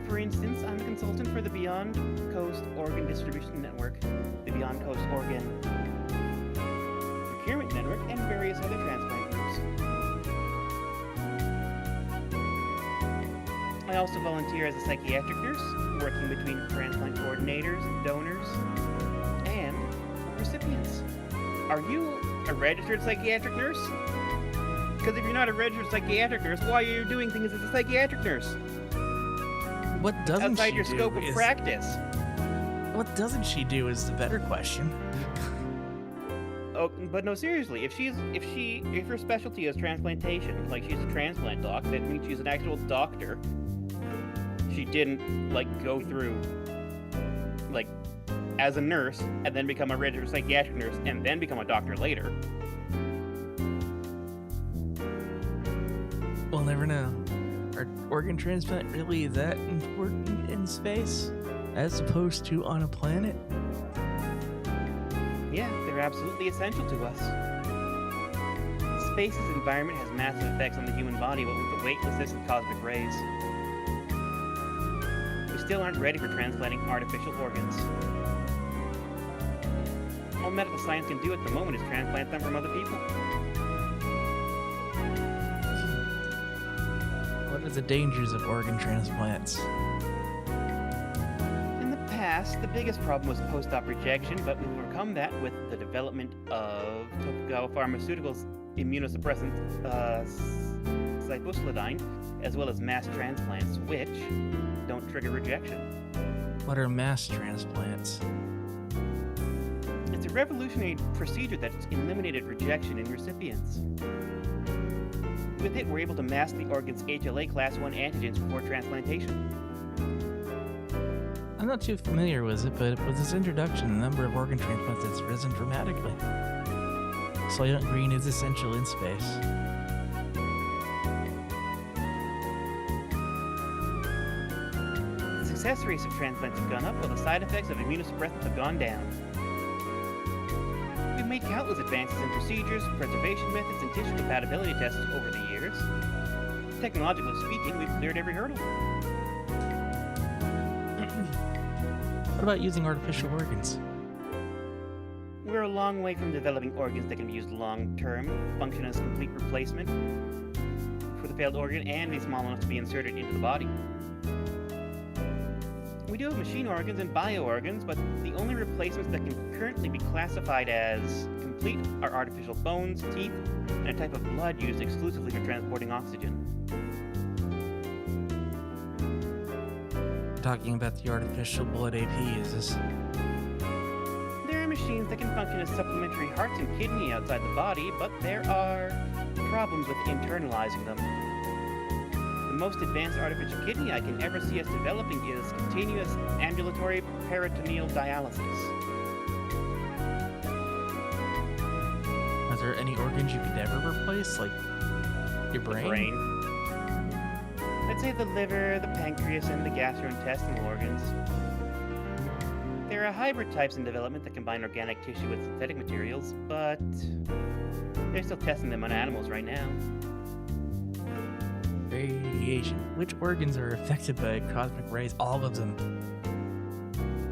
For instance, I'm a consultant for the Beyond Coast Organ Distribution Network, the Beyond Coast Organ Procurement Network, and various other transplant groups. I also volunteer as a psychiatric nurse, working between transplant coordinators, donors, and recipients. Are you a registered psychiatric nurse? Because if you're not a registered psychiatric nurse, why are you doing things as a psychiatric nurse? What doesn't Outside she your do scope of is- practice. What doesn't she do is the better question. Oh, but no, seriously, if her specialty is transplantation, like she's a transplant doc, that means she's an actual doctor. She didn't, like, go through, like, as a nurse, and then become a registered psychiatric nurse, and then become a doctor later. We'll never know. Are organ transplant really that important in space? As opposed to on a planet? Yeah, they're absolutely essential to us. Space's environment has massive effects on the human body, what with the weightlessness and cosmic rays. We still aren't ready for transplanting artificial organs. All medical science can do at the moment is transplant them from other people. What are the dangers of organ transplants? In the past, the biggest problem was post-op rejection, but we've overcome that with the development of Tokugawa Pharmaceuticals' immunosuppressant cyclosalidine, as well as mass transplants, which don't trigger rejection. What are mass transplants? It's a revolutionary procedure that's eliminated rejection in recipients. With it, we're able to mask the organ's HLA class 1 antigens before transplantation. I'm not too familiar with it, but with its introduction, the number of organ transplants has risen dramatically. Soylent Green is essential in space. The success rates of transplants have gone up, while the side effects of immunosuppressants have gone down. We've made countless advances in procedures, preservation methods, and tissue compatibility tests over the years. Technologically speaking, we've cleared every hurdle. What about using artificial organs? We're a long way from developing organs that can be used long-term, function as complete replacement for the failed organ, and be small enough to be inserted into the body. We do have machine organs and bio-organs, but the only replacements that can currently be classified as complete are artificial bones, teeth, and a type of blood used exclusively for transporting oxygen. Talking about the artificial blood APs. There are machines that can function as supplementary hearts and kidney outside the body, but there are problems with internalizing them. The most advanced artificial kidney I can ever see us developing is continuous ambulatory peritoneal dialysis. Are there any organs you could never replace, like your brain? Let's say the liver, the pancreas, and the gastrointestinal organs. There are hybrid types in development that combine organic tissue with synthetic materials, but they're still testing them on animals right now. Radiation. Which organs are affected by cosmic rays? All of them.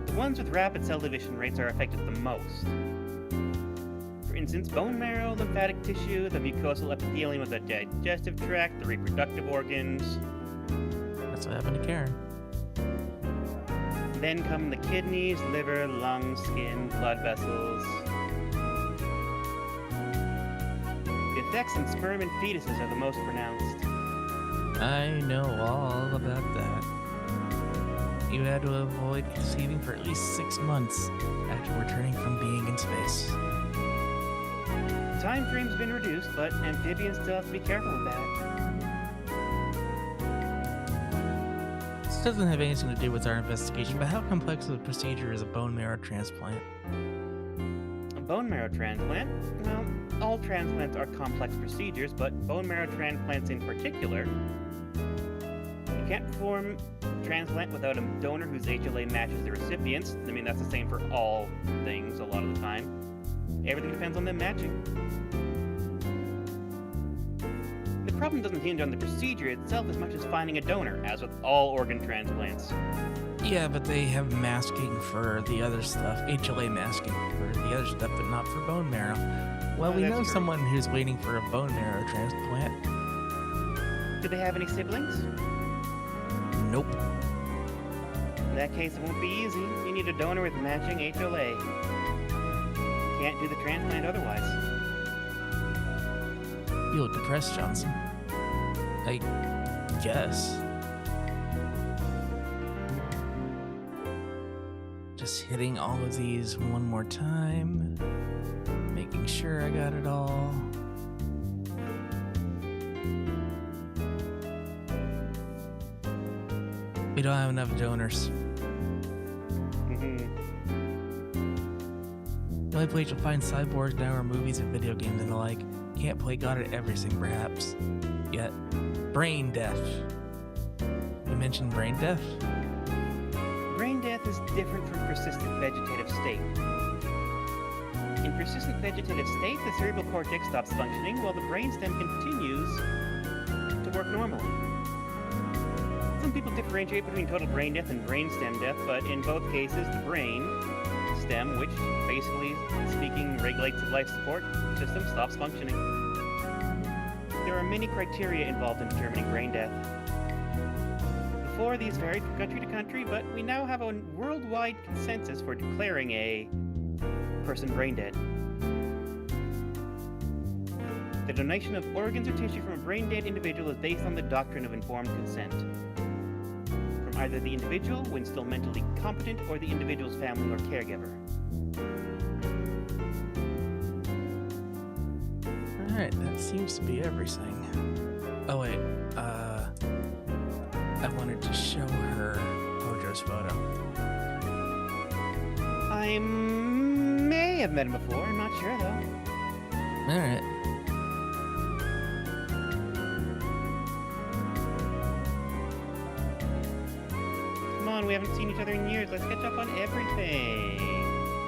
The ones with rapid cell division rates are affected the most. For instance, bone marrow, lymphatic tissue, the mucosal epithelium of the digestive tract, the reproductive organs. That's what happened to Karen. Then come the kidneys, liver, lungs, skin, blood vessels. The effects on sperm and fetuses are the most pronounced. I know all about that. You had to avoid conceiving for at least 6 months after returning from being in space. The time frame's been reduced, but amphibians still have to be careful with that. This doesn't have anything to do with our investigation, but how complex of a procedure is a bone marrow transplant? A bone marrow transplant? Well, all transplants are complex procedures, but bone marrow transplants in particular. You can't perform a transplant without a donor whose HLA matches the recipient's. I mean, that's the same for all things a lot of the time. Everything depends on them matching. The problem doesn't hinge on the procedure itself as much as finding a donor, as with all organ transplants. Yeah, but they have masking for the other stuff, HLA masking for the other stuff, but not for bone marrow. Well, we that's know true. someone who's waiting for a bone marrow transplant. Do they have any siblings? Nope. In that case, it won't be easy. You need a donor with matching HLA. You can't do the transplant otherwise. You look depressed, Johnson. I guess. Just hitting all of these one more time. Making sure I got it all. We don't have enough donors. The only place you'll find cyborgs now are movies and video games and the like. Can't play God at everything, perhaps. Yet, brain death. You mentioned brain death? Brain death is different from persistent vegetative state. In persistent vegetative state, the cerebral cortex stops functioning while the brainstem continues to work normally. Some people differentiate between total brain death and brainstem death, but in both cases, the brain stem, which basically speaking regulates the life support system, stops functioning. There are many criteria involved in determining brain death. Before, these varied from country to country, but we now have a worldwide consensus for declaring a person brain dead. The donation of organs or tissue from a brain dead individual is based on the doctrine of informed consent. From either the individual, when still mentally competent, or the individual's family or caregiver. Alright, that seems to be everything. Oh wait, I wanted to show her Hojo's photo. I may have met him before, I'm not sure though. Alright. Come on, we haven't seen each other in years, let's catch up on everything.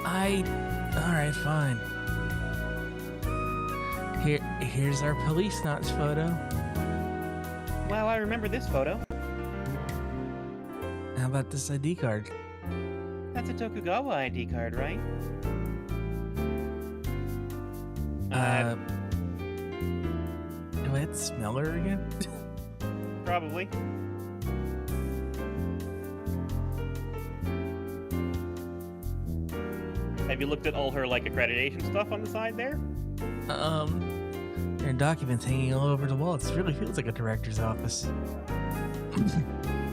Alright, fine. Here's our Policenauts photo. Wow, I remember this photo. How about this ID card? That's a Tokugawa ID card, right? Do I have to smell her again? Probably. Have you looked at all her, like, accreditation stuff on the side there? There are documents hanging all over the wall. It really feels like a director's office.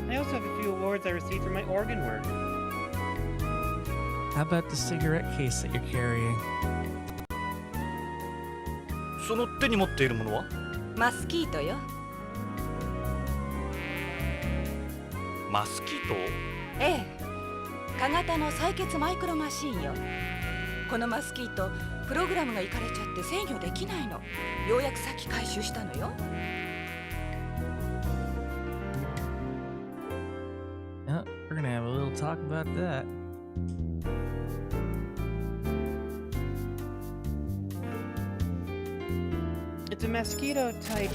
I also have a few awards I received for my organ work. How about the cigarette case that you're carrying? その手に持っているものはマスキートよ。マスキート？ええ、小型の採血マイクロマシーンよ。このマスキート、プログラムがいかれちゃって制御できないの。ようやくさっき回収したのよ。Oh, we're gonna have a little talk about that. It's a mosquito-type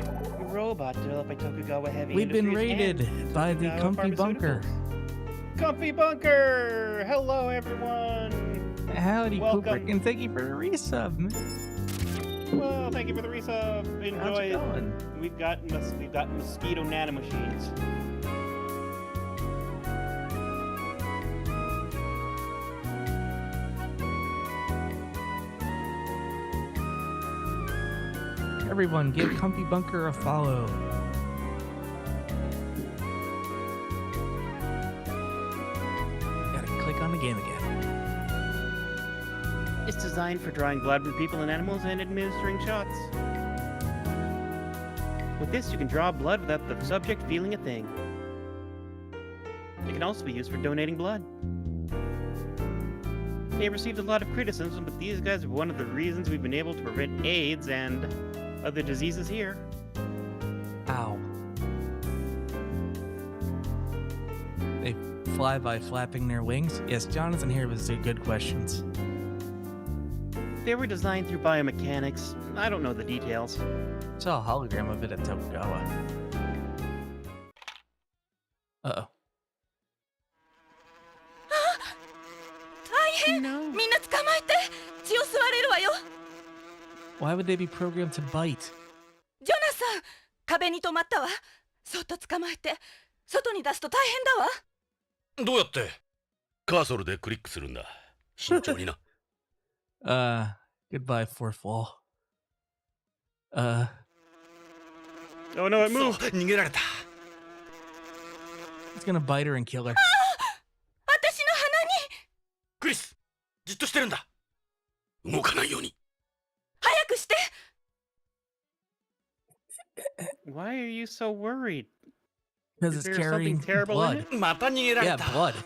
robot developed by Tokugawa Heavy We've been Industries raided and by the Tokugawa Comfy Bunker. Pharmaceuticals. Comfy Bunker! Hello, everyone! Howdy, Welcome. Kubrick, and thank you for the resub, man. Well, thank you for the resub. How's Enjoy it it. going? We've got mosquito nanomachines. Everyone, give Comfy Bunker a follow. Gotta click on the game again. It's designed for drawing blood from people and animals and administering shots. With this, you can draw blood without the subject feeling a thing. It can also be used for donating blood. They received a lot of criticism, but these guys are one of the reasons we've been able to prevent AIDS and other diseases here. Ow. They fly by flapping their wings? Yes, Jonathan here was good questions. They were designed through biomechanics. I don't know the details. Saw a hologram of it at Tokugawa. Uh-oh. 大変、みんな捕まえて。血を吸われるわよ。 Why would they be programmed to bite? ジョナサン、壁に止まったわ。そっと捕まえて、外に出すと大変だわ。どうやって？カーソルでクリックするんだ。慎重にな。Goodbye, fourth wall. Oh no, it そう moved! 逃げられた。 It's gonna bite her and kill her. 私の鼻に。クリス、じっとしてるんだ。動かないように。早くして。 Why are you so worried? Because Is it's there something carrying terrible in blood. it? また逃げられ Yeah, た。 blood. ダメ。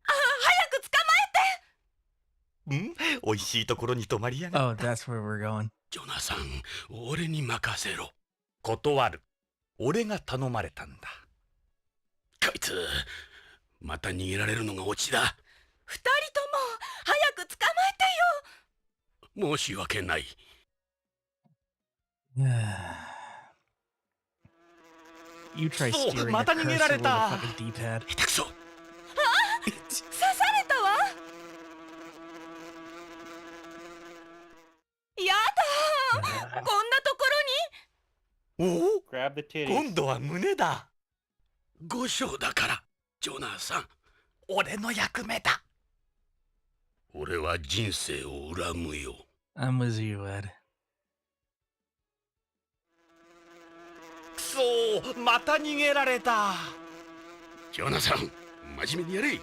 早く捕まえて。美味しいところに泊まりやがっ Oh, that's where we're going. ジョナサン、俺に任せろ。断る。俺が頼まれたんだ。こいつ、また逃げられるのがオチだ。二人とも早く捕まえてよ。申し訳ない。You try そう、 steering ま a た逃げら cursor れ with た。 a fucking D-pad. 下手くそ。刺されたわ。やだ。こんなところに。おお、 Grab the titties. 今度は胸だ。5章だから、ジョナサン。俺の役目だ。俺は人生を恨むよ。I'm with you, Ed. くそー、また逃げられた。ジョナサン、真面目にやれ。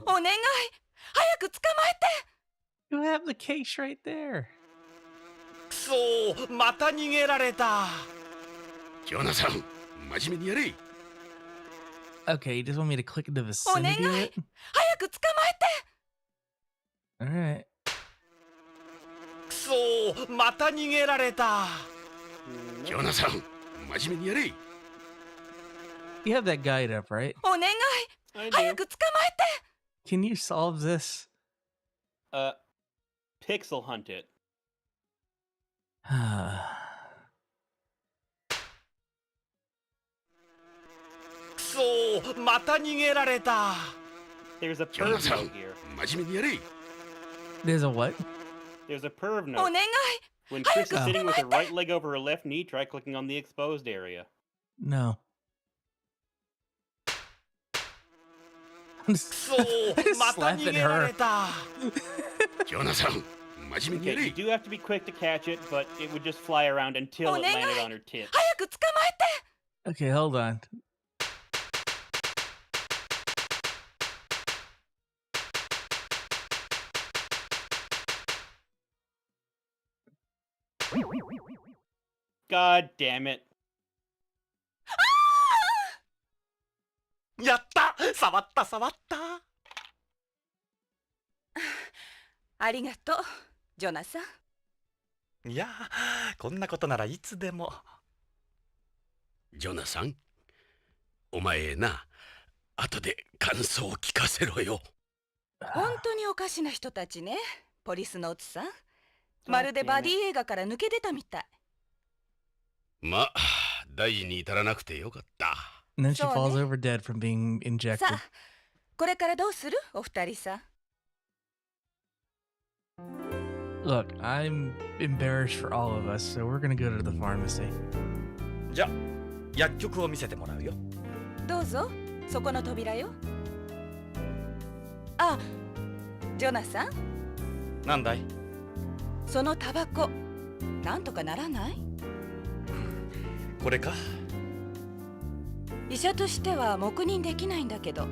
お願い。早く捕まえて。 You have the case right there. くそー、また逃げられた。ジョナサン、真面目にやれ。Okay, you just want me to click into お願い。 vicinity of it? 早く捕まえて。 Alright. くそー、また逃げられた。ジョナサン、真面目にやれ。You have that guide up, right? お願い。 I 早 do. く捕まえて。 Can you solve this? Pixel hunt it. くそー、また逃げられた。There's a ジョナ perv サン note here. 真面目にやれ。 There's a what? There's a perv お note. 願い。 When Chris is Oh. sitting with her right leg over her left knee, try clicking on the exposed area. No. く I'm そー、また逃げられた。ジョナサン、真面目にや Okay, you れ。 do have to be quick to catch it, but it would just fly around until it landed on her tits. 早く捕まえて。 Okay, hold on. God damn it. やった、触った触った。ありがとう、ジョナサン。いや、こんなことならいつでも。ジョナサン、お前な、後で感想を聞かせろよ。本当におかしな人たちね、ポリスノーツさん。まるでバディ映画から抜け出たみたい。まあ、大事に至らなくてよかった。And then she そう falls ね。 over dead from being さ injected. あ、これからどうするお二人さん。Look, I'm embarrassed for all of us, so we're gonna go to the pharmacy. じゃ、薬局を見せてもらうよ。どうぞ、そこの扉よ。あ、ジョナサン、なんだい？そのタバコ、なんとかならない？これか？医者としては黙認できないんだけど。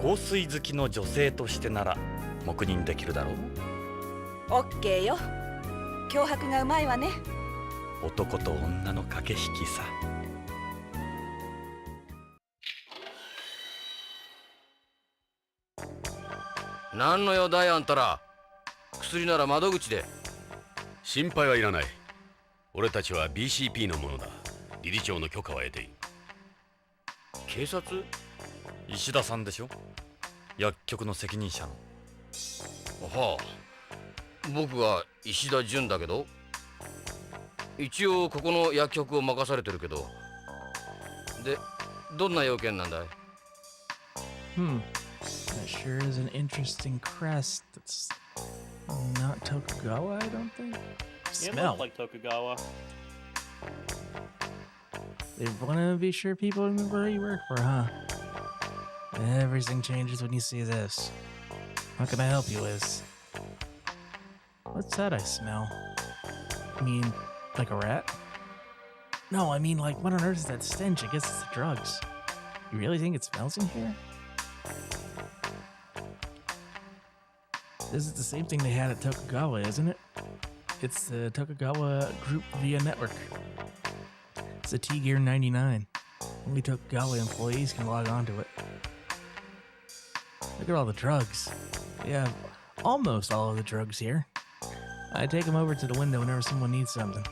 香水好きの女性としてなら黙認できるだろう。オッケーよ。脅迫がうまいわね。男と女の駆け引きさ。なんの用だいあんたら。薬なら窓口で。心配はいらない。俺たちは BCP のものだ。理事長の許可は得ている。警察？石田さんでしょ、薬局の責任者の。はあ、僕が石田純だけど、一応ここの薬局を任されてるけど。で、どんな要件なんだい？ That sure is an interesting crest. That's not Tokugawa, I don't think. It Smell. looks like Tokugawa. They want to be sure people remember who you work for, huh? Everything changes when you see this. What can I help you with? What's that I smell? I mean, like a rat? No, I mean, like, what on earth is that stench? I guess it's the drugs. You really think it smells in here? This is the same thing they had at Tokugawa, isn't it? It's the Tokugawa Group via network. It's a T-Gear 99. Only Tokugawa employees can log on to it. Look at all the drugs. They have almost all of the drugs here. I take them over to the window whenever someone needs something.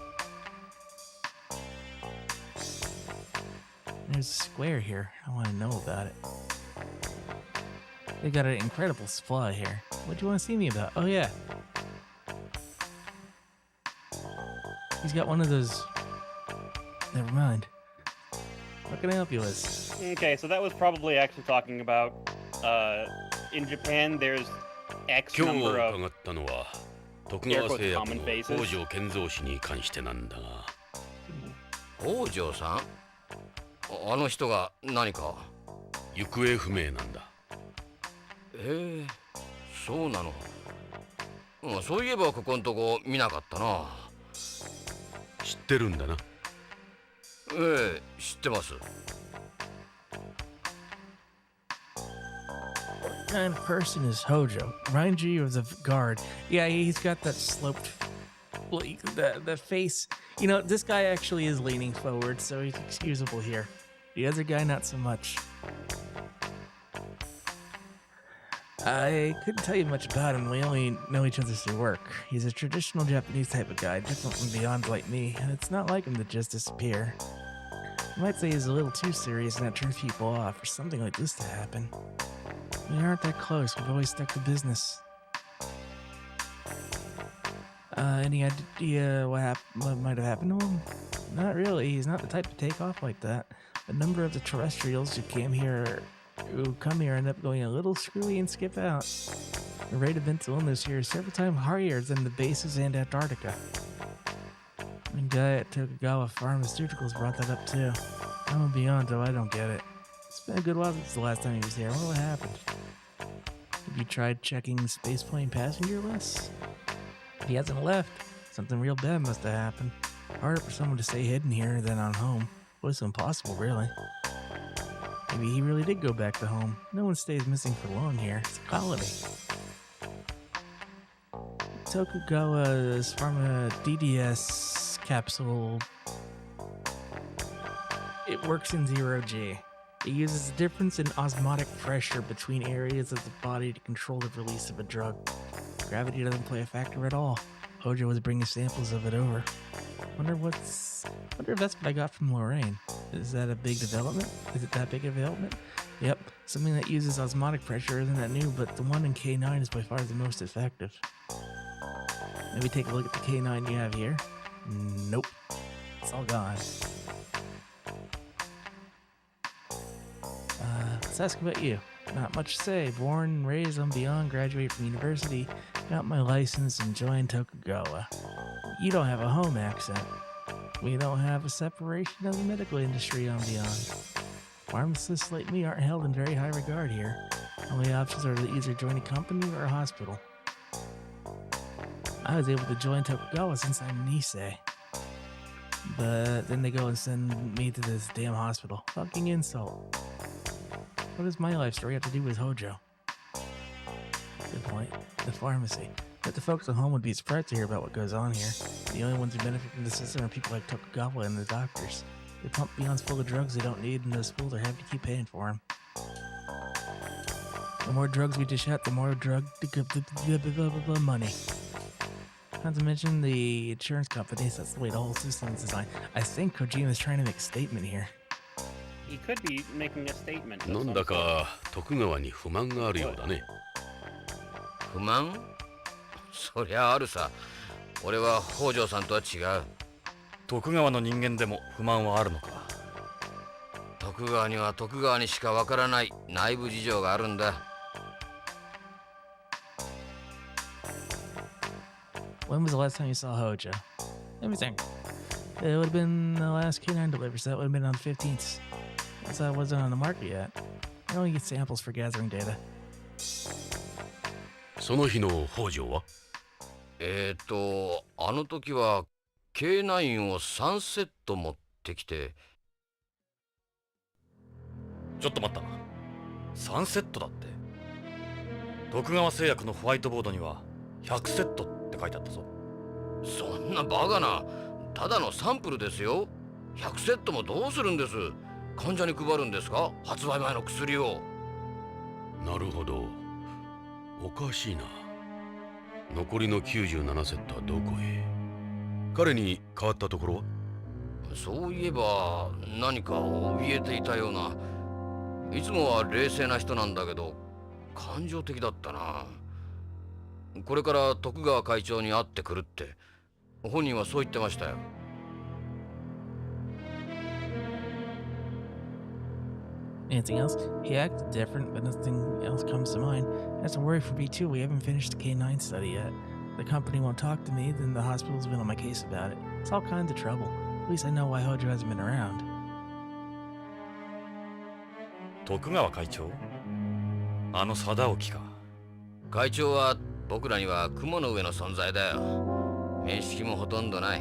There's a square here. I want to know about it. They got an incredible supply here. What do you want to see me about? Oh, yeah. He's got one of those... Never mind. What can I help you with? Okay, so that was probably actually talking about, in Japan, there's X 今日 number of 伺ったのは徳川製薬の Air quotes common faces. 北条健三氏に関してなんだが。北条さん？あの人が何か？行方不明なんだ。そうなの。そういえばここんとこ見なかったな。知ってるんだな。知ってます。What kind of person is Hojo? Reminds you of the guard. Yeah, he's got that sloped, the face. You know, this guy actually is leaning forward, so he's excusable here. The other guy, not so much. I couldn't tell you much about him. We only know each other through work. He's a traditional Japanese type of guy, different from beyond like me, and it's not like him to just disappear. You might say he's a little too serious and that turns people off for something like this to happen. We aren't that close. We've always stuck to business. Any idea what might have happened to him? Not really. He's not the type to take off like that. A number of the terrestrials who come here end up going a little screwy and skip out. The rate of mental illness here is several times higher than the bases in Antarctica. The guy at Tokugawa Pharmaceuticals brought that up too. I'm beyond, though I don't get it. It's been a good while since the last time he was here. What happened? Have you tried checking spaceplane passenger lists? He hasn't left. Something real bad must have happened. Harder for someone to stay hidden here than on home. Close to impossible, really. Maybe he really did go back to home. No one stays missing for long here. It's a colony. Tokugawa's Pharma DDS capsule. It works in 0G. It uses a difference in osmotic pressure between areas of the body to control the release of a drug. Gravity doesn't play a factor at all. Hojo was bringing samples of it over. Wonder if that's what I got from Lorraine. Is that a big development? Is it that big a development? Yep, something that uses osmotic pressure isn't that new, but the one in K9 is by far the most effective. Maybe take a look at the K9 you have here. Nope, it's all gone. Let's ask about you. Not much to say. Born and raised on Beyond, graduated from university, got my license, and joined Tokugawa. You don't have a home accent. We don't have a separation of the medical industry on Beyond. Pharmacists like me aren't held in very high regard here. Only options are to either join a company or a hospital. I was able to join Tokugawa since I'm Nisei. But then they go and send me to this damn hospital. Fucking insult. What does my life story have to do with Hojo? Good point. The pharmacy. But the folks at home would be surprised to hear about what goes on here. The only ones who benefit from the system are people like Tokugawa and the doctors. They pump Beyonds full of drugs they don't need, and those fools are happy to keep paying for them. The more drugs we dish out, the more money. Not to mention the insurance companies. That's the way the whole system is designed. I think Kojima's trying to make a statement here. He could be making a statement. なんだか徳川に不満があるようだね。不満？そりゃあるさ。俺は北条さんとは違う。徳川の人間でも不満はあるのか。徳川には徳川にしかわからない内部事情があるんだ。When was the last time you saw Hojo? Let me think. It would have been the last K9 delivery, so that would have been on the 15th. Since I wasn't on the market yet. I only get samples for gathering data. その日の北条は？あの時は K9 を3セット持ってきて。ちょっと待ったな。3セットだって。徳川製薬のホワイトボードには100セットって書いてあったぞ。そんなバカな。ただのサンプルですよ。100セットもどうするんです？患者に配るんですか？発売前の薬を。なるほど。おかしいな。残りの97セットはどこへ？彼に変わったところは？そういえば何か怯えていたような。いつもは冷静な人なんだけど感情的だったな。これから徳川会長に会ってくるって本人はそう言ってましたよ。Anything else? He acted different, but nothing else comes to mind. That's a worry for me too. We haven't finished the K9 study yet. The company won't talk to me, then the hospital's been on my case about it. It's all kinds of trouble. At least I know why Hojo hasn't been around. 徳川会長？あの貞興か。会長は僕らには雲の上の存在だよ。面識もほとんどない。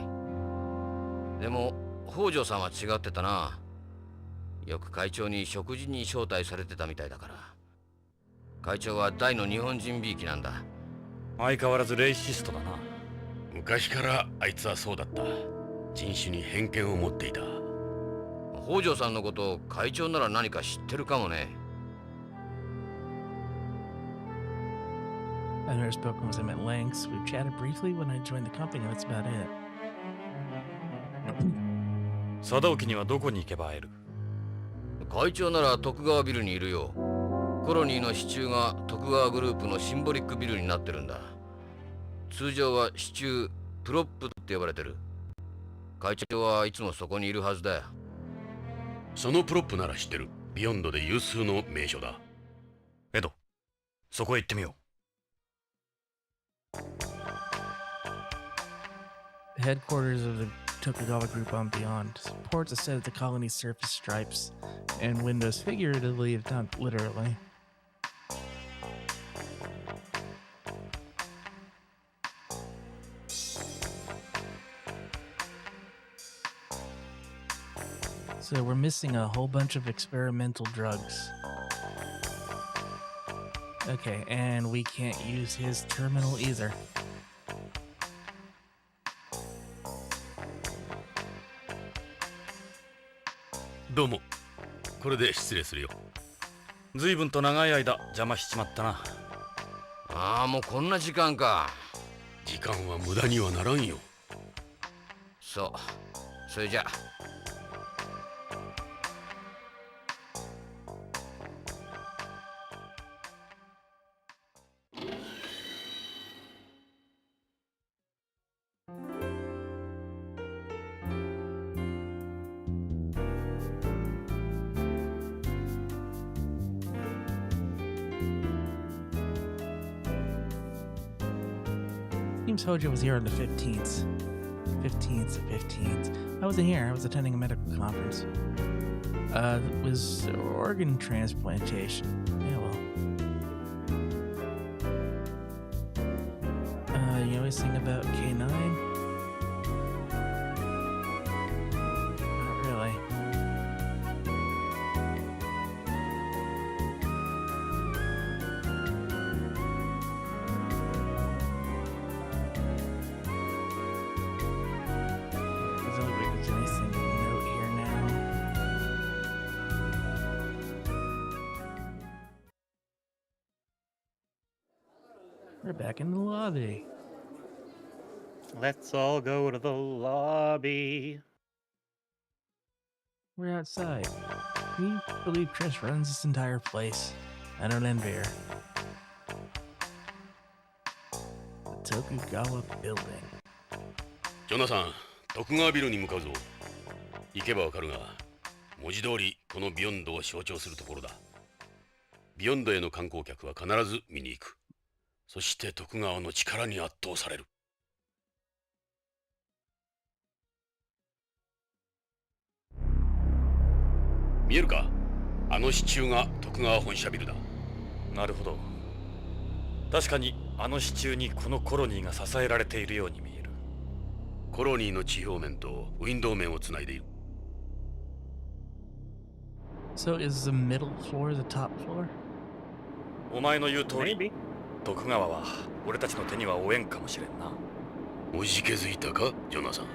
でも北条さんは違ってたな。よく会長に食事に招待されてたみたいだから。会長は大の日本人びいきなんだ。相変わらずレイシストだな。昔からあいつはそうだった。人種に偏見を持っていた。北条さんのこと会長なら何か知ってるかもね。I've never spoken with him at length. We've chatted briefly when I joined the company, and that's about it. 貞興にはどこに行けば会える？会長なら徳川ビルにいるよ。コロニーの支柱が徳川グループのシンボリックビルになってるんだ。通常は支柱プロップって呼ばれてる。会長はいつもそこにいるはずだよ。そのプロップなら知ってる。ビヨンドで有数の名所だ。エド、そこへ行ってみよう。The headquarters of the Tokugawa group on Beyond. Supports a set of the colony's surface stripes and windows, figuratively if not literally. So we're missing a whole bunch of experimental drugs. Okay, and we can't use his terminal either. どうも。これで失礼するよ。随分と長い間邪魔しちまったな。ああ、もうこんな時間か。時間は無駄にはならんよ。そう。それじゃ。Seems Hojo was here on the 15th. 15th. I wasn't here. I was attending a medical conference. It was organ transplantation. Yeah, well. You always think about K9? Not really. Doesn't look like there's anything to note here now. We're back in the lobby. Let's all go to the lobby. We're outside. Can you believe Chris runs this entire place? I don't envy her. The Tokugawa building. ジョナサン、徳川ビルに向かうぞ。行けばわかるが、文字通りこのビヨンドを象徴するところだ。ビヨンドへの観光客は必ず見に行く。そして徳川の力に圧倒される。見えるか？あの支柱が徳川本社ビルだ。なるほど。確かにあの支柱にこのコロニーが支えられているように見える。コロニーの地表面とウィンドウ面をつないでいる。So is the middle floor the top floor? お前の言う通り、 Maybe. 徳川は俺たちの手には負えんかもしれんな。おじけづいたか、ジョナサン。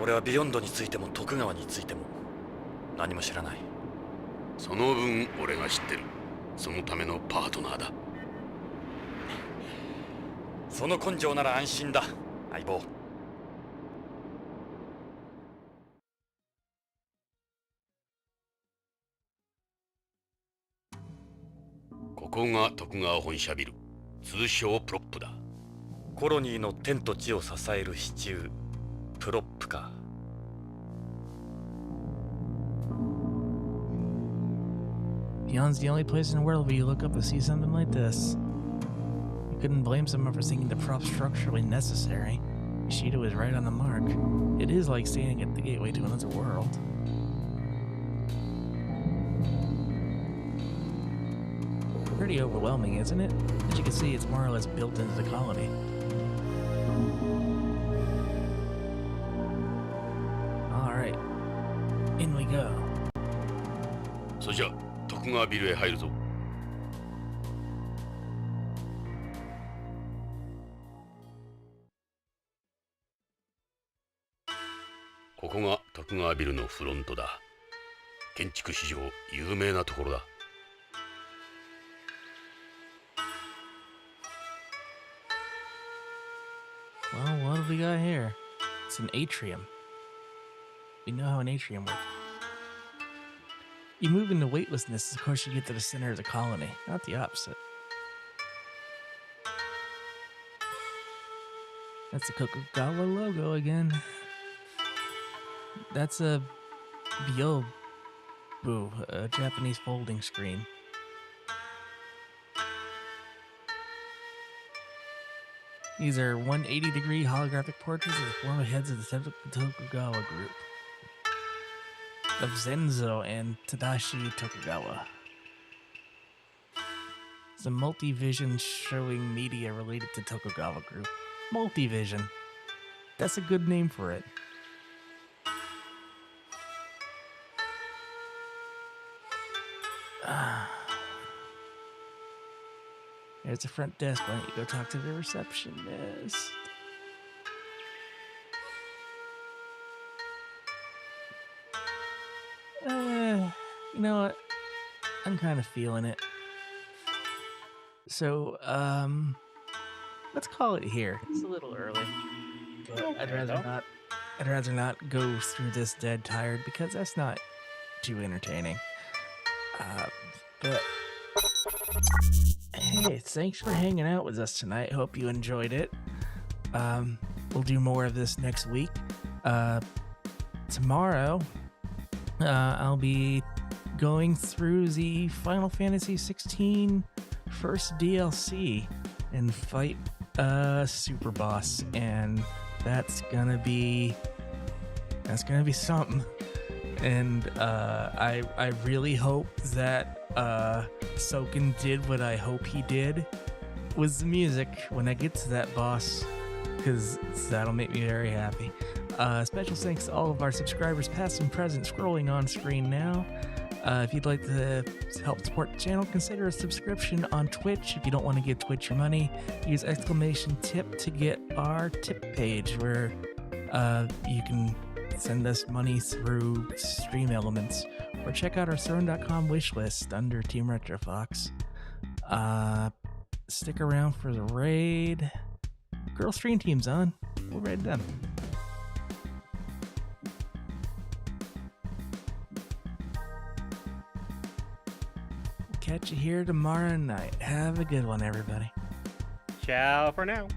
俺はビヨンドについても徳川についても何も知らない。その分俺が知ってる。そのためのパートナーだ。その根性なら安心だ、相棒。ここが徳川本社ビル、通称プロップだ。コロニーの天と地を支える支柱、プロップか。Beyond's the only place in the world where you look up and see something like this. You couldn't blame someone for thinking the prop's structurally necessary. Ishida was right on the mark. It is like standing at the gateway to another world. Pretty overwhelming, isn't it? As you can see, it's more or less built into the colony. Alright. In we go. それじゃ徳川ビルへ入るぞ。ここが徳川ビルのフロントだ。建築史上有名なところだ。Well, what have we got here? It's an atrium. We know how an atrium works. You move into weightlessness, of course you get to the center of the colony, not the opposite. That's the Tokugawa logo again. That's a Byobu, a Japanese folding screen. These are 180-degree holographic portraits of the former heads of the Tokugawa group of Zenzo and Tadashi Tokugawa. It's a multi-vision showing media related to Tokugawa group. Multi-vision. That's a good name for it. There's a front desk. Why don't you go talk to the receptionist? You know what? I'm kind of feeling it. So, let's call it here. It's a little early. But I'd Okay, rather though. not. I'd rather not go through this dead tired because that's not too entertaining. But hey, thanks for hanging out with us tonight. Hope you enjoyed it. We'll do more of this next week. Tomorrow, I'll be going through the Final Fantasy 16 first DLC and fight super boss, and that's gonna be something. And I really hope that Soken did what I hope he did with the music when I get to that boss, because that'll make me very happy. Special thanks to all of our subscribers, past and present, scrolling on screen now. If you'd like to help support the channel, consider a subscription on Twitch. If you don't want to give Twitch your money, use !tip to get our tip page where you can send us money through Stream Elements, or check out our Throne.com wishlist under Team Retrofox. Stick around for the raid. Girl Stream Team's on. We'll raid them. Catch you here tomorrow night. Have a good one, everybody. Ciao for now.